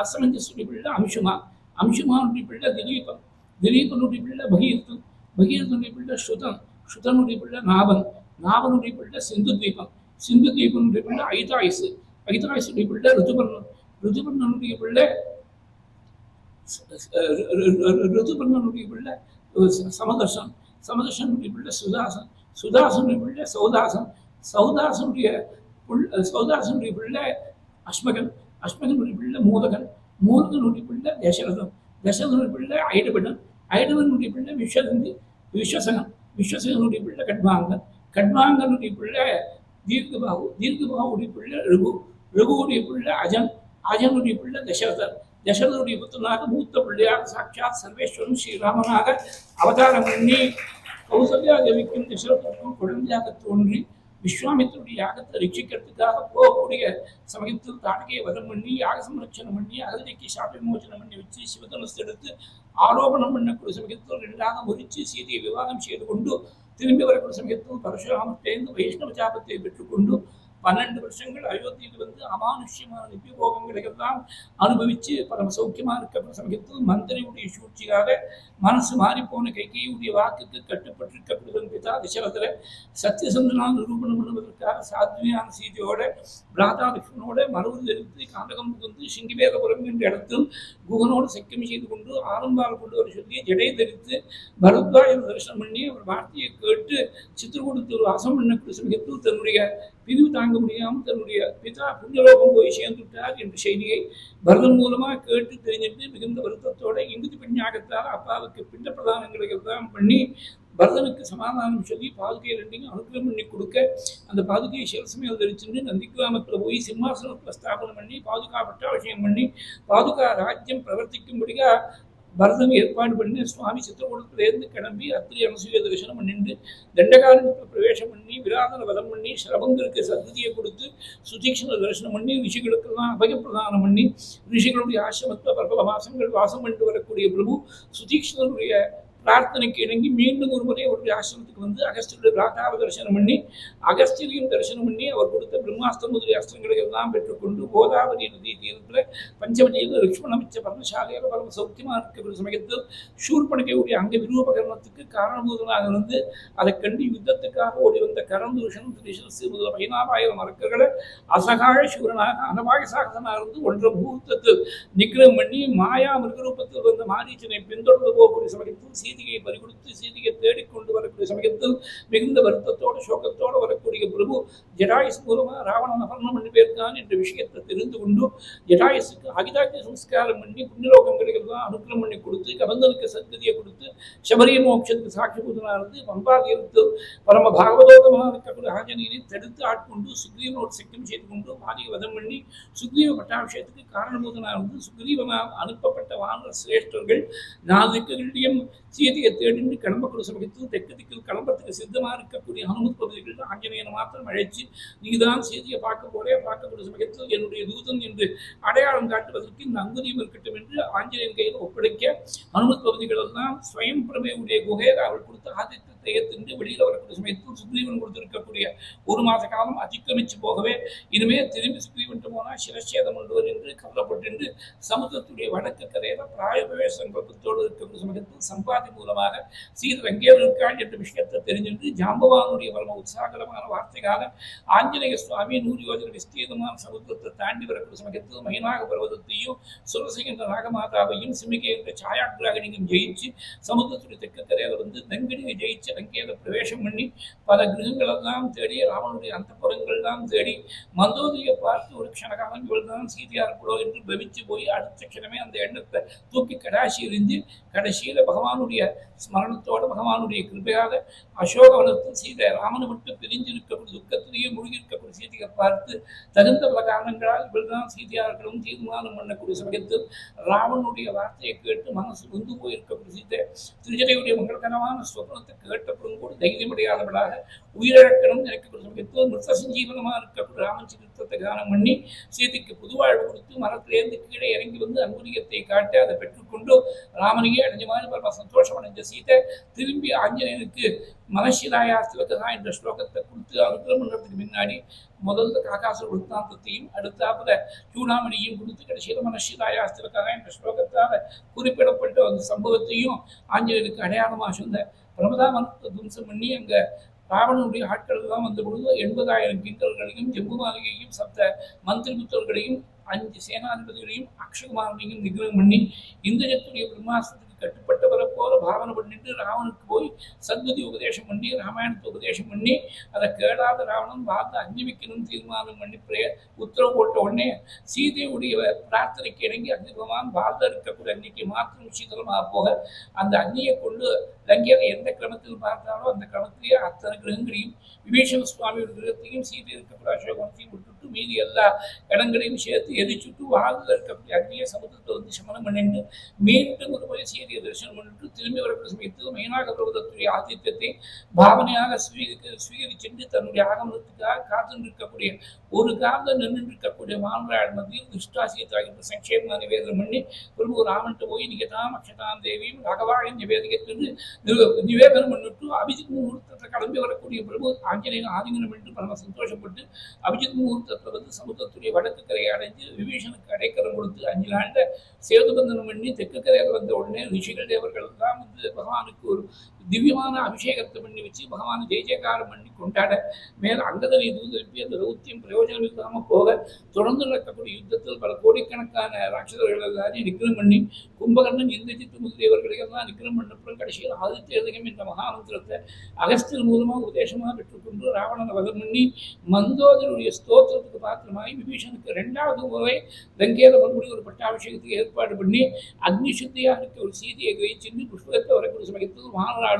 அசமஞ்சஸுடைய பிள்ளை அம்சுமா, அம்சுமானுடைய பிள்ளை திலீபன், திலீபனுடைய பிள்ளை பகீரதன், பகீரதனுடைய பிள்ளை ஸ்ருதன், ஸ்ருதனுடைய பிள்ளை நாபன், நாபனுடைய பிள்ளை சிந்து தீபன், சிந்து தீபனுடைய பிள்ளை ஐதாயுசு, ஐதாயுசுடைய பிள்ளை ருதுபர்ணன், ருதுபர்ணனுடைய பிள்ளை ருதுபர்ணனுடைய பிள்ளை சமதர்சன், சமதர்சனுடைய பிள்ளை சுதாசன், சுதாசனுடைய பிள்ளை சௌதாசன், சௌதாசனுடைய சௌதாசனுடைய பிள்ளை அஸ்மகன், அஸ்மகனுடைய பிள்ளை மூலகன், மூலகனுடைய பிள்ளை தசரதன், தசரதனுடைய பிள்ளை ஐடபடன், ஐடபனுடைய பிள்ளை விஸ்வசந்தி, விஸ்வசகன், விஸ்வசகனுடைய பிள்ளை கட்வாங்கன், கட்வாங்கனுடைய பிள்ளை தீர்க்கபாகு, தீர்க்கபாகுடைய பிள்ளை ரகு, ரகுவுடைய பிள்ளை அஜன், அஜனுடைய பிள்ளை தசரதர், தசரதனுடைய புத்திரனாக மூத்த பிள்ளையாக சாட்சாத் சர்வேஸ்வரன் ஸ்ரீராமனாக அவதாரம் பண்ணி கௌசல்யா தேவிக்கும் தசரதற்கும் குழந்தையாக தோன்றி விஸ்வாமித்திரனுடைய யாகத்தை ரட்சிக்கிறதுக்காக போகக்கூடிய சமயத்தில் தாடகையை வதம் பண்ணி யாக சம்ரட்சணம் பண்ணி அகதிக்கு சாப விமோச்சனம் பண்ணி வச்சு சிவதனுசு எடுத்து ஆரோபணம் பண்ணக்கூடிய சமயத்தில் 2ஆக முறித்து சீதையை விவாதம் செய்து கொண்டு திரும்பி வரக்கூடிய சமயத்தில் பரசுராமத்தேர்ந்து வைஷ்ணவ சாபத்தை பெற்றுக்கொண்டு 12 வருஷங்கள் அயோத்தியில் வந்து அமானுஷ்யமான நித்தியோகங்களை எல்லாம் அனுபவிச்சு பரம சௌக்கியமா இருக்கிற சமயத்தில் மந்திரியுடைய சூழ்ச்சியாக மனசு மாறி போன கைகையுடைய வாக்குக்கு கட்டுப்பட்டிருக்கக்கூடிய பிதா தசரதரை சத்தியசந்தனா நிரூபணம் பண்ணுவதற்காக சாத்வியான சீதையோட பிராதா லட்சுமணோட மறுபடி எடுத்து காண்டகம் புகுந்து சிங்கிவேதபுரம் என்ற இடத்தில் குகனோடு சக்கியம் செய்து கொண்டு ஆரம்பால் கொண்டு வர சொல்லி ஜடை தரித்து பரத்வாஜ தரிசனம் பண்ணி அவர் வார்த்தையை கேட்டு சித்திரகூடத்தில் வாசம் பண்ணக்கூடிய சமயத்தில் தன்னுடைய பிரிவு தாங்க முடியாமல் தன்னுடைய பிதா புண்ணியலோகம் போய் சேர்ந்துவிட்டார் என்ற செய்தியை பரதன் மூலமாக கேட்டு தெரிஞ்சிட்டு மிகுந்த வருத்தத்தோட இங்குதி பெண்ணாகத்தால் அப்பாவுக்கு பிண்ட பிரதானங்களை எல்லாம் பண்ணி பரதனுக்கு சமாதானம் சொல்லி பாதுகையை ரெண்டையும் அனுகிரகம் பண்ணி கொடுக்க அந்த பாதுகையை சிரசமையில் தரிச்சுட்டு நந்தி கிராமத்தில் போய் சிம்மாசனத்தில் ஸ்தாபனம் பண்ணி பாதுகா பட்டாபிஷேகம் பண்ணி பாதுகா ராஜ்யம் பிரவர்த்திக்கும்படியா பரதன் ஏற்பாடு பண்ணி சுவாமி சித்திரகூடத்திலேருந்து கிளம்பி அத்திரி அனசூய தரிசனம் பண்ணிட்டு தண்டகாரண்யத்தில் பிரவேசம் பண்ணி விராதன வதம் பண்ணி சிரபங்கருக்கு சத்கதியை கொடுத்து சுதீக்ஷண தரிசனம் பண்ணி ரிஷிகளுக்கெல்லாம் அபயப்பிரதானம் பண்ணி ரிஷிகளுடைய ஆசிரமத்தில் பல மாசங்கள் வாசம் பண்ணிட்டு வரக்கூடிய பிரபு சுதீக்ஷணருடைய பிரார்த்தனைக்கு இணங்கி மீண்டும் ஒரு முறை அவருடைய ஆசிரமத்துக்கு வந்து அகஸ்தியருடைய பிரார்த்தாவ தரிசனம் பண்ணி அகஸ்தியரையும் தரிசனம் பண்ணி அவர் கொடுத்த பிரம்மாஸ்திரம் முதலிய அஸ்திரங்களை எல்லாம் பெற்றுக்கொண்டு கோதாவரி நதி தீரத்தில் பஞ்சவடியில் லட்சுமண மிச்ச பரமசாலையில் பரம சௌக்கியமாக இருக்கக்கூடிய சமயத்தில் சூர்பனகையுடைய அங்க விரூபகரணத்துக்கு காரணபூதனாக இருந்து அதை கண்டு யுத்தத்துக்காக ஓடி வந்த கரந்தூஷன் திரிசு முதல் 14000 அரக்கர்களை அசகாழ சூரனாக அனபாய சாகசனாக இருந்து ஒன்றை முகூர்த்தத்தில் நிகிரகம் பண்ணி மாயா மிருகரூபத்தில் வந்த மாரீச்சனை பின்தொடர்ந்து போகக்கூடிய சமயத்தில் சீதையை பறிகொடுத்து சீதையை தேடிக்கொண்டு வரக்கூடிய சமயத்தில் மிகுந்த வருத்தத்தோடு சோகத்தோடு வரக்கூடிய பிரபு ஜடாயுஸ் மூலமாக ராவணன் அபரணம் பண்ணி போயிருக்கான் என்ற விஷயத்தை தெரிந்து கொண்டு ஜடாயுசுக்கு அகிதாஜ்ய சம்ஸ்காரம் பண்ணி புண்ணியலோகங்களுக்கு எல்லாம் அனுகிரகம் பண்ணி கொடுத்து கபந்தனுக்கு சத்கதியை கொடுத்து சபரிய மோட்சத்துக்கு சாட்சிபூதனாக இருந்து வம்பாதீரத்தில் பரம பாகவதோதமாக இருக்கக்கூடிய ஆஞ்சநேயனை தடுத்து ஆட்கொண்டு சுக்ரீவனோடு சக்கியம் செய்து கொண்டு மாரியை வதம் பண்ணி சுக்ரீவ பட்டாபிஷேகத்துக்கு காரணபூதனாக இருந்து சுக்ரீவனால் அனுப்பப்பட்ட வானர சிரேஷ்டர்கள் 4 திக்குகளிடையும் சீதையை தேடிந்து கிளம்பக்கூடிய சமயத்தில் தெற்கு திக்கில் கிளம்புறதுக்கு சித்தமாக இருக்கக்கூடிய ஹனுமத் பகுதிகள் ஆஞ்சநேயனை மாத்திரம் அழைச்சி நீதான் சீதையை பார்க்கக்கூடிய சமயத்தில் என்னுடைய தூதன் என்று அடையாளம் காட்டுவதற்கு இந்த அங்குதியம் இருக்கட்டும் என்று ஆஞ்சநேயன் கையில் ஒப்படைக்க ஹனுமத் பகுதிகள் எல்லாம் ஸ்வயம் பிரமையுடைய குகையை அவள் கொடுத்து ஆதித்யத்தை ஏற்று வெளியில் வரக்கூடிய சமயத்தில் சுக்ரீவன் கொடுத்திருக்கக்கூடிய 1 மாத காலம் அதிக்கிரமிச்சு போகவே இனிமே திரும்பி சுக்ரீவன் போனால் சிரச்சேதம் கொண்டுவர் என்று கவலைப்பட்டு சமுத்திரத்துடைய வடக்கு கரையில பிராயபவே சங்கல்பத்தோடு இருக்கக்கூடிய சமயத்தில் சம்பாதி மூலமாக சீதை எங்கே இருக்காள் என்ற விஷயத்தை தெரிஞ்சுட்டு ஜாம்பவானுடைய பரம உற்சாகரமான வார்த்தைக்காக ஆஞ்சநேய சுவாமி 100 யோஜனை விஸ்தீர்ணமான சமுத்திரத்தை தாண்டி வரக்கூடிய சமயத்தில் மைனாக பர்வதத்தையும் சுரசி என்ற நாகமாதாவையும் சிமிகை என்ற சாயாகிராகனையும் ஜெயிச்சு சமுத்திரத்துடைய தெற்கு கரையில வந்து நங்கினியை ஜெயிச்சு அங்கேயில பிரவேசம் பண்ணி பல கிரகங்களெல்லாம் தேடி ராவனுடைய அந்தப்புறங்கள்லாம் தேடி மந்தோதரியை பார்த்து ஒரு க்ஷணகாலம் இவள் தான் சீதையா இருக்கிறோம் என்று பவிச்சு போய் அடுத்த க்ஷணமே அந்த எண்ணத்தை தூக்கி கடாசி எறிஞ்சு கடைசியில பகவானுடைய ஸ்மரணத்தோட பகவானுடைய கிருபையாக அசோகவனத்தில் சீதை ராமனை விட்டு பிரிஞ்சிருக்கக்கூடிய துக்கத்திலேயே மூழ்கியிருக்கக்கூடிய சீதையை பார்த்து தகுந்த பல காரணங்களால் இவள்தான் சீதையா இருக்கணும் தீர்மானம் பண்ணக்கூடிய சமயத்தில் ராவனுடைய வார்த்தையை கேட்டு மனசு வந்து போயிருக்கக்கூடிய சீதை திருஜடையுடைய மங்களகரமான ஸ்வப்னத்தை கேட்டப்புறம் கூட தைரியமடையாதவளாக உயிரிழக்கணும் நினைக்கக்கூடிய சமயத்தில் மிருத்த சஞ்சீவனமாக இருக்கக்கூடிய ராமன் சரித்திரத்தை கானம் பண்ணி சீதைக்கு புதுவாழ்வு கொடுத்து மரத்திலேருந்து கீழே இறங்கி வந்து அங்குரியத்தை காட்டி அதை பெற்றுக்கொண்டு ராமனையே அடைஞ்ச மாதிரி பரம சந்தோஷம் அடைஞ்ச சீதை திரும்பி ஆஞ்சநேயனுக்கு மனசிலாயாஸ்திரகா என்ற ஸ்லோகத்தை கொடுத்து அனுகிரகம் பண்ணுறதுக்கு முன்னாடி முதல்ல காகாசுர விருத்தாந்தத்தையும் அடுத்தாப்புல சூடாமணியும் கொடுத்து கடைசியில மனசிலாயாஸ்திரகா என்ற ஸ்லோகத்தால் குறிப்பிடப்பட்ட அந்த சம்பவத்தையும் ஆஞ்சநேயனுக்கு அடையாளமாக சொன்ன பிரமதாமனத்தை துவம்சம் பண்ணி அங்க ராவணனுடைய ஆட்கள் எல்லாம் வந்த பொழுது 80,000 கிங்கர்களையும் ஜம்பு மாளிகையும் சப்த மந்திரி புத்தர்களையும் 5 சேனாதிபதிகளையும் அக்ஷகுமாரனையும் நிகிரகம் பண்ணி இந்திரத்துடைய பிரம்மாஸ்திரத்துக்கு கட்டுப்பட்டவரை போல பாவனை பண்ணிட்டு ராவனுக்கு போய் சத்கதி உபதேசம் பண்ணி ராமாயணத்தை உபதேசம் பண்ணி அதை கேளாத ராவணன் பார்த்து அக்னிமிக்கணும் தீர்மானம் பண்ணி உத்தரவு போட்ட உடனே சீதையுடைய பிரார்த்தனைக்கு இணங்கி அக்னிபகவான் பாரத இருக்கக்கூடிய அக்னிக்கு மாத்திரம் சீதளமாக போக அந்த அக்னியை கொண்டு லங்கையில் எந்த கிரமத்தில் பார்த்தாலும் அந்த கிரமத்திலேயே அத்தனை கிரகங்களையும் விபீஷண சுவாமியோட கிரகத்தையும் சீதை இருக்கக்கூடிய அசோகவனத்தையும் விட்டுட்டு மீதி எல்லா இடங்களையும் சேர்த்து எரிச்சுட்டு வாழ்ந்து இருக்கக்கூடிய அக்னிய சமுத்திரத்தை வந்து சமணம் பண்ணிட்டு மீண்டும் ஒரு முறை சீரிய தரிசனம் பண்ணிட்டு திரும்பி வரக்கூடிய சமயத்தில் மெயினாக பிரபுதத்துடைய ஆதித்யத்தை பாவனையாக ஸ்வீகரிச்சுட்டு தன்னுடைய ஆகமனத்துக்காக காத்து இருக்கக்கூடிய ஒரு காலம் நின்று இருக்கக்கூடிய மாணவர்கள் மத்தியில் துஷ்டாசியத்தாகின்ற சங்கேப நிவேதனம் பண்ணி பிரபு ராமன்ட்டு போய் நிகதாம் அக்ஷதாம் தேவியும் ராகவாய நிவேதிக்கத்திலிருந்து நிவேதனம் பண்ணிட்டு அபிஜித் முகூர்த்தத்தை கிளம்பி வரக்கூடிய பிரபு ஆஞ்சநேயன் ஆதிங்கனம் என்று பரம சந்தோஷப்பட்டு அபிஜித் முகூர்த்தத்தை வந்து சமுத்திரத்துடைய வடக்கு கரையை அடைஞ்சு விபீஷனுக்கு அடைக்கலம் கொடுத்து 5 நாள்ல சேதுபந்தனம் பண்ணி தெற்கு கரையில் வந்த உடனே ரிஷிகள் தேவர்கள் எல்லாம் வந்து பகவானுக்கு ஒரு திவ்யமான அபிஷேகத்தை பண்ணி வச்சு பகவான் ஜெய ஜெயகாரம் பண்ணி கொண்டாட மேல அங்கதனை தூதரிப்பி அந்த ரௌத்தியம் பிரயோஜனம் இல்லாமல் போக தொடர்ந்து நடக்கக்கூடிய யுத்தத்தில் பல கோடிக்கணக்கான ராட்சதர்கள் எல்லாரையும் நிக்கிரம் பண்ணி கும்பகர்ணன் இந்திரஜித்து முதலியவர்களை எல்லாம் நிக்கிரம் பண்ணப்புறம் கடைசியில் ஆதித்யதகம் என்ற மகாமந்திரத்தை அகஸ்தியர் மூலமாக உபதேசமாக பெற்றுக்கொண்டு ராவணனை வதம் பண்ணி மந்தோதருடைய ஸ்தோத்திரத்துக்கு பாத்திரமாகி விபீஷனுக்கு 2வது முறை லங்கேல மறுபடியும் ஒரு பட்டாபிஷேகத்துக்கு ஏற்பாடு பண்ணி அக்னி சுத்தியாக இருக்க ஒரு சீதையை கிரகிச்சு புஷ்பகத்தை வரக்கூடிய சமயத்தில் மாநாடும்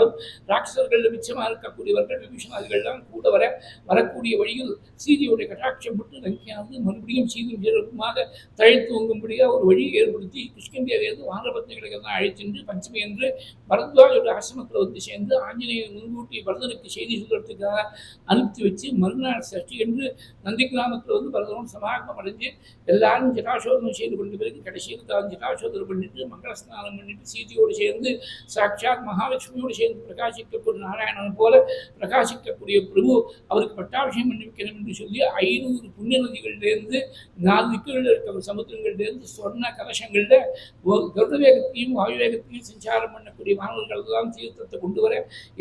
ராட்சசர்கள் மிச்சமாக இருக்கக்கூடியவர்கள் விபீஷணாதிகள்லாம் கூட வரக்கூடிய வழியில் சீதையுடைய கட்டாட்சம் பட்டு லங்கையானது மறுபடியும் சீதுமாக தழைத்து தூங்கும்படியாக ஒரு வழியை ஏற்படுத்தி கிருஷ்ணந்தியிலிருந்து வானரபத்னிகளை எல்லாம் அழைச்சென்று பஞ்சமி என்று பரத்வாஜோட ஆசிரமத்தில் வந்து சேர்ந்து ஆஞ்சநேயர் முன்கூட்டி பரதனுக்கு செய்தி சொல்றதுக்காக அனுப்பி வச்சு மறுநாள் சஷ்டி என்று நந்தி கிராமத்தில் வந்து பரதனும் சமாகமம் அடைஞ்சு எல்லாரும் ஜட்டாசோதனம் செய்து கொண்ட பிறகு கடைசியில் தான் ஜட்டாசோதனம் பண்ணிட்டு மங்களஸ்நானம் பண்ணிட்டு சீதையோடு சேர்ந்து சாட்சாத் மகாலட்சுமியோடு சேர்ந்து பிரகாசிக்கக்கூடிய நாராயணன் போல பிரகாசிக்கக்கூடிய பிரபு அவருக்கு பட்டாபிஷேகம் பண்ணி வைக்கணும் என்று சொல்லி 500 புண்ணிய நதிகளிலிருந்து 4 திக்குகளில் இருக்கிற சமுத்திரங்களிலிருந்து சொர்ண கலசங்களில் கருட வேகத்தையும் வாயு வேகத்தையும் சஞ்சாரம் பண்ணக்கூடிய மாணவர்கள் எல்லாம் தீர்த்தத்தை கொண்டு வர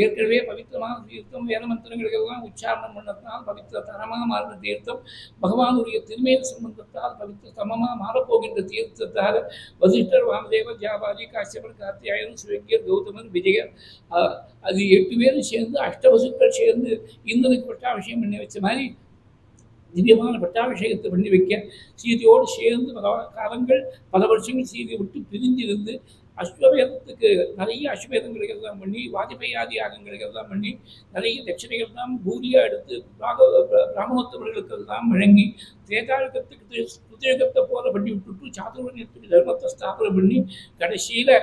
ஏற்கனவே பவித்திரமான தீர்த்தம் வேத மந்திரங்களுக்கெல்லாம் உச்சாரணம் பண்ணத்தினால் பவித்திர தரமாக மாறின தீர்த்தம் பகவானுடைய திருமேல் சம்பந்தத்தால் பவித்திர தமமாக மாறப்போகின்ற தீர்த்தத்தால் வசிஷ்டர் வாமதேவர் ஜாபாஜி காசியப்பர் கார்த்தியாயன் சுவேக்கியர் கௌதமன் விஜயர் அது 8 பேரும் சேர்ந்து அஷ்டவசுக்கள் சேர்ந்து இந்திரனுக்கு பட்டாபிஷேகம் பண்ணி வச்ச மாதிரி திவ்யமான பட்டாபிஷேகத்தை பண்ணி வைக்க சீதையோடு சேர்ந்து பல காலங்கள் பல வருஷங்கள் சீதையை விட்டு பிரிஞ்சிருந்து அஸ்வவேதத்துக்கு நிறைய அஸ்வவேதங்களை எல்லாம் பண்ணி வாஜபேயாதி யாகங்களை எல்லாம் பண்ணி நிறைய தட்சிணைகள் தான் பூரியாக எடுத்து பிராமணோத்தவர்களுக்கு எல்லாம் வழங்கி திரேதாயுகத்துக்கு புத்தயுகத்தை போல பண்ணி விட்டுட்டு சாதுர்வர்ணியத்துக்கு தர்மத்தை ஸ்தாபனம் பண்ணி கடைசியில்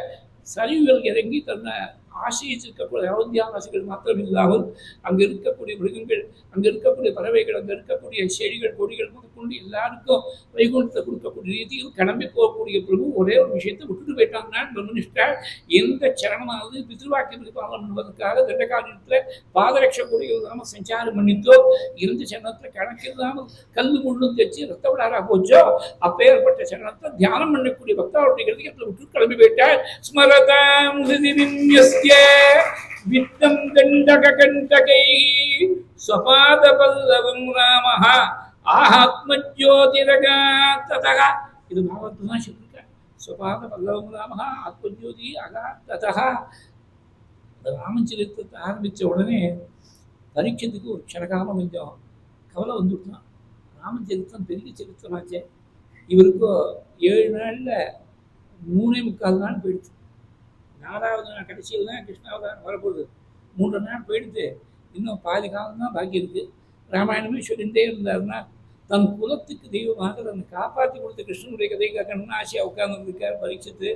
சரிவுகள் இறங்கி தன்னை ஆசிரியிருக்கக்கூடிய அயோத்தியாவாசிகள் மாத்திரம் இல்லாமல் அங்கே இருக்கக்கூடிய மிருகங்கள் அங்கே இருக்கக்கூடிய பறவைகள் அங்கே இருக்கக்கூடிய செடிகள் கொடிகள் முதற்கொண்டு எல்லாருக்கும் வைகுண்டத்தை கொடுக்கக்கூடிய ரீதியில் கிளம்பி போகக்கூடிய பிரபு ஒரே ஒரு விஷயத்தை விட்டுட்டு போயிட்டாங்கன்னா பிரம்மனிஷ்டா எந்த சரணமானது பித்ருவாக்கியத்துக்கு பாலம் பண்ணுவதற்காக தண்டகாரியத்தில் பாதரட்ச கொடிகள் இல்லாமல் சஞ்சாரம் பண்ணித்தோ இருந்த சரணத்தில் கணக்கு இல்லாமல் கல் முள்ளும் தைச்சு ரத்த விடாரா போச்சோ அப்பேற்பட்ட சரணத்தை தியானம் பண்ணக்கூடிய பக்தாவுடைய விட்டு கிளம்பி போயிட்டார் ஸ்மரதாம் வித்தம் தண்டகண்டகை ஸ்வபாதபல்லவம் ராமஹ ஆத்மஜோதிரகாத்ததக இது பாகவத்து தான் சொல்லியிருக்கேன். ஸ்வபாதபல்லவம் ராமஹ ஆத்மஜோதி அகாத்ததக. ராமச்சரித்திரத்தை ஆரம்பித்த உடனே பரீட்சத்துக்கு ஒரு க்ஷணகாலம் கொஞ்சம் கவலை வந்துவிட்டான். ராமச்சரித்திரம் பெரிய சரித்திரமாச்சே, இவருக்கும் 7 நாளில் 3.25 நாள் போயிடுச்சு. 4வது நாள் கடைசியில் தான் கிருஷ்ணாவதாரம் வரப்போகுது. 3 நாள் போயிடுத்து, இன்னும் பாதி காலம் தான் பாக்கி இருக்குது. ராமாயணமே சொல்லிகிட்டே இருந்தாருன்னா தன் குலத்துக்கு தெய்வமாக தன்னை காப்பாற்றி கொடுத்த கிருஷ்ணனுடைய கதை கேட்கணும்னு ஆசையாக உட்கார்ந்துருக்கார் பரீட்சித்து.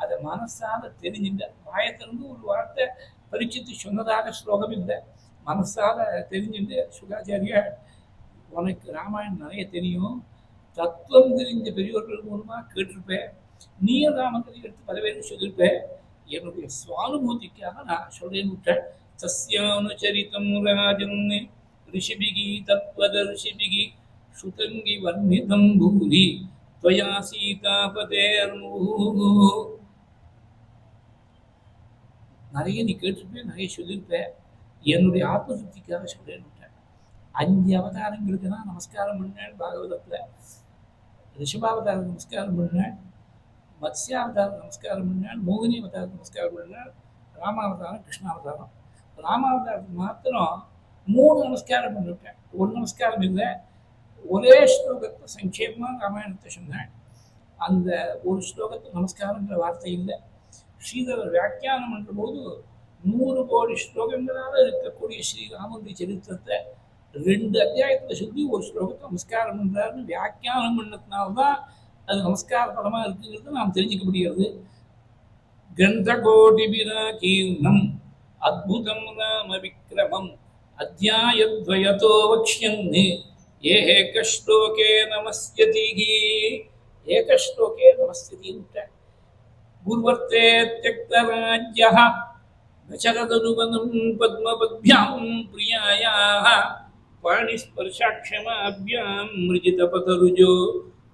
அதை மனசால தெரிஞ்சுட்டார். வாயத்திலிருந்து ஒரு வார்த்தை பரீட்சித்து சொன்னதாக ஸ்லோகம் இல்லை, மனசால தெரிஞ்சுட்டு சுகாச்சாரியா உனக்கு ராமாயணம் நிறைய தெரியும், தத்துவம் தெரிஞ்ச பெரியவர்கள் மூலமாக கேட்டிருப்பேன், நீயும் ராமகதை எடுத்து பல பேரும் சொல்லியிருப்பேன், என்னுடைய சுவானுபூதிக்காக நான் சொல்றேன்னு விட்டேன். சஸ்யானுச்சரிதம் ராஜன் ரிஷிபிகி தத்வதர்ஷிபிகி சுதங்கி வர்ணிதம் பூரி त्वया சீதாபதேர்முஹு. நிறைய நீ கேட்டிருப்பேன், நிறைய சொல்லியிருப்பேன், என்னுடைய ஆத்மசக்திக்காக சொல்றேன்னு விட்டேன். 5 அவதாரங்களுக்கு தான் நமஸ்காரம் பண்ணேன் பாகவதத்தில். ரிஷபாவதாரம் நமஸ்காரம் பண்ணேன், மத்ஸ்யாவதாரம் நமஸ்காரம் பண்ணால், மோகினி அவதாரம் நமஸ்காரம் பண்ணால், ராமாவதாரம் கிருஷ்ணாவதாரம். ராமாவதாரத்துக்கு மாத்திரம் 3 நமஸ்காரம் பண்ணிவிட்டேன். ஒரு நமஸ்காரம் இல்லை, ஒரே ஸ்லோகத்தை சங்கேபமாக ராமாயணத்தை சொன்னேன். அந்த ஒரு ஸ்லோகத்தை நமஸ்காரங்கிற வார்த்தை இல்லை. ஸ்ரீதர் வியாக்கியானம் பண்ணுற போது 100 கோடி ஸ்லோகங்களால் இருக்கக்கூடிய ஸ்ரீராமனுடைய சரித்திரத்தை 2 அத்தியாயத்தில் சொல்லி ஒரு ஸ்லோகத்தை நமஸ்காரம் பண்ணுறாருன்னு வியாக்கியானம் பண்ணதுனால்தான் அது நமஸ்கார படமாக இருக்குங்கிறது நாம் தெரிஞ்சுக்க முடியாது. கிரந்தகோடிபிராகீர்ணம் அத்புதம் நாம விக்ரமம் அத்தியாயத்வயதோ வக்ஷ்யன்னு ஏகஸ்லோகே நமஸ்யதி. ஏகஸ்லோகே நமஸ்யதி குர்வர்த்தே த்யக்தராஜ்யः நசரதனுவனம் பத்மபத்भ्यां பிரியாயாः பாணிஸ்பர்ஷாக்ஷமாभ्यां மிருஜிதபதருஜோ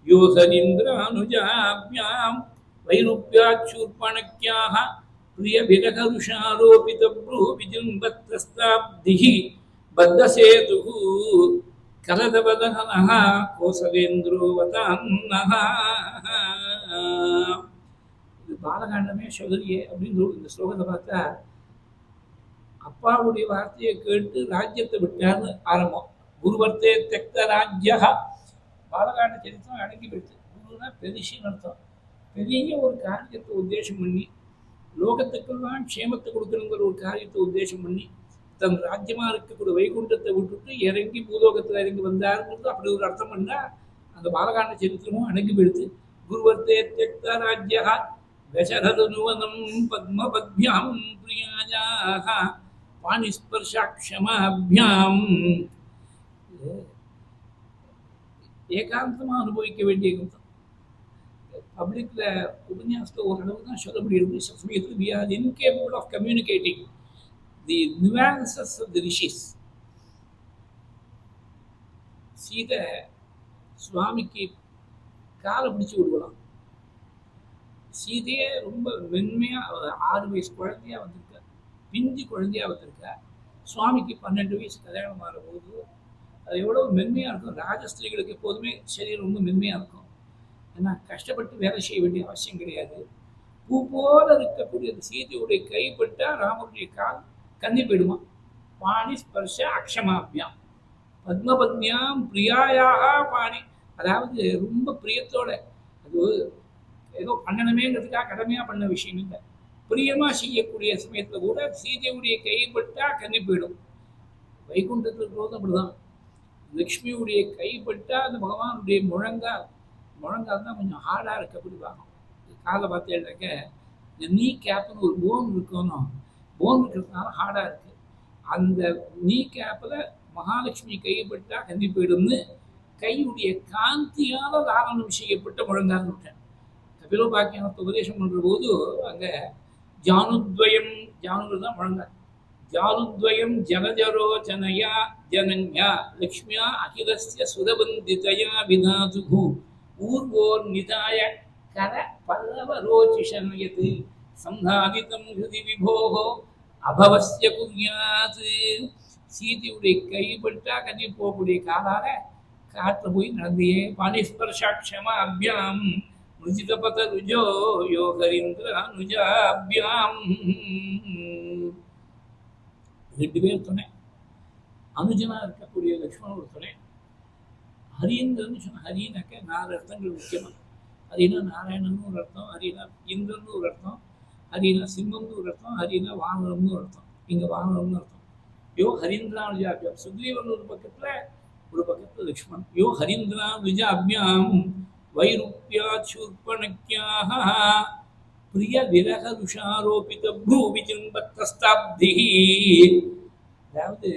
யோசரீந்திரானுஜாभ्यां வைருப்யாச்சூர்பணக்யாः பிரியவிரகருஷாரோபிதப்ரூவிஜృంభத்ரஸ்தாப்திः பத்தசேதுः கரதவதனः கோசலேந்திரோவதான்னः. இது பாலகாண்டமே சொல்றியே அப்படின்னு இந்த ஸ்லோகத்தை பார்த்தா அப்பாவுடைய வார்த்தையை கேட்டு ராஜ்யத்தை விட்டார்னு ஆரம்பம். குருவர்த்தே தெக்த ராஜ்யா. பாலகாண்ட சரித்திரம் அடங்கி போயிடுச்சு. குருனா பெரிசின்னு அர்த்தம். பெரிய ஒரு காரியத்தை உத்தேசம் பண்ணி லோகத்துக்கெல்லாம் க்ஷேமத்தை கொடுக்கணுங்கிற ஒரு காரியத்தை உத்தேசம் பண்ணி தன் ராஜ்யமாக இருக்கக்கூடிய வைகுண்டத்தை விட்டுட்டு இறங்கி பூலோகத்தில் இறங்கி வந்தாருங்கிறது அப்படி ஒரு அர்த்தம் பண்ணால் அந்த பாலகாண்ட சரித்திரமும் அடங்கி போயிடுது. குருவர்த்தே தெக்த ராஜ்யா தசரதனுவனம் பத்மபத்भ्यां பிரியாயாः பாணிஸ்பர்ஷாக்ஷமாभ्यां. ஏகாந்தமாக அனுபவிக்க வேண்டிய கிரந்தம். பப்ளிக்ல உபன்யாசத்தை ஓரளவு தான் சொல்ல முடியும். சமயத்தில் we are incapable of communicating the nuances of the rishis. Sita சுவாமிக்கு காலை பிடிச்சி விடுவலாம். சீதையே ரொம்ப மென்மையாக 6 வயசு குழந்தையாக வந்திருக்கா, பிஞ்சு குழந்தையாக வந்திருக்கா. சுவாமிக்கு 12 வயசு கல்யாணம் ஆகும்போது அது எவ்வளோ மென்மையாக இருக்கும். ராஜஸ்திரிகளுக்கு எப்போதுமே சரீரம் ரொம்ப மென்மையாக இருக்கும். ஏன்னா கஷ்டப்பட்டு வேலை செய்ய வேண்டிய அவசியம் கிடையாது. பூ போல இருக்கக்கூடிய அந்த சீதையுடைய கைப்பட்டால் ராமருடைய கால் கண்ணி போயிடுமா. பாணி ஸ்பர்ஷ அக்ஷமாபியாம் பத்மபத்மியாம் பிரியாயாக பாணி. அதாவது ரொம்ப பிரியத்தோட, அது ஏதோ பண்ணணுமேங்கிறதுக்காக கடமையாக பண்ண விஷயம் இல்லை. பிரியமாக செய்யக்கூடிய சமயத்தில் கூட சீதையுடைய கைப்பட்டால் கண்ணி போயிடும். வைகுண்டத்தில் இருக்கிறதும் அப்படிதான். லக்ஷ்மியுடைய கைப்பட்டால் அந்த பகவானுடைய முழங்கால் தான் கொஞ்சம் ஹார்டாக இருக்கக்கூடிய பாகம். காலை பார்த்தேன்னாக்க இந்த நீ கேப்னு ஒரு போன் இருக்கணும். போன் இருக்கிறதுனால ஹார்டாக இருக்குது. அந்த நீ கேப்பில் மகாலட்சுமி கைப்பட்டால் கண்ணி போயிடும்னு கையுடைய காந்தியால் லாலனம் செய்யப்பட்ட முழங்கால் விட்டேன். கபிலோபாக்கியானத்தை உபதேசம் பண்ணுற போது அங்கே ஜானுத்வயம், ஜானுகள் தான் முழங்கால். ஜானுத்வயம் ஜனஜரோச்சனையா ஜனன்யா லக்ஷ்மியா அகிலஸ்ய சுரபந்திதயா விதாதுகு ஊர்வோர் நிதாய கர பல்லவரோச்சிஷன்யது சம்ஹாதிதம் ஹிருதி விபோகோ அபவஸ்ய குர்யாத். சீதையுடைய கைப்பட்டா கண்ணி போகக்கூடிய காலால காற்று போய் நடந்தியே. பாணிஸ்பர்ஷாட்சமாபியாம் மிருஜிதபத ருஜோ யோகரீந்திரானுஜாபியாம். 2 பேர் துணை. அனுஜனா இருக்கக்கூடிய லக்ஷ்மணன் ஒரு துணை. ஹரீந்திரன்னு சொன்ன ஹரினாக்க 4 அர்த்தங்கள் முக்கியமாக. ஹரினா நாராயணன்னு ஒரு அர்த்தம், ஹரினா இந்திரன்னு ஒரு அர்த்தம், ஹரினா சிம்மம்னு ஒரு அர்த்தம், ஹரினா வானரம்னு ஒரு அர்த்தம். இங்கே வானரம்னு அர்த்தம். யோ ஹரீந்திரானுஜாபியாம். சுக்ரீவன் ஒரு பக்கத்தில் லக்ஷ்மணன். யோ ஹரீந்திரானுஜாபியாம் வைருப்யாச்சூர்பணக்யாः பிரிய விரக ருஷாரோபித ப்ரூவிஜృంభத்ரஸ்தாப்திः. அதாவது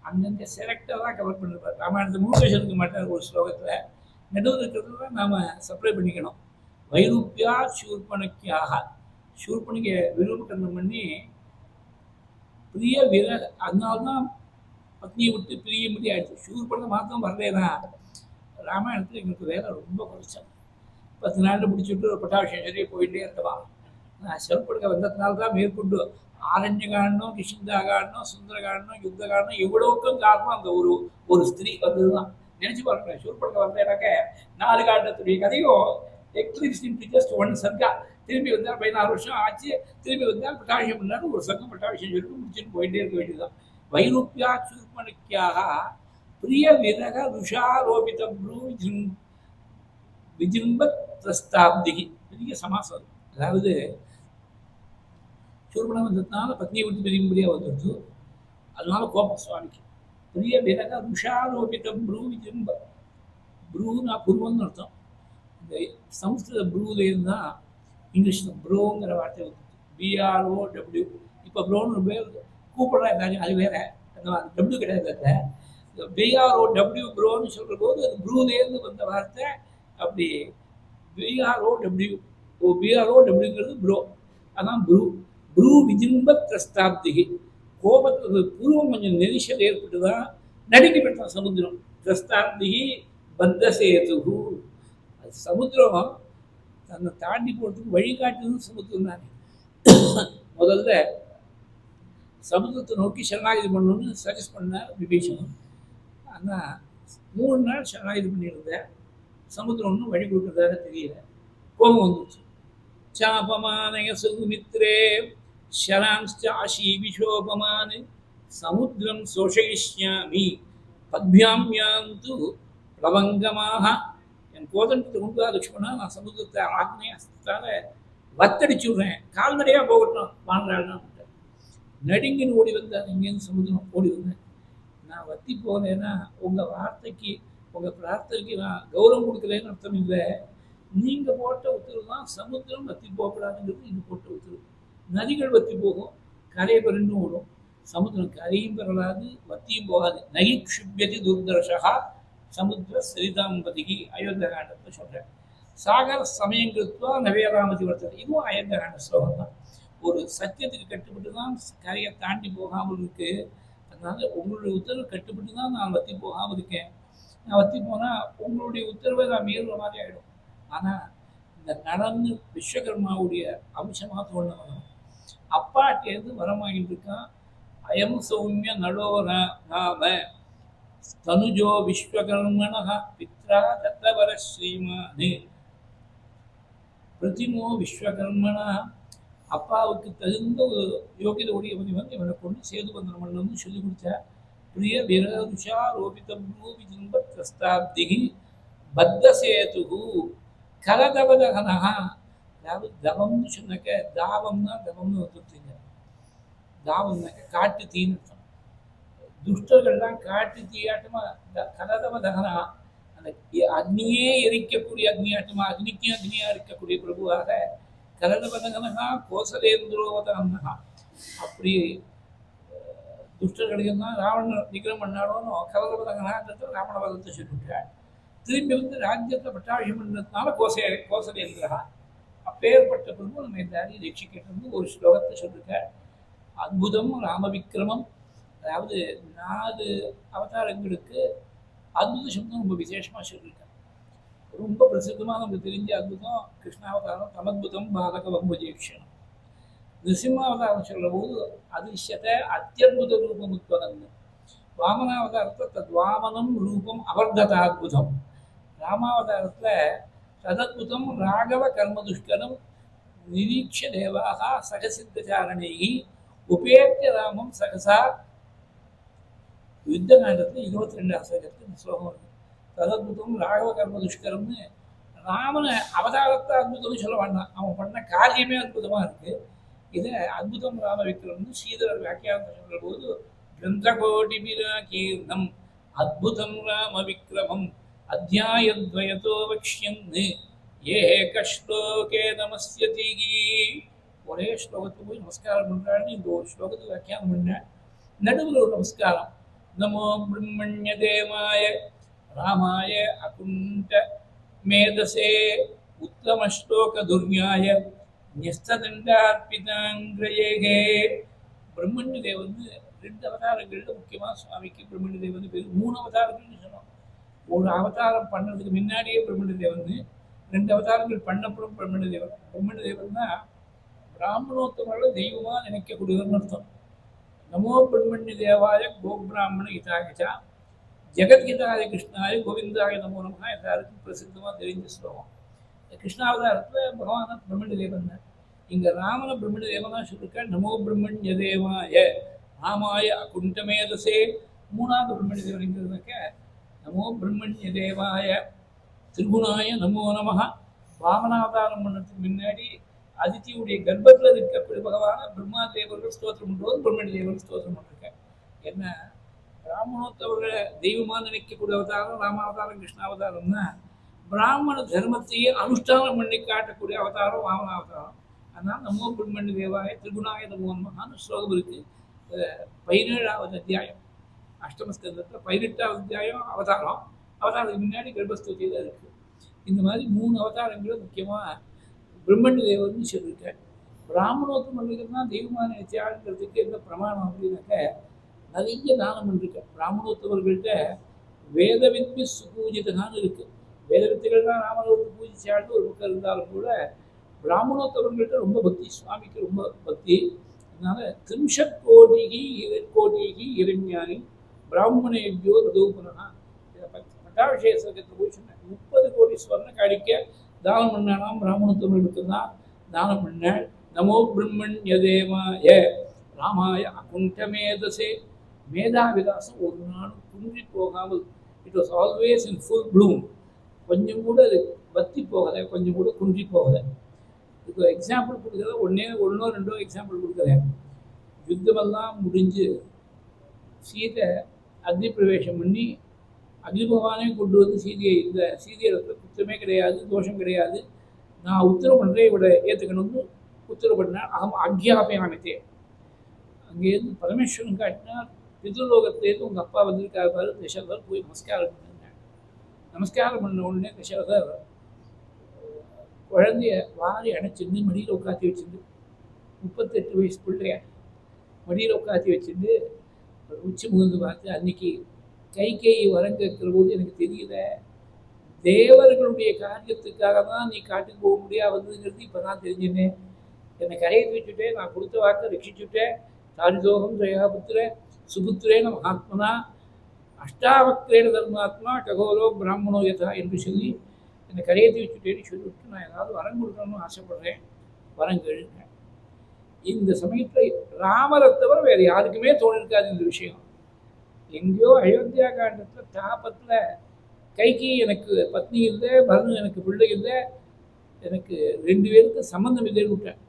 அங்கங்கே செலக்டாக கவர் பண்ணிருப்பார். ராமாயணத்தை முழுக்க சொல்லிக்க மாட்டார். ஒரு ஸ்லோகத்தில் நடுவில் இருக்கிறது தான் நாம் சப்ளை பண்ணிக்கணும். வைருப்யா சூர்பணக்கியாக. சூர்பணிக்கு விரூபகரணம் பண்ணி பிரிய விரக, அதனால்தான் பத்னியை விட்டு பிரிய முடியாது. சூர்பணத்தை மாத்திரம் வரலேதான். ராமாயணத்தில் எங்களுக்கு வேலை ரொம்ப குறைச்சல். 10 நாளில் முடிச்சுட்டு ஒரு பட்டாபிஷேகம் சரியாக போயிட்டே இருக்கவா. நான் செல்படுக்க வந்ததுனால தான் மேற்கொண்டு ஆரண்ய காரணம், கிருஷ்ணதா காரணம், சுந்தர காரணம், யுத்த காரணம் எவ்வளவுக்கும் காரணம் அந்த ஒரு ஸ்திரீ வந்தது தான். நினச்சி பாருங்க. சூர்படுக்க வந்தேனாக்க 4 காண்டத்துடைய கதையும் எக்லிப்ஸ் இன் ஜஸ்ட் 1 சர்க்கா. திரும்பி வந்தால் 16 வருஷம் ஆச்சு. திரும்பி வந்தால் பட்டாபிஷேகம் பண்ணாலும் ஒரு சர்க்கம் பட்டாபிஷேகம் சொல்லிட்டு முடிச்சுட்டு போயிட்டே இருக்க வேண்டியதுதான். வைருப்யா சூர்பணக்கியாக பிரிய விரக ருஷாரோபித விஜృంభத்ரஸ்தாப்திகி. பெரிய சமாசம். அதாவது சூர்பணம் வந்ததுனால பத்னியை விட்டு பெரிய முடியாக வந்துடுச்சு. அதனால கோபம் சுவாமிக்கு. பிரிய விரக ருஷாரோபிதம் ப்ரூ விஜம்ப ப்ரூனா புருவம்னு அர்த்தம். இந்த சமஸ்கிருத ப்ரூலேருந்து தான் இங்கிலீஷில் ப்ரோங்கிற வார்த்தை வந்து BROW. இப்போ ப்ரோன்னு பேர் கூப்பிட்றா எல்லாரும், அது வேற. அந்த டபிள்யூ கிடையாது. இந்த BROW ப்ரோன்னு சொல்கிற போது அது ப்ரூலேருந்து வந்த வார்த்தை. அப்படி BROWங்கிறது ப்ரோ, அதான் ப்ரூ. ப்ரூ விஜிம்ப திரஸ்தாப்திகி, கோபத்துக்கு பூர்வம் கொஞ்சம் நெரிசல் ஏற்பட்டு தான் நடுங்கி பெற்றான் சமுத்திரம். திரஸ்தாப்திகி பத்த சேது, அது சமுத்திரம் தன்னை தாண்டி போகிறதுக்கு வழிகாட்டுதுன்னு சமுத்திரம் தானே. முதல்ல சமுத்திரத்தை நோக்கி சரணாகிதி பண்ணணும்னு சஜஸ்ட் பண்ணார் விபீஷணன். ஆனால் 3 நாள் சரணாகிதி பண்ணியிருந்தேன், சமுத்திரம் ஒன்றும் வழி கொடுக்குறதாக தெரியல. கோபம் வந்துச்சு. சாபமானய சுமித்ரே ஷராம்ஸ்டாஷி விஷோபமான் சமுத்திரம் சோஷயிஷ்யாமி பத்பியாம்யாந்து பிளவங்கமாக. என் கோதண்டத்தை கொண்டு வா லட்சுமணா, நான் சமுத்திரத்தை ஆக்னேய அஸ்திரத்தால் வத்தடிச்சு விடுறேன், கால்நடையாக போகட்டும் வாங்குறாள்னா. நடுங்கின்னு ஓடி வந்தார். இங்கேருந்து சமுத்திரம் ஓடி வந்தேன். நான் வத்தி போனேன்னா உங்கள் வார்த்தைக்கு உங்கள் பிரார்த்தனைக்கு நான் கௌரவம் கொடுக்கலன்னு அர்த்தம் இல்லை. நீங்கள் போட்ட உத்தரவு தான் சமுத்திரம் வத்தி போகக்கூடாதுங்கிறது. இது போட்ட உத்தரவு. நதிகள் வத்தி போகும், கரை பெருன்னு ஓடும். சமுத்திரம் கரையும் பெறலாது, வத்தியும் போகாது. நகி க்ஷிப்யதி துர்தர்ஷா சமுத்திர சரிதாம்பதிகி அயோத்தியா காண்டத்தை சொல்கிறேன். சாகர சமயங்கிருத்வா நவேராமதி வர்த்தது, இதுவும் அயோத்தியா காண்ட ஸ்லோகம் தான். ஒரு சத்தியத்துக்கு கட்டுப்பட்டு தான் கரையை தாண்டி போகாமல் இருக்கு. அதனால உங்களுடைய உத்தரவு கட்டுப்பட்டு தான் நான் வத்தி போகாமல் இருக்கேன். நான் வத்தி போனால் உங்களுடைய உத்தரவை நான் மீறுற மாதிரி ஆகிடும். ஆனால் இந்த நடந்து விஸ்வகர்மாவுடைய அம்சமாக தோணுவனும் அப்பாட்டேருந்து வரமாகிட்டு இருக்கான். அயம் சௌமிய நடோர நாம தனுஜோ விஸ்வகர்மண பித்ரா தத்தவர ஸ்ரீமானே பிரதிமோ விஸ்வகர்மணா. அப்பாவுக்கு தகுந்த ஒரு யோகித உடையவனை வந்து இவனை கொண்டு சேது பந்தனம் பண்ணணும்னு சொல்லி கொடுத்தா. பிரிய விரதுஷா ரோபிதம் விஜம்ப திரஸ்தாப்திகி பத்த சேது கலதவதகனகா. அதாவது தவம்னு சொன்னாக்க தாவம்னா தவம்னு வந்துருச்சுங்க. தாவம்னாக்க காட்டு தீன்னு அர்த்தம். துஷ்டர்கள்லாம் காட்டு தீயாட்டமாக கலதவ தகனா, அந்த அக்னியே எரிக்கக்கூடிய அக்னியாட்டமாக அக்னிக்கும் அக்னியாக இருக்கக்கூடிய பிரபுவாக கலதவதகனகா கோசலேந்திரோவதகனகா. அப்படி துஷ்டர்களையும் தான் ராவணன் நிகிரம் பண்ணாலும் கலதவதகனான்றத ராவண வதத்தை சொல்லிவிட்டார். திரும்பி வந்து ராஜ்யத்தில் பட்டாபிஷம் பண்ணதுனால கோசலேந்திரா. அப்பேற்பட்ட பிரபு நம்ம எல்லாரையும் ரட்சிக்கிறது ஒரு ஸ்லோகத்தை சொல்லியிருக்கார். அற்புதம் ராமவிக்கிரமம். அதாவது 4 அவதாரங்களுக்கு அற்புத சப்தம் ரொம்ப விசேஷமாக சொல்லியிருக்காங்க. ரொம்ப பிரசித்தமாக நமக்கு தெரிஞ்ச அற்புதம் கிருஷ்ணாவதாரம் தமத்புதம் பாலக வம்புஜேக்ஷணம். நிருசிம்மாவதாரம் சொல்கிற போது அதிர்ஷ்யத்தை அத்தியற்புத ரூபம் உட்பதன்னு. வாமனாவதாரத்தில் தத்வாமனம் ரூபம் அவர்ததாத்புதம். ராமாவதாரத்தில் ததத்புதம் ராகவ கர்மதுஷ்கரம் நிரீட்ச தேவாக சகசித்தச்சாரணேகி உபேத்திய ராமம் சகசா. யுத்த காண்டத்தில் 22 சகத்துக்கு ஸ்லோகம் வருது. ததத்புதம் ராகவ கர்மதுஷ்கரம்னு ராமனை அவதாரத்தை அற்புதம்னு சொல்ல வேண்டாம், அவன் பண்ண காரியமே அற்புதமாக இருக்குது. இதை அற்புதம் ராம விக்ரம்னு ஸ்ரீதரர் வியாக்கியானத்தை சொல்கிற போது கிரந்தகோடி கீர்ணம் அத்புதம் ராம விக்ரமம் அத்தியாயத்வயதோ வக்ஷ்யன்னு ஏகஸ்லோகே நமஸ்யதி. ஒரே ஸ்லோகத்துக்கு போய் நமஸ்காரம் பண்ணுறான்னு இந்த ஒரு ஸ்லோகத்துக்கு வியாக்கியானம் பண்ணேன். நடுவில் ஒரு நமஸ்காரம். நமோ பிரம்மண்ய தேவாய ராமாய அகுண்ட மேதசே உத்தமஸ்லோக துர்யாய நியஸ்ததண்டார்பிதாங்கிரயேகே. பிரம்மண்ய தேவன் 2 அவதாரங்களில் முக்கியமாக சுவாமிக்கு பிரம்மண்ய தேவன் பேர். 3 அவதாரங்கள்னு சொன்னோம். ஒரு அவதாரம் பண்ணதுக்கு முன்னாடியே பிரம்மண்ய தேவன், 2 அவதாரங்கள் பண்ணப்புறம் பிரம்மண்ய தேவன். பிரம்மண்ய தேவன் தான் பிராமணோத்தமர்களை தெய்வமாக நினைக்கக்கூடியவர்னு அர்த்தம். நமோ பிரம்மண்ய தேவாய கோபிராமண ஹிதாயச்சா ஜெகத்ஹிதாய கிருஷ்ணாய கோவிந்தாய நமோ நமகா எல்லாருக்கும் பிரசித்தமாக தெரிஞ்ச ஸ்லோகம். கிருஷ்ணாவதாரத்தில் பகவான பிரம்மண்ய தேவன் தான். இங்கே ராமன பிரம்மண்ய தேவனாக சொல்லியிருக்க. நமோ பிரம்மண்ய தேவாய ராமாய அகுண்டமேதசே. 3வது பிரம்மண்ய தேவனுங்கிறதுனாக்க நமோ பிரம்மண்ய தேவாய திரிகுணாய நமோ நமக. வாமனாவதாரம் பண்ணதுக்கு முன்னாடி அதித்தியுடைய கர்ப்பத்தில் இருக்கக்கூடிய பகவான பிரம்மா தேவர்கள் ஸ்தோத்திரம் பண்ணுறது பிரம்மண்ய தேவர்கள் ஸ்தோத்திரம் பண்ணிருக்கேன். என்ன பிராமணோத்தவர்களை தெய்வமாக நினைக்கக்கூடிய அவதாரம் ராமாவதாரம் கிருஷ்ணாவதாரம்னா பிராமண தர்மத்தையே அனுஷ்டானம் பண்ணி காட்டக்கூடிய அவதாரம் வாமனாவதாரம். அதனால நமோ பிரம்மண்ய தேவாய திரிகுணாய நமோ நமகான்னு ஸ்லோகம் இருக்கு. 17வது அத்தியாயம் அஷ்டமஸ்கந்தத்தில் 18வது அத்தியாயம் அவதாரம். அவதாரத்துக்கு முன்னாடி கர்ப்பஸ்தூதியில் இருக்கு. இந்த மாதிரி 3 அவதாரங்களும் முக்கியமாக பிரம்மண்ய தேவர்னு சொல்லியிருக்கேன். பிராமணோத்தம் பண்ணிக்கிறதுனா தெய்வமான நிச்சயாங்கிறதுக்கு எந்த பிரமாணம் அப்படின்னாக்க நிறைய தானம் பண்ணிருக்கேன். பிராமணோத்தவர்கள்ட்ட வேதவித்மி சுபூஜிதகான்னு இருக்கு. வேதவித்துகள் தான் ராமனோத்து பூஜிச்சான்னு ஒரு பக்கம் இருந்தாலும் கூட பிராமணோத்தவர்கள்ட்ட ரொம்ப பக்தி, சுவாமிக்கு ரொம்ப பக்தி. அதனால 30 கோடிகி இரண்யானி பிராமணேபியோ தூபனா பட்டாபிஷேக சர்க்கத்தில் போய் சொன்னேன். 30 கோடி ஸ்வர்ண காணிக்க தானம் பண்ணாலாம் பிராமணோத்தவர்களுக்கு தான் தானம் பண்ண. நமோ பிரம்மண்ய தேவாய ராமாய அகுண்டமேதசே. மேதா விலாசம் ஒரு நாளும் குன்றி போகாமல், it was always in full Bloom. கொஞ்சம் கூட அது வத்தி போகலை, கொஞ்சம் கூட குன்றி போகலை. இதுக்கு ஒரு எக்ஸாம்பிள் கொடுக்குறத ஒன்றோ ரெண்டோ எக்ஸாம்பிள் கொடுக்குறேன். யுத்தமெல்லாம் முடிஞ்சு சீதை அக்னி பிரவேசம் பண்ணி அக்னி பகவானே கொண்டு வந்து சீதையை, இந்த சீதையிடத்துல குற்றமே கிடையாது, தோஷம் கிடையாது, நான் உத்தரவு பண்ணுறேன், இவரை ஏற்றுக்கணும்னு உத்தரவு பண்ணேன். அகம் ஆக்ஞாபயாமித்தே. அங்கேருந்து பரமேஸ்வரன் காட்டினார். பித்ருலோகத்திலேருந்து உங்கள் அப்பா வந்திருக்காரு பாரு தசரதர், போய் நமஸ்காரம் பண்ணுங்க. நமஸ்காரம் பண்ண உடனே தசரதர் குழந்தைய வாரி அணைச்சிருந்து மடியில் உட்காத்தி வச்சுருந்து, 38 வயசு பிள்ளைய மடியில் உட்காத்தி வச்சுருந்து உச்சி முகந்து பார்த்து, அன்னைக்கு கைகேயி வரம் கேட்கிற போது எனக்கு தெரியல, தேவர்களுடைய காரியத்துக்காக தான் நீ காட்டுக்கு போக முடியாதுங்கிறது இப்போ தான் தெரிஞ்சுனேன். என்னை கரையை வச்சுட்டேன், நான் கொடுத்த வாக்கை ரட்சிச்சுட்டேன். தாரிதோகம் ஜெயாபுத்திர சுபுத்திரேன மகாத்மனா அஷ்டாவக்திரேன தர்மாத்மா ககோலோ பிராமணோ யதா என்று சொல்லி என்னை கரையேற்றி வச்சுட்டேன்னு சொல்லிவிட்டு நான் ஏதாவது வரம் கொடுக்கணும்னு ஆசைப்படுறேன், வரம் கேளுங்க. இந்த சமயத்தில் ராமரை தவிர வேறு யாருக்குமே தோணிருக்காது இந்த விஷயம். எங்கேயோ அயோத்தியா காண்டத்தில் தாபத்தில் கைகி எனக்கு பத்னி இல்லை, பரதன் எனக்கு பிள்ளை இல்லை, எனக்கு 2 பேருக்கு சம்பந்தம் இல்லைன்னு விட்டேன்.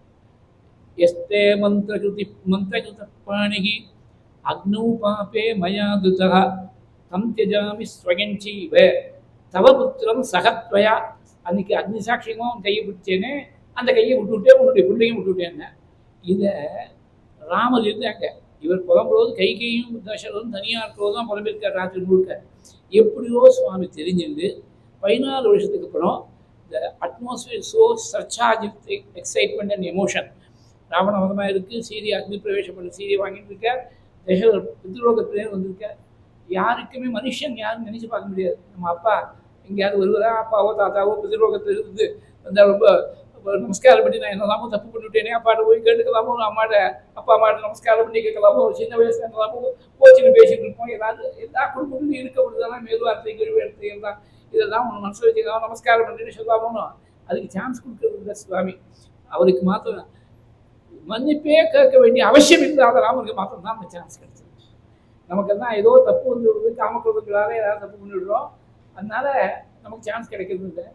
எஸ்தே மந்திரகிருத பாணிகி அக்னௌ பாபே மயா துதா தம் தியஜாமி ஸ்வயஞ்சீவ தவ புத்திரம் சகத்வயா. அன்னைக்கு அக்னி சாட்சியமாக கையை பிடிச்சேனே, அந்த கையை விட்டுவிட்டேன், உன்னுடைய பிள்ளையும் விட்டுவிட்டேன்னு. இதை ராமர் இருந்தாங்க. இவர் புலம்புறது கைகையும் தசரதும் தனியாக இருக்கிறது தான் புலம்பிருக்கார் ராத்திரி முழுக்க. எப்படியோ சுவாமி தெரிஞ்சுண்டு 14 வருஷத்துக்கு அப்புறம் இந்த atmosphere so surcharge excitement and emotion. Ravana மதமாக இருக்குது, சீதையை அக்னி பிரவேசம் பண்ணி சீதையை வாங்கிட்டு இருக்கார். தசரதர் பித்ருலோகத்திலே வந்திருக்கார். யாருக்குமே மனுஷன் யாரும் நினைச்சு பார்க்க முடியாது. நம்ம அப்பா எங்கேயாவது வருவதா, அப்பாவோ தாத்தாவோ பித்ருலோகத்தில் இருந்து வந்தால் ரொம்ப நமஸ்காரம் பண்ணி நான் என்னெல்லாமோ தப்பு பண்ணிவிட்டேனே, அப்பாட்ட போய் கேட்டுக்கலாமோ, அப்பா அம்மாட்ட நமஸ்காரம் பண்ணி கேட்கலாமோ, சின்ன வயசுல என்னெல்லாமோ கோச்சின்னு பேசிட்டு இருப்போம். எல்லா குடும்பத்திலும் இருக்கப்படுறதெல்லாம் மேல்வார்த்தை கீழ்வார்த்தை எல்லாம் இதெல்லாம் ஒன்று மனசில் வச்சுக்கலாம், நமஸ்காரம் பண்ணிட்டு சொல்லாமோ. அதுக்கு சான்ஸ் கொடுக்கறது இல்லை சுவாமி. அவருக்கு மாத்திரம் மன்னிப்பே கேட்க வேண்டிய அவசியம் இல்லாத ராமருக்கு மாத்திரம் தான் அந்த சான்ஸ் கிடைச்சது. நமக்கெல்லாம் ஏதோ தப்பு வந்து விடுறது, காமக்குறதுக்களால ஏதாவது தப்பு பண்ணிவிடுறோம், அதனால நமக்கு சான்ஸ் கிடைக்கிறது இல்லை.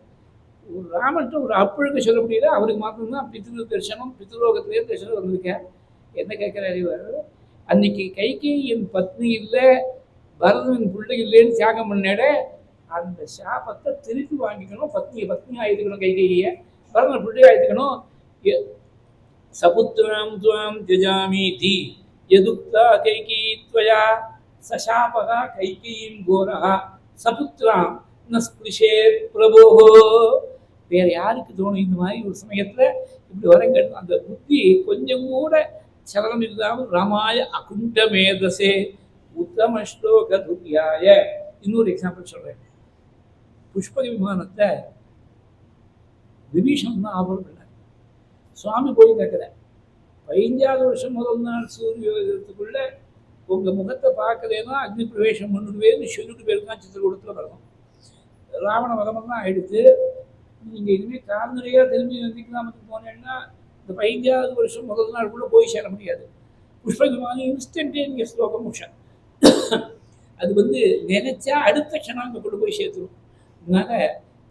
ஒரு ராமன்ட்டு ஒரு அப்புழுக்க சொல்ல முடியல, அவருக்கு மாத்திரம்தான் பித்ரு தரிசனம், பித்ருலோகத்திலே தரிசனம் வந்திருக்கேன். என்ன கேட்குறாரு இவர், அன்னைக்கு கைகி என் பத்னி இல்லை, பரதன் பிள்ளை இல்லைன்னு தியாகம் பண்ணேட, அந்த சாபத்தை திருப்பி வாங்கிக்கணும், பத்னியாக ஆயிட்டுக்கணும், கைகையை பரதன் பிள்ளையாக ஆயிட்டுக்கணும். சபுத்ராம் துவாம் தியஜாமீதி யதுக்தா கைகி த்வயா சசாபகா கைகீம் கோரஹா சபுத்ராம் நஸ்பிருஷே பிரபோஹோ. வேறு யாருக்கு தோணும் இந்த மாதிரி ஒரு சமயத்தில் இப்படி வரங்க? அந்த புத்தி கொஞ்சம் கூட சலனம் இல்லாமல் ராமாய அகுண்ட மேதசே உத்தம ஸ்லோக துர்யாய. இன்னொரு எக்ஸாம்பிள் சொல்கிறேன். புஷ்பக விமானத்தை விபீஷன் தான் ஆபரணம் பண்ணார். சுவாமி போய் கேட்குற 15வது வருஷம் முதல் நாள் சூரியோதயத்துக்குள்ள உங்கள் முகத்தை பார்க்கலன்னா அக்னி பிரவேசம் பண்ணிடுவேன்னு சொல்லிட்டு போயிருக்கான். சித்திரகூடத்தில் வரணும். ராவண மதமெல்லாம் ஆயிடுத்து. நீங்கள் இனிமேல் கால்நடையாக திரும்பி நந்திக்கிராமத்துக்கு போனேன்னா இந்த 15வது வருஷம் முதல் நாளுக்குள்ளே போய் சேர முடியாது. புஷ்ப விமானம் இன்ஸ்டன்டேனியஸ் லோகமோஷன். அது வந்து நினைச்சா அடுத்த க்ஷணம் அங்கே கொண்டு போய் சேர்த்துடும். அதனால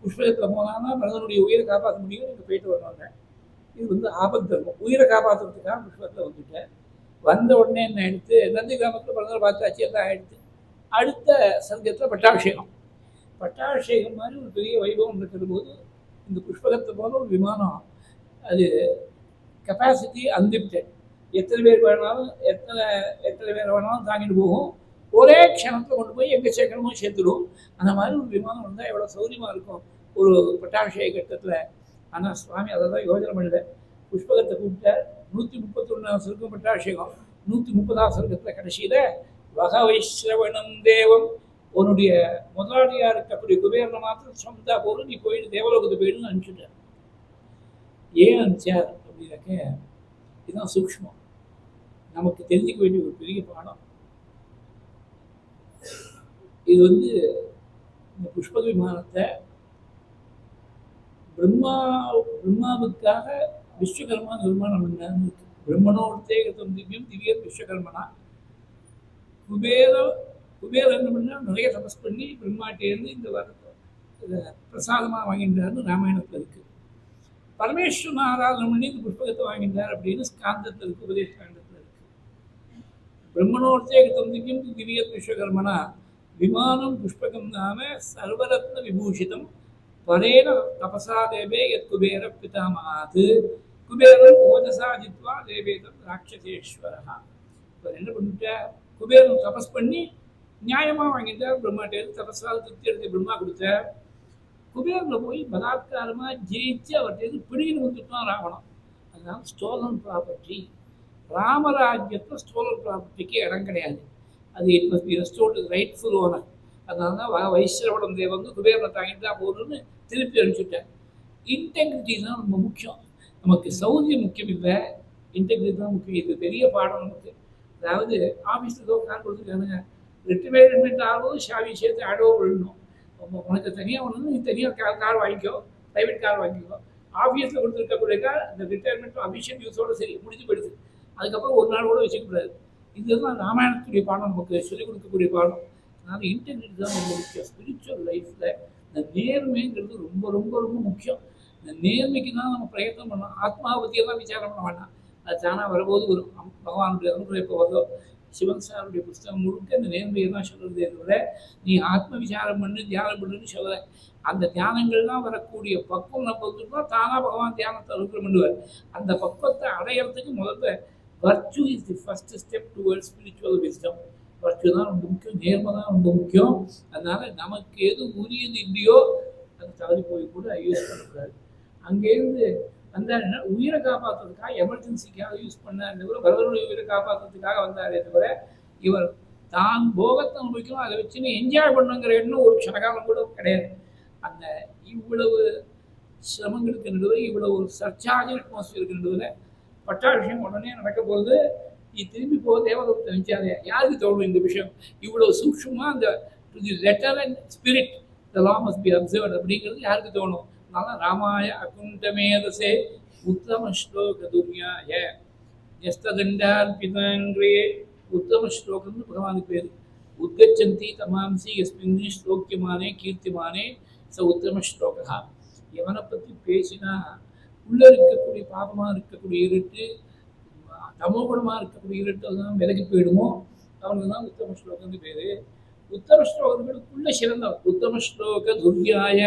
புஷ்பகத்தில் போனான்னா மனிதனுடைய உயிரை காப்பாற்ற முடியும். இங்கே போயிட்டு வருவாங்க. இது வந்து ஆபத்து தரும். உயிரை காப்பாற்றுறதுக்காக புஷ்பத்தில் வந்துட்டேன். வந்த உடனே என்ன ஆயிடுத்து, நந்தி கிராமத்தில் பிறந்தவரை பார்த்தாச்சு, எல்லாம் ஆயிடுத்து. அடுத்த சர்க்கத்தில் பட்டாபிஷேகம். பட்டாபிஷேகம் மாதிரி ஒரு பெரிய வைபவம் இருக்கிற போது இந்த புஷ்பகத்தை போல ஒரு விமானம், அது கெப்பாசிட்டி அன்லிமிட்டட், எத்தனை பேர் வேணாலும் எத்தனை பேர் வேணாலும் தாங்கிட்டு போகும். ஒரே க்ஷணத்தில் கொண்டு போய் எங்கே சேர்க்கணுமோ சேர்த்துடும். அந்த மாதிரி ஒரு விமானம் வந்தால் எவ்வளோ சௌரியமாக இருக்கும் ஒரு பட்டாபிஷேக கட்டத்தில். ஆனால் சுவாமி அதை தான் யோஜனை பண்ணல. புஷ்பகத்தை கூப்பிட்டார். 131 சருக்கம் பட்டாபிஷேகம். 130 சருக்கத்தில் கடைசியில் வகவைஸ்ரவணம் தேவம், உன்னுடைய முதலாளியாக இருக்கக்கூடிய குபேரனை மாத்திரம் சொந்தா போதும், நீ போயிட்டு தேவலோகத்தை போயிடுன்னு அனுப்பிச்சுட்டார். ஏன் அனுப்பிச்சார் அப்படின்னாக்க இதுதான் சூக்ஷ்மம், நமக்கு தெரிஞ்சுக்க வேண்டிய ஒரு பெரிய பாடம். இது இந்த புஷ்பக விமானத்தை பிரம்மாவுக்காக விஸ்வகர்மா நிர்மாணம் பண்ணான்னு இருக்கு. பிரம்மனோர்த்தேகத்தம் திவ்யம் திவ்ய விஸ்வகர்மனா. குபேர என்ன பண்ணால் நிறைய தபஸ் பண்ணி பிரம்மாட்டேருந்து இந்த வரத்தை பிரசாதமாக வாங்கின்றார்னு ராமாயணத்தில் இருக்குது. பரமேஸ்வரன் ஆராதனை பண்ணி இந்த புஷ்பகத்தை வாங்கின்றார் அப்படின்னு ஸ்காந்தத்தில் இருக்குது, உபதேச காண்டத்தில் இருக்குது. பிரம்மணோர்த்தேகத்தம் திவ்யம் திவ்ய விஸ்வகர்மனா விமானம் புஷ்பகம் நாம சர்வரத்ன விபூஷிதம் பரேன தபசா தேவே யத் குபேர பிதாமகாது குபேரன் ஓஜசா ஜித்வா தேவேதம் ராட்சசேஸ்வரா. இப்போ என்ன பண்ணிட்டா, குபேரன் தபஸ் பண்ணி நியாயமாக வாங்கிட்டார் பிரம்மாட்டேருந்து. தபஸால் திருப்தி எடுத்து பிரம்மா கொடுத்தார். குபேரனில் போய் பலாத்காரமாக ஜெயிச்சு அவர்கிட்ட பிடின்னு வந்துட்டான் ராவணம். அதனால ஸ்டோலன் ப்ராப்பர்ட்டி, ராமராஜ்யத்தில் ஸ்டோலன் ப்ராப்பர்ட்டிக்கு இடம் கிடையாது. அது it must be restored rightful owner. அதனால தான் வைஸ்ரவணம் தேவன் குபேரனை தாங்கிட்டு தான் போகணும்னு திருப்பி அனுப்பிச்சுட்டேன். இன்டெகிரிட்டி தான் ரொம்ப முக்கியம். நமக்கு சௌரியம் முக்கியம் இல்லை, இன்டெகிரிட்டி தான் முக்கியம். இது பெரிய பாடம் நமக்கு. அதாவது ஆஃபீஸில் ஏதோ கார் கொடுத்துருக்கானுங்க, ரிட்டையர்மெண்ட் ஆகும் ஷாவி சேர்த்து ஆடோ விழணும். உனக்கு தனியாக ஒன்று நீ தனியாக கார் வாங்கிக்கோ, ப்ரைவேட் கார் வாங்கிக்கோ. ஆஃபீஸில் கொடுத்துருக்கக்கூடிய கார் அந்த ரிட்டையர்மெண்ட் அஃபிஷியல் யூஸோடு சரி முடிஞ்சு போயிடுது. அதுக்கப்புறம் ஒரு நாள் கூட வச்சுக்கூடாது. இதுதான் ராமாயணத்துடைய பாடம், நமக்கு சொல்லிக் கொடுக்கக்கூடிய பாடம். அதனால் இன்டெகிரிட்டி தான் ரொம்ப முக்கியம். ஸ்பிரிச்சுவல் லைஃப்பில் இந்த நேர்மைங்கிறது ரொம்ப ரொம்ப ரொம்ப முக்கியம். இந்த நேர்மைக்கு தான் நம்ம பிரயத்தனம் பண்ணலாம். ஆத்மாவை பற்றியெல்லாம் விசாரம் பண்ண வேண்டாம், அது தானாக வரும்போது வரும். பகவானுடைய அனுகிரகம் எப்போ வருதோ. சிவன் சாருடைய புஸ்தகம் முழுக்க இந்த நேர்மையை தான் சொல்கிறதே தவிர நீ ஆத்ம விசாரம் பண்ணு தியானம் பண்ணுன்னு சொல்லலை. அந்த தியானங்கள்லாம் வரக்கூடிய பக்குவம் நம்ம வந்துருக்கோம். தானாக பகவான் தியானத்தை அனுகிரகம் பண்ணுவார். அந்த பக்குவத்தை அடையிறதுக்கு முதல்ல virtue is the first step towards spiritual wisdom. virtue தான் ரொம்ப முக்கியம், நேர்மை தான் ரொம்ப முக்கியம். அதனால நமக்கு எது உரியது இல்லையோ அது தவறி போய் கூட யூஸ் பண்ணக்கூடாது. அங்கேருந்து வந்தாருன்னா உயிரை காப்பாற்றுறதுக்காக எமர்ஜென்சிக்காக யூஸ் பண்ணார் தவிர பரவருடைய உயிரை காப்பாற்றுறதுக்காக வந்தாரே தவிர இவர் தான் போகத்தை அனுபவிக்கணும், அதை வச்சுன்னு என்ஜாய் பண்ணுங்கிற எண்ணம் ஒரு க்ஷணகாலம் கூட கிடையாது. அந்த இவ்வளவு சிரமங்களுக்கு நடுவில், இவ்வளவு ஒரு சர்ச்சார்ஜிங் அட்மாஸ்பியருக்கு நடுவில் பட்டாபிஷேகம் உடனே நடக்க போகுது. நீ திரும்பி போக தேவலோகத்தை நினைச்சாதே. யாருக்கு தோணும் இந்த விஷயம்? இவ்வளோ சூக்ஷமாக அந்த to the letter and spirit the law must be observed அப்படிங்கிறது யாருக்கு தோணும்? அதனால ராமாய அகுண்டமேதசே உத்தம ஸ்லோக துர்யாய யஸ்ததண்டார்பிதாங்கிரே. உத்தம ஸ்லோகம்னு பகவானுக்கு பேர். உத்கச்சந்தி தமாம்சி யஸ்மின் ஸ்லோக்கியமானே கீர்த்திமானே ச உத்தம ஸ்லோகா. எவனை பற்றி பேசினா உள்ளே இருக்கக்கூடிய பாபமாக இருக்கக்கூடிய இருட்டு, தமோகுணமாக இருக்கக்கூடிய இருட்டு அதெல்லாம் விலகி போயிடுமோ அவனுக்கு தான் உத்தம ஸ்லோகம்னு பேர். உத்தம ஸ்லோகர்களுக்குள்ள சிறந்தவர் உத்தம ஸ்லோக துர்யாய.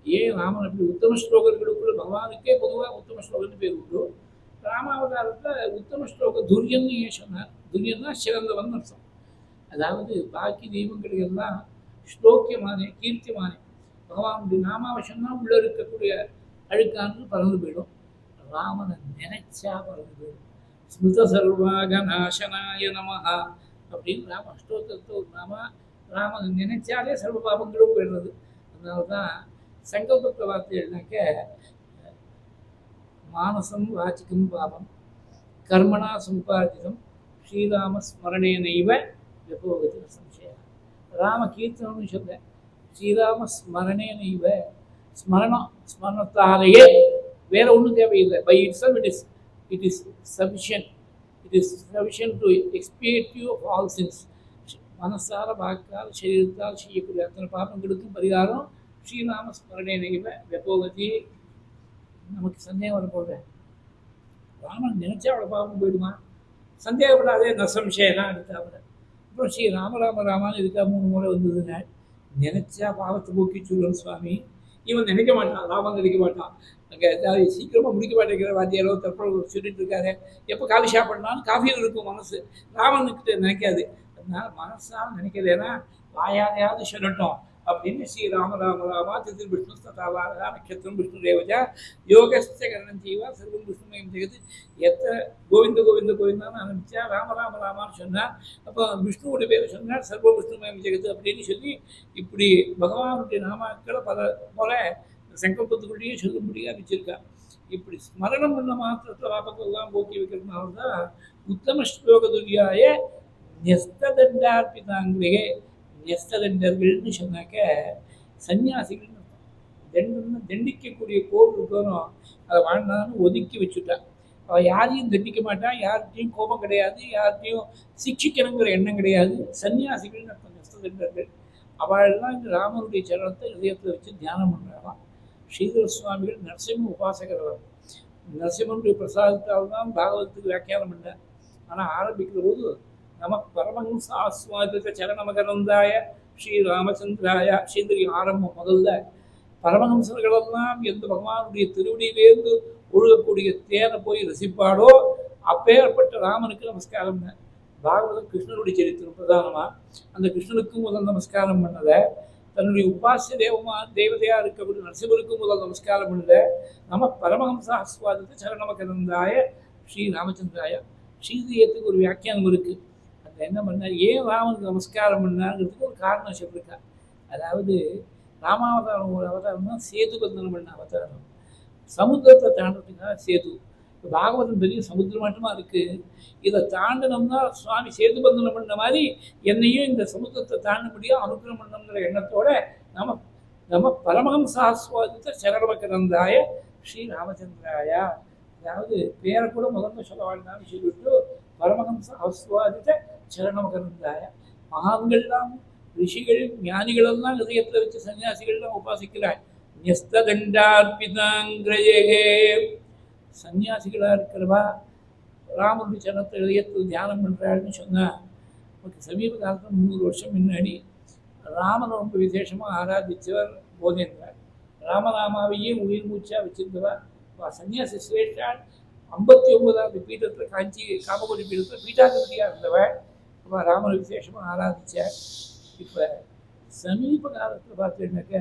ஏன் ராமன் அப்படி உத்தம ஸ்லோகர்களுக்குள்ள பகவானுக்கே பொதுவாக உத்தம ஸ்லோகம்னு பேர் உண்டு. ராமாவதாரத்தில் உத்தம ஸ்லோக துரியன்னு ஏன் சொன்னார்? துரியன்னா சிறந்தவன் அர்த்தம். அதாவது பாக்கி தெய்வங்கள் எல்லாம் ஸ்லோக்கியமானே கீர்த்திமானே, பகவானுடைய நாமாவசம் தான் உள்ளே இருக்கக்கூடிய அழுக்கான்னு பறந்து போயிடும். ராமனை நினைச்சா பறந்து போயிடும். ஸ்மிருத சர்வாக நாசனாய நமஹா அப்படின்னு ராம அஷ்டோத்தரத்தை ஒரு ராமனை நினைச்சாலே சர்வ பாபங்களும் போயிடுறது. அதனால தான் சங்கல்பத்தை வார்த்தை எழுதினாக்க மானசம் வாச்சிக்கம் பாபம் கர்மணா சம்பாதிதம் ஸ்ரீராம ஸ்மரணே நைவ விபோகத்தில் சம்சயம். ராம கீர்த்தனம்னு சொல்ல, ஸ்ரீராம ஸ்மரணே நைவ, ஸ்மரணத்தாலேயே வேற ஒன்றும் தேவையில்லை. By itself it is sufficient. It is sufficient to expiate you of all sins. மனசார வாக்கால் சரீரத்தால் செய்யக்கூடிய அத்தனை பாபங்களுக்கும் பரிகாரம் ஸ்ரீராம ஸ்மரணே நைவ வெப்போகதி. நமக்கு சந்தேகம் வரப்போகுது, ராமன் நினைச்சா அவ்வளோ பாபம் போயிடுமா? சந்தேகப்படாதே நசம்சேனா எடுத்தாப்புல. அப்புறம் ஸ்ரீ ராமராம ராமான்னு இருக்கா 3 முறை வந்ததுங்க. நினைச்சா பாவத்தை போக்கி சொல்லுவேன் சுவாமி. இவன் நினைக்க மாட்டான், ராமன் நினைக்க மாட்டான். அங்கே ஏதாவது சீக்கிரமாக முடிக்க மாட்டேங்கிற வாத்தியாரோ தற்போது சொல்லிட்டு இருக்காரு. எப்போ காஃபி சாப்பிட்னாலும் காஃபியில் இருக்கும் மனசு, ராமனுக்கிட்ட நினைக்காது. அதனால மனசால் நினைக்கலைன்னா வாயாலையாவது சொல்லட்டும் அப்படின்னு ஸ்ரீ ராம ராம ராமா திரு விஷ்ணு ததாவா நட்சத்திரம் விஷ்ணு தேவஜா யோகஸ்த கரணம் ஜீவா சர்வம் விஷ்ணுமயம் ஜெகத்து எத்தனை கோவிந்த கோவிந்த கோவிந்தான்னு ஆரம்பிச்சா ராம ராம ராமான்னு சொன்னார். அப்போ விஷ்ணுவோட பேரை சொன்னார் சர்வ விஷ்ணுமயம் ஜெகத்து அப்படின்னு சொல்லி இப்படி பகவானுடைய நாமாக்களை பல முறை சங்கல்பத்துக்குள்ளேயே சொல்லும்படியாக வச்சிருக்கா. இப்படி ஸ்மரணம் பண்ண மாத்திரத்தில் வாபத்தெல்லாம் போக்கி வைக்கிறதுனால தான் உத்தம ஸ்லோக துரியாய நெஸ்ததண்டார்பிதாங்களே. நெஸ்ததண்டர்கள்னு சொன்னாக்க சன்னியாசிகள்னு தண்டம்னா தண்டிக்கக்கூடிய கோபம் இருக்கணும். அதை வாழ்ந்தான்னு ஒதுக்கி வச்சுட்டான். அவள் யாரையும் தண்டிக்க மாட்டான், யார்கிட்டையும் கோபம் கிடையாது, யார்கிட்டையும் சிக்ஷிக்கணுங்கிற எண்ணம் கிடையாது. சன்னியாசிகள்னு அர்த்தம் நெஸ்ததண்டர்கள். அவள்லாம் இந்த ராமனுடைய சரணத்தை இதயத்தில் வச்சு தியானம் பண்ணுறாங்களாம். ஸ்ரீதர சுவாமிகள் நரசிம்ம உபாசகர். அவர் நரசிம்மனுடைய பிரசாதத்தால் தான் பாகவதத்துக்கு வியாக்கியானம் பண்ணார். ஆனால் ஆரம்பிக்கிற போது நம பரமஹம்ச ஆஸ்வாதித்த சரணமகனந்தாய ஸ்ரீ ராமச்சந்திராய ஸ்ரீதரி ஆரம்பம். முதல்ல பரமஹம்சர்களெல்லாம் எந்த பகவானுடைய திருவடியிலேருந்து ஒழுகக்கூடிய தேனை போய் ரசிப்பாடோ அப்பேற்பட்ட ராமனுக்கு நமஸ்காரம். பாகவதம் கிருஷ்ணனுடைய சரித்திரம் பிரதானமாக. அந்த கிருஷ்ணனுக்கும் முதல் நமஸ்காரம் பண்ணதை தன்னுடைய உபாசிய தேவதையாக இருக்கக்கூடிய நரசிம்மருக்கும் முதல் நமஸ்காரம் பண்ணதை நம்ம பரமஹம்ச ஆஸ்வாதித்த சரணமகனந்தாய ஸ்ரீ ராமச்சந்திராய. ஸ்ரீதேயத்துக்கு ஒரு வியாக்கியானம் இருக்குது. அந்த என்ன பண்ணார், ஏன் ராமனுக்கு நமஸ்காரம் பண்ணாங்கிறதுக்கு ஒரு காரணம் சொல்லியிருக்கா. அதாவது ராமாவதாரம் ஒரு அவதாரம் தான் சேது பந்தனம் பண்ண அவதாரம். சமுத்திரத்தை தாண்டதுக்காக சேது. பாகவதம் பெரிய சமுத்திரமாட்டமாக இருக்குது. இதை தாண்டனம்னா சுவாமி சேது பந்தனம் பண்ண மாதிரி என்னையும் இந்த சமுத்திரத்தை தாண்ட முடியும் அனுகிரகம் பண்ணணுங்கிற எண்ணத்தோட நம்ம பரமஹம்ச ஆஸ்வாதித்த சரணமகனந்தாய ஸ்ரீ ராமச்சந்திராயா. அதாவது பேரை கூட முதல்ல சொல்ல வாழ்ந்தான்னு சொல்லிவிட்டு பரமஹம்ச ஆஸ்வாதித்த சரணமகனந்தாய. மகான்கள்லாம் ரிஷிகள் ஞானிகளெல்லாம் இதயத்தில் வச்சு சன்னியாசிகள்லாம் உபாசிக்கிறார். நெஸ்ததண்டார்பிதாங்கிரயே. சன்னியாசிகளாக இருக்கிறவா ராமனுடைய சரணத்தை இதயத்தில் தியானம் பண்ணுறாள்னு சொன்னால் நமக்கு சமீப காலத்தில் 300 வருஷம் முன்னாடி ராமனை ரொம்ப விசேஷமாக ஆராதித்தவர் போதேந்திரர். ராமராமாவையே உயிர் மூச்சாக வச்சிருந்தவர் சன்னியாசி சிரேஷ்டாள். 59வது பீட்டத்தில் காஞ்சி காமகோடி பீட்டத்தில் பீட்டாதிபதியாக இருந்தவர். அப்போ ராமனை விசேஷமாக ஆராதித்தார். இப்போ சமீப காலத்தில் பார்த்தீங்கன்னாக்க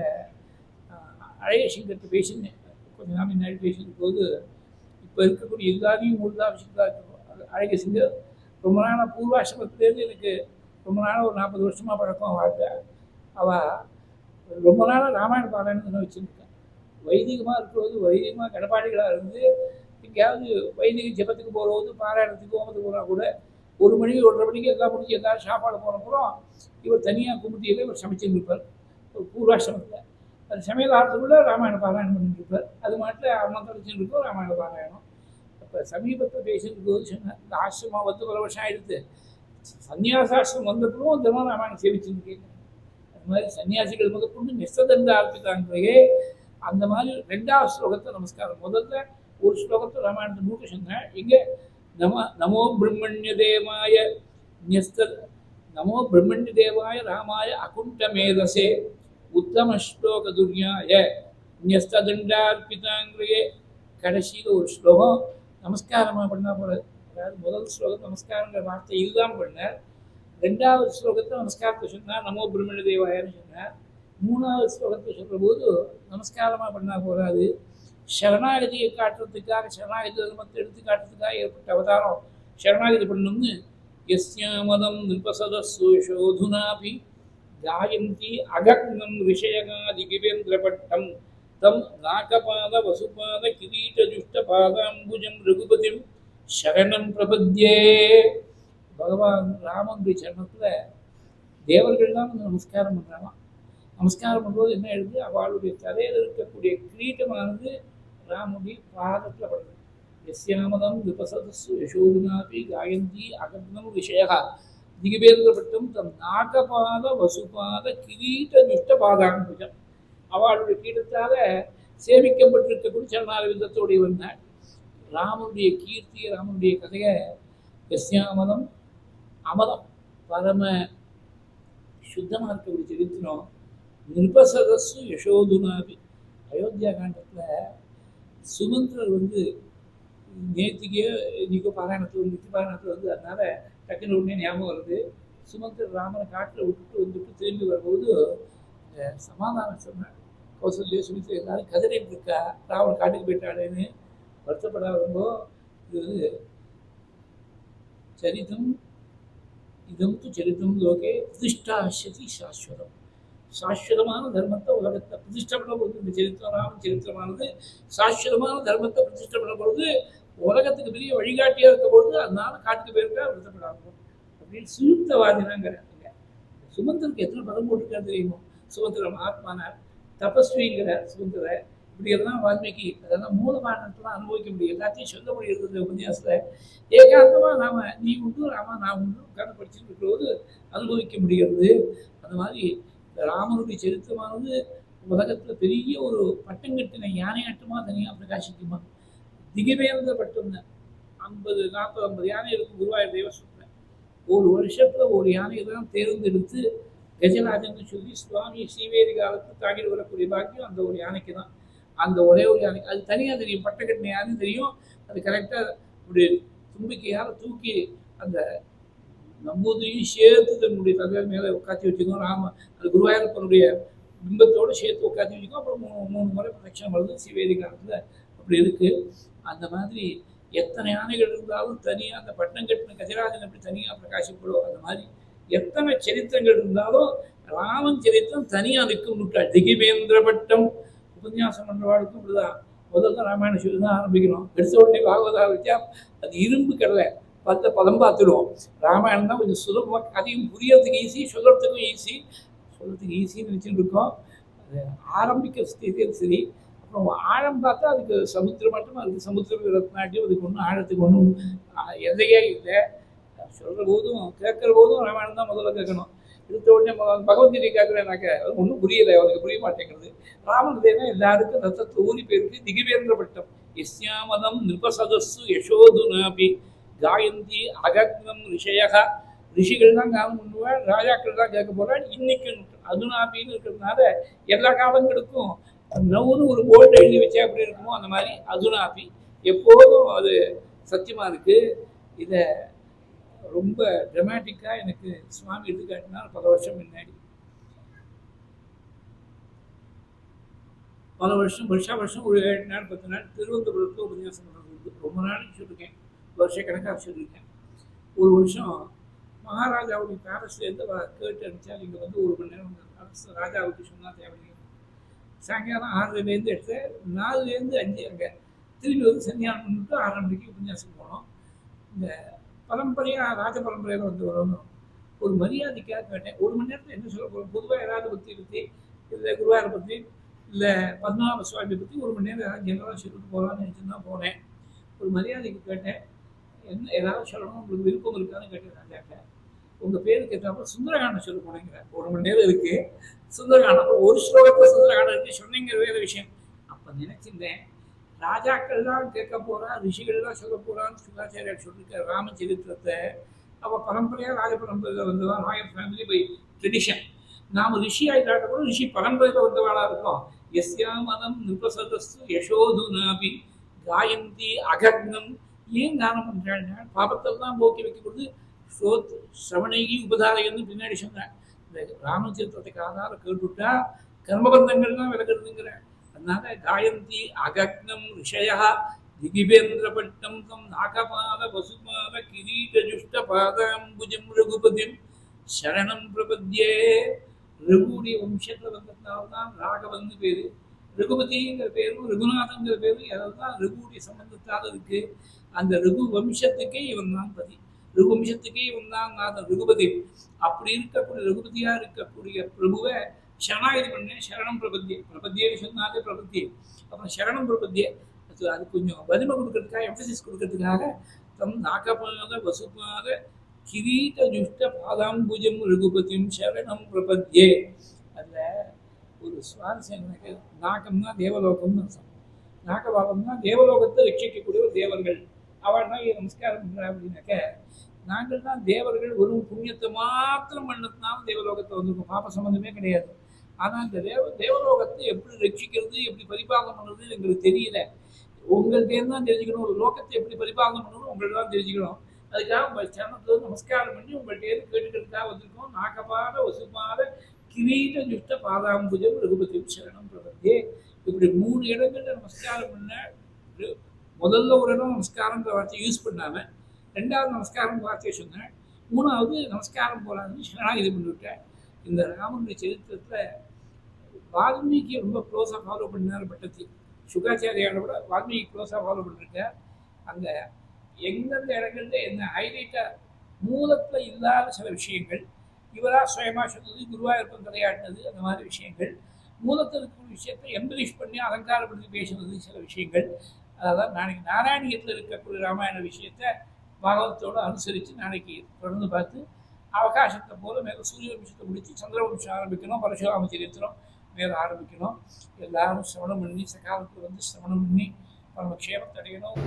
அழகசிங்கத்தை பேசினேன் கொஞ்சம் நாள் முன்னாடி பேசின போது இப்போ இருக்கக்கூடிய எல்லாரையும் மூலதாபிஷிகளாக இருக்கும் அழகசிங்கர். ரொம்ப நாளாக பூர்வாசிரமத்துலேருந்து எனக்கு ரொம்ப நாளாக ஒரு 40 வருஷமாக பழக்கம் வாழ்க்கை. அவள் ரொம்ப நாளாக ராமாயண பாராயணம் வச்சுருக்கேன். வைதிகமாக இருக்கிறது வைதிகமாக கடப்பாடிகளாக இருந்து எங்கேயாவது வைதிக ஜபத்துக்கு போகிறது பாராயணத்துக்கு ஹோமத்துக்கு போனால் கூட 1 மணி 1:30 மணிக்கு எல்லாம் முடிஞ்சு எல்லோரும் சாப்பாடு போனப்புறம் இவர் தனியாக கும்பிட்டியில் இவர் சமைச்சுருப்பார் ஒரு பூர்வாசிரமத்தில். அது சமையல் ஆகிறதுக்குள்ள ராமாயண பாராயணம் பண்ணிட்டுருப்பார். அது மாட்டில் அம்மன் வச்சுருக்கோம் ராமாயண பாராயணம். இப்போ சமீபத்தில் பேசிட்டு போது சொன்னேன், இந்த ஆசிரமம் வந்து பல வருஷம் ஆகிடுது. சன்னியாசாசிரமம் வந்தப்பவும் தினமும் ராமாயணம் சேவிச்சுருக்கேன். அது மாதிரி சன்னியாசிகள் முதற்கொண்டு நெஸ்ததண்ட ஆரம்பித்தாங்களே. அந்த மாதிரி 2வது ஸ்லோகத்தை நமஸ்காரம். முதல்ல ஒரு ஸ்லோகத்தை ராமாயணத்தை மூட்டு சொன்னேன். இங்கே நமோ பிரம்மண்ய தேவாய நமோ பிரம்மண்ய தேவாய ராமாய அகுண்ட மேதசே உத்தம ஸ்லோக துர்யாய நெஸ்ததண்டார்பிதாங்கிரே. கடைசியில் ஒரு ஸ்லோகம் நமஸ்காரமாக பண்ணால் போல. அதாவது முதல் ஸ்லோகத்தை நமஸ்காரங்கிற வார்த்தை இதுதான் பண்ணார். 2வது ஸ்லோகத்தை நமஸ்காரத்தை சொன்னார், நமோ பிரம்மண்ய தேவாயன்னு சொன்னார். 3வது ஸ்லோகத்தை சொல்கிற போது நமஸ்காரமாக பண்ணால் போகாது, சரணாகதியை காட்டுறதுக்காக சரணாகதி தர்மத்தை எடுத்து காட்டுறதுக்காக ஏற்பட்ட அவதாரம் சரணாகதி பண்ணணும்னு. யஸ்யாமதம் நிருபசதசோதுனாபி காயந்தி அகக்னம் ரிஷயகாதி கிவேந்திரபட்டம் தம் நாகபாத வசுபாத கிரீட்டஜுஷ்ட பாதாம்புஜம் ரகுபதிம் சரணம் பிரபத்யே. பகவான் ராமனுடைய சரணத்தில் தேவர்கள்லாம் வந்து நமஸ்காரம் பண்ணுறாங்களாம். நமஸ்காரம் பண்ணும்போது என்ன எழுது, அவளுடைய தலையில் இருக்கக்கூடிய கிரீட்டமானது ராமனுடைய பாதத்தில் படுது. எஸ்யாமதம் விபசதசு யசோதுனாபி காயந்தி அகக்னம் விஷயா திகிபேந்திரப்பட்டும் தம் நாகபாத வசுபாத கிரீட்ட துஷ்ட பாதாம்புஜம். அவளுடைய கீழத்தால் சேமிக்கப்பட்டிருக்கக்கூடிய சரணாரவிந்தத்தோடைய வந்தாள். ராமனுடைய கீர்த்தி ராமனுடைய கதையை எஸ்யாமதம் அமதம் பரம சுத்தமாக இருக்கக்கூடிய சரித்திரம். நிருபசதஸ்ஸு யசோதுனாபி. அயோத்தியா காண்டத்தில் சுமந்திரர் நேற்றுக்கே இன்னைக்கோ பாராயணத்தில் நித்திய பாராயணத்தில் அதனால டக்குன்னு உடனே ஞாபகம் வருது. சுமந்திரர் ராமனை காட்டில் விட்டுட்டு திரும்பி வரும்போது சமாதானம் சொன்னார். கௌசல்யா சுமித்ரா எல்லாரும் கதிரைட்டு இருக்கா, ராவன் காட்டுக்கு போயிட்டாளேன்னு வருத்தப்படாத வரும்போது இது சரிதம் இதம் து சரிதம் லோகே பிரதிஷ்டாசதி சாஸ்வதம். சாஸ்வதமான தர்மத்தை உலகத்தை பிரதிஷ்டை பண்ண பொழுது இந்த சரித்திரம் ராமன் சரித்திரமானது சாஸ்வதமான தர்மத்தை பிரதிஷ்டை பண்ண பொழுது உலகத்துக்கு பெரிய வழிகாட்டியாக இருக்க பொழுது அதனால காட்டுக்கு போயிருக்கா வருத்தப்படாமல் அப்படின்னு சுயுக்தவாதினாங்கிறாங்க. சுமந்திரனுக்கு எத்தனை பதம் போட்டிருக்காரு தெரியுமோ. சுமந்திரம் ஆத்மானார், தபஸ்விங்கிற சுமந்திர, இப்படி எல்லாம் வால்மீகி அதெல்லாம் மூலமானலாம் அனுபவிக்க முடியும். எல்லாத்தையும் சொல்ல முடியாது உபன்யாசத்தில். ஏகாந்தமாக நாம நீ உண்டு ராமா நான் உண்டு உட்காந்து படிச்சுட்டு இருக்கிறபோது அனுபவிக்க முடிகிறது. அந்த மாதிரி ராமனுடைய சரித்திரமானது உலகத்தில் பெரிய ஒரு பட்டம் கட்டின யானையாட்டமாக தனியாக பிரகாசிக்குமா. திகிவேந்த பட்டம் 50, 40, 50 யானை இருக்கும் குருவாயூர் தேவஸ்வத்தில். ஒரு வருஷத்தில் ஒரு யானையை தான் தேர்ந்தெடுத்து கஜராஜன்னு சொல்லி சுவாமி ஸ்ரீவேதி காலத்தில் தாக்கிட்டு வரக்கூடிய பாக்கியம் அந்த ஒரு யானைக்கு தான். அந்த ஒரே ஒரு யானை அது தனியாக தெரியும். பட்டை கட்டின யானை தெரியும். அது கரெக்டாக இப்படி தும்பிக்கையால் தூக்கி அந்த நம்பூதிரியும் சேர்த்து தன்னுடைய தலைவர் மேலே உட்காத்தி வச்சுக்கோம். அது குருவாயூரப்பனுடைய பிம்பத்தோடு சேர்த்து உட்காத்தி வச்சுக்கோம். அப்புறம் 3 முறை பிரதட்சணம் வருது ஸ்ரீவேதி காலத்தில். அப்படி இருக்குது. அந்த மாதிரி எத்தனை யானைகள் இருந்தாலும் தனியாக அந்த பட்டம் கட்டின கஜராஜன் அப்படி தனியாக பிரகாசிப்படும். அந்த மாதிரி எத்தனை சரித்திரங்கள் இருந்தாலும் ராமன் சரித்திரம் தனியாக நிற்கும் நுட்டாள். திகிவேந்திர பட்டம் உபன்யாசம் பண்ணுறவாளுக்கும் இப்படிதான். முதல்ல ராமாயண சொல்லி தான் ஆரம்பிக்கணும். எடுத்த உடனே பாகவதா வச்சா அது இரும்பு கடலை பதம் பார்த்துடுவோம். ராமாயணம் தான் கொஞ்சம் சுலபமாக, அதையும் புரியறதுக்கு ஈஸி, சொல்கிறதுக்கும் ஈஸி. சொல்கிறதுக்கு ஈஸின்னு நினச்சிட்டு இருக்கோம். அது ஆரம்பிக்க ஸ்திதியும் சரி. அப்புறம் ஆழம் பார்த்தா அதுக்கு சமுத்திரம் மட்டும், அதுக்கு சமுத்திரம் ரத்னாட்டியும் அதுக்கு ஒன்றும் ஆழத்துக்கு ஒன்றும் எதையே இல்லை. சொல்கிற போதும் கேட்குற போதும் ராமாயணம் தான் முதல்ல கேட்கணும். எடுத்த உடனே பகவத்கீதை கேட்குறேனாக்க அது ஒன்றும் புரியலை, அவனுக்கு புரிய மாட்டேங்கிறது. ராமனுதேனா எல்லாருக்கும் ரத்தத்தை ஊறி போயிருக்கு. திகிவேந்திர பட்டம். யஸ்யாமதம் நிருபசதஸ்ஸு யசோதுனாபி காயந்தி அகக்னம் ரிஷயக. ரிஷிகள் தான் காலம் பண்ணுவாள், ராஜாக்கள் தான் கேட்க போகிறாள். இன்னைக்கு அதுனாபின்னு இருக்கிறதுனால எல்லா காலங்களுக்கும் நவுன்னு ஒரு போல்டு எழுதி வச்சா எப்படி இருக்குமோ அந்த மாதிரி அதுனாபி எப்போதும் அது சத்தியமாக இருக்குது. இதை ரொம்ப ட்ரமாட்டிக்காக எனக்கு சுவாமி எடுத்துக்காட்டினார். 10 வருஷம் முன்னாடி, பல வருஷம் வருஷம் ஒரு 7 நாள் 10 நாள் திருவனந்தபுரத்தில் உபன்யாசம் பண்ணுறது. ரொம்ப நாளைக்கு சொல்லியிருக்கேன், வருஷக்கணக்காக சொல்லியிருக்கேன். ஒரு வருஷம் மகாராஜாவுடைய பேலஸ்லேருந்து கேட்டு அனுப்பிச்சா இங்கே 1 மணி நேரம் அரசு ராஜாவுக்கு சொன்னால் தேவையில்லை. சாயங்காலம் 6லேருந்து எடுத்து 4லேருந்து 5 அங்கே திரும்பி சன்னியானம் பண்ணிட்டு 6:30 மணிக்கு உபன்யாசம் போனோம். இந்த பரம்பரையாக ராஜ பரம்பரையில் வரணும். ஒரு மரியாதைக்காக கேட்டேன். 1 மணி நேரத்தில் என்ன சொல்ல போகிறோம்? பொதுவாக ஏதாவது பற்றி இல்லை குருவாரை பற்றி இல்லை பத்மநாப சுவாமியை பற்றி 1 மணி நேரம் ஏதாவது ஜெனரலாக சொல்லிட்டு போகலான்னு நினச்சி தான் போனேன். ஒரு மரியாதைக்கு கேட்டேன், என்ன ஏதாவது சொல்லணும் உங்களுக்கு விருப்பம் இருக்கான்னு கேட்டேன். ராஜாக்க உங்கள் பேருக்கு ஏற்றாப்புல சுந்தரகாண்டம் சொல்ல போனேங்கிற. 1 மணி நேரம் இருக்குது சுந்தரகாண்டம். ஒரு ஸ்லோகத்தில் சுந்தரகாண்டம் இருக்குது சொன்னீங்கிற வேறு விஷயம். அப்போ நினச்சிருந்தேன், ராஜாக்கள்லாம் கேட்க போகிறா, ரிஷிகள்லாம் சொல்ல போகிறான்னு சுகாச்சாரியார் சொல்லியிருக்கார் ராமச்சரித்திரத்தை. அவள் பரம்பரையாக ராஜ பரம்பரையில் வந்தவா, ராயல் ஃபேமிலி பை ட்ரெடிஷன். நாம் ரிஷி ஆகிட்டாட்ட கூட ரிஷி பரம்பரையில் வந்தவாளாக இருக்கோம். யஸ்யாமதம் நிருபசதஸ்ஸு யசோதுனாபி காயந்தி அகக்னம். ஏன் கானம் பண்ணுறாங்க? பாபத்தெல்லாம் போக்கி வைக்கப்படுது. ஸ்ரோத் சிரவணைகி உபதாரைன்னு பின்னாடி சொன்னேன். இந்த ராமச்சரித்திரத்துக்கு ஆதாரம் கேட்டுவிட்டா கர்மபந்தங்கள்லாம் விலகிறதுங்கிற. அதனால காயந்தி அகக்னம் ரிஷயா திகிபேந்திர பட்டம் தம் நாகபால வசுபால கிரீடஜுஷ்ட பாதாம்புஜம் ரகுபதிம் சரணம் பிரபத்யே. ரகுடைய வம்சத்தில் வந்ததுனால்தான் ராகவன்னு பேர். ரகுபதிங்கிற பேரும் ரகுநாதங்கிற பேரும் அதெல்லாம் ரகுடைய சம்பந்தத்தால் இருக்கு. அந்த ரகு வம்சத்துக்கே இவன் தான் பதி, ரகுவம்சத்துக்கே இவன் தான் நாதன் ரகுபதி. அப்படி இருக்கக்கூடிய ரகுபதியாக இருக்கக்கூடிய பிரபுவை சரணாகதி பண்ணேன். சரணம் பிரபத்தியே, பிரபத்தியேன்னு சொன்னாலே பிரபத்தியே. அப்புறம் சரணம் பிரபத்தியே அது கொஞ்சம் வலிமை கொடுக்கறதுக்காக, எம்பசிஸ் கொடுக்கறதுக்காக தம் நாகபாத வசுபாத கிரீட ஜுஷ்ட பாதாம்புஜம் ரகுபதியும் சரணம் பிரபத்தியே. அதில் ஒரு சுவாரஸ்யம் எனக்கு, நாகம்னா தேவலோகம்னு அர்த்தம். நாகபாவம்னா தேவலோகத்தை ரட்சிக்கக்கூடிய தேவர்கள். அவள்னா நமஸ்காரம் பண்ணுறா அப்படின்னாக்க நாங்கள் தான் தேவர்கள் ஒரு புண்ணியத்தை மாத்திரம் பண்ணதுனால தேவலோகத்தை வந்திருக்கோம், பாப சம்பந்தமே கிடையாது. ஆனால் இந்த தேவலோகத்தை எப்படி ரட்சிக்கிறது, எப்படி பரிபாலனம் பண்ணுறது எங்களுக்கு தெரியல. உங்கள்கிட்ட தான் தெரிஞ்சுக்கணும். ஒரு லோகத்தை எப்படி பரிபாலனம் பண்ணணும் உங்கள்ட்ட தான் தெரிஞ்சுக்கணும். அதுக்காக உங்கள் சரணத்தில் நமஸ்காரம் பண்ணி உங்கள்கிட்ட கேட்டுக்கிறதுக்காக வந்திருக்கோம். நாகபாத வசுபாத கிரீட ஜுஷ்ட பாதாம்புஜம் ரகுபதி சரணம் பிரபந்தே. இப்படி 3 இடங்கள்ல நமஸ்காரம் பண்ண. முதல்ல ஒரு இடம் நமஸ்காரங்கிற வார்த்தையை யூஸ் பண்ணாமல் 2வது நமஸ்காரம் வார்த்தையை சொன்னேன். 3வது நமஸ்காரம் போகலான்னு சரணாகிதி பண்ணிவிட்டேன். இந்த ராமனுடைய சரித்திரத்தில் வால்மீகி ரொம்ப க்ளோஸாக ஃபாலோ பண்ணார் பட்டத்தி. சுகாச்சாரியாரை விட வால்மீகி க்ளோஸாக ஃபாலோ பண்ணிருக்கேன். அந்த எந்தெந்த இடங்கள்ல என்ன ஹைலைட்டாக மூலத்தில் இல்லாத சில விஷயங்கள் இவராக சுயமாக சொன்னது, குருவாயூரப்பன் தலையாட்டினது, அந்த மாதிரி விஷயங்கள், மூலத்தில் இருக்கிற விஷயத்தை எம்பலிஷ் பண்ணி அலங்காரப்படுத்தி பேசுனது சில விஷயங்கள். அதான் நாளைக்கு நாராயணியத்தில் இருக்கக்கூடிய ராமாயண விஷயத்தை பாகவத்தோடு அனுசரித்து நாளைக்கு தொடர்ந்து பார்த்து அவகாசத்தை போல மேலே சூரிய வம்சத்தை முடித்து சந்திரவம்சம் ஆரம்பிக்கணும், பரசுராம சரித்திரம் மேலே ஆரம்பிக்கணும். எல்லாரும் சிரவணம் பண்ணி சகாலத்தில் வந்து சிரவணம் பண்ணி நம்ம க்ஷேமத்தை அடையணும்.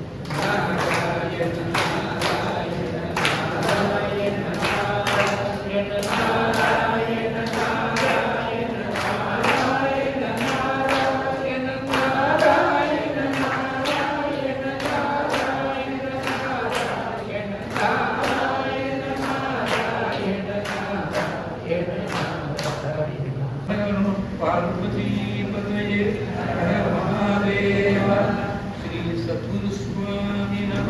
பார்வதி பதயே மகாதேவ ஸ்ரீ சத்குரு சுவாமி நம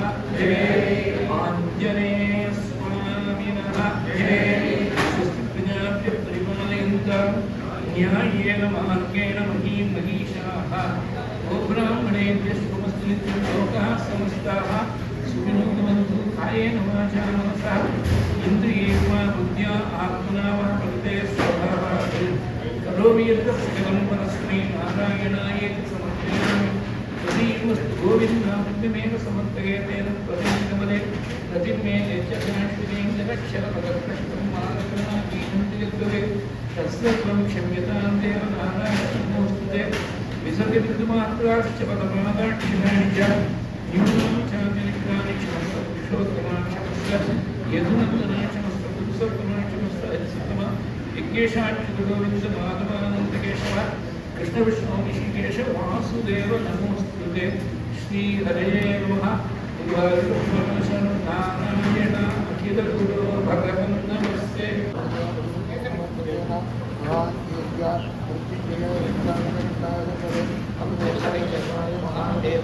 ஆஞ்சநேய சுவாமி நம பிரஜாப்ய பரிபாலயந்தாம் न्यायेन मार्गेण महीं महीषाः गोब्राह्मणेभ्यः शुभमस्तु नित्यं लोकाः समस्ताः सुखिनो भवन्तु कायेन वाचा मनसा इन्द्रियेर्वा बुद्ध्या आत्मना वा प्रकृते स्वभावात् करोमि यत् सकलं परस्मै नारायणायेति समर्पयामि। तदीयमस्तु गोविन्दामेव समर्पयेतेन प्रतिकमले प्रतिमे यच्चक्षान्तिरेण जगच्छलपदप्रष्टं मार्गकर्णाकीनन्ति यद्भवेत् तत्सर्वं क्षम्यतां देव नारायणोऽस्तुते। विसर्गबिन्दुमात्राश्च पदपादाक्षिणानि च न्यूनां चान्यनिग्राणि क्षमस्वपुरुषोत्तमाक्षमस्व यदुनन्दनाक्षमस्वपुरुषोत्तमाक्षमस्व हरिसत्तम यज्ञेशाच्युतगोविन्दमाधवानन्दकेशव कृष्णविष्णो ऋषिकेश वासुदेव नमोऽस्तुते। श्रीहरे नमः। नारायण अखिलगुरो भगवन् नमस्ते। महादेव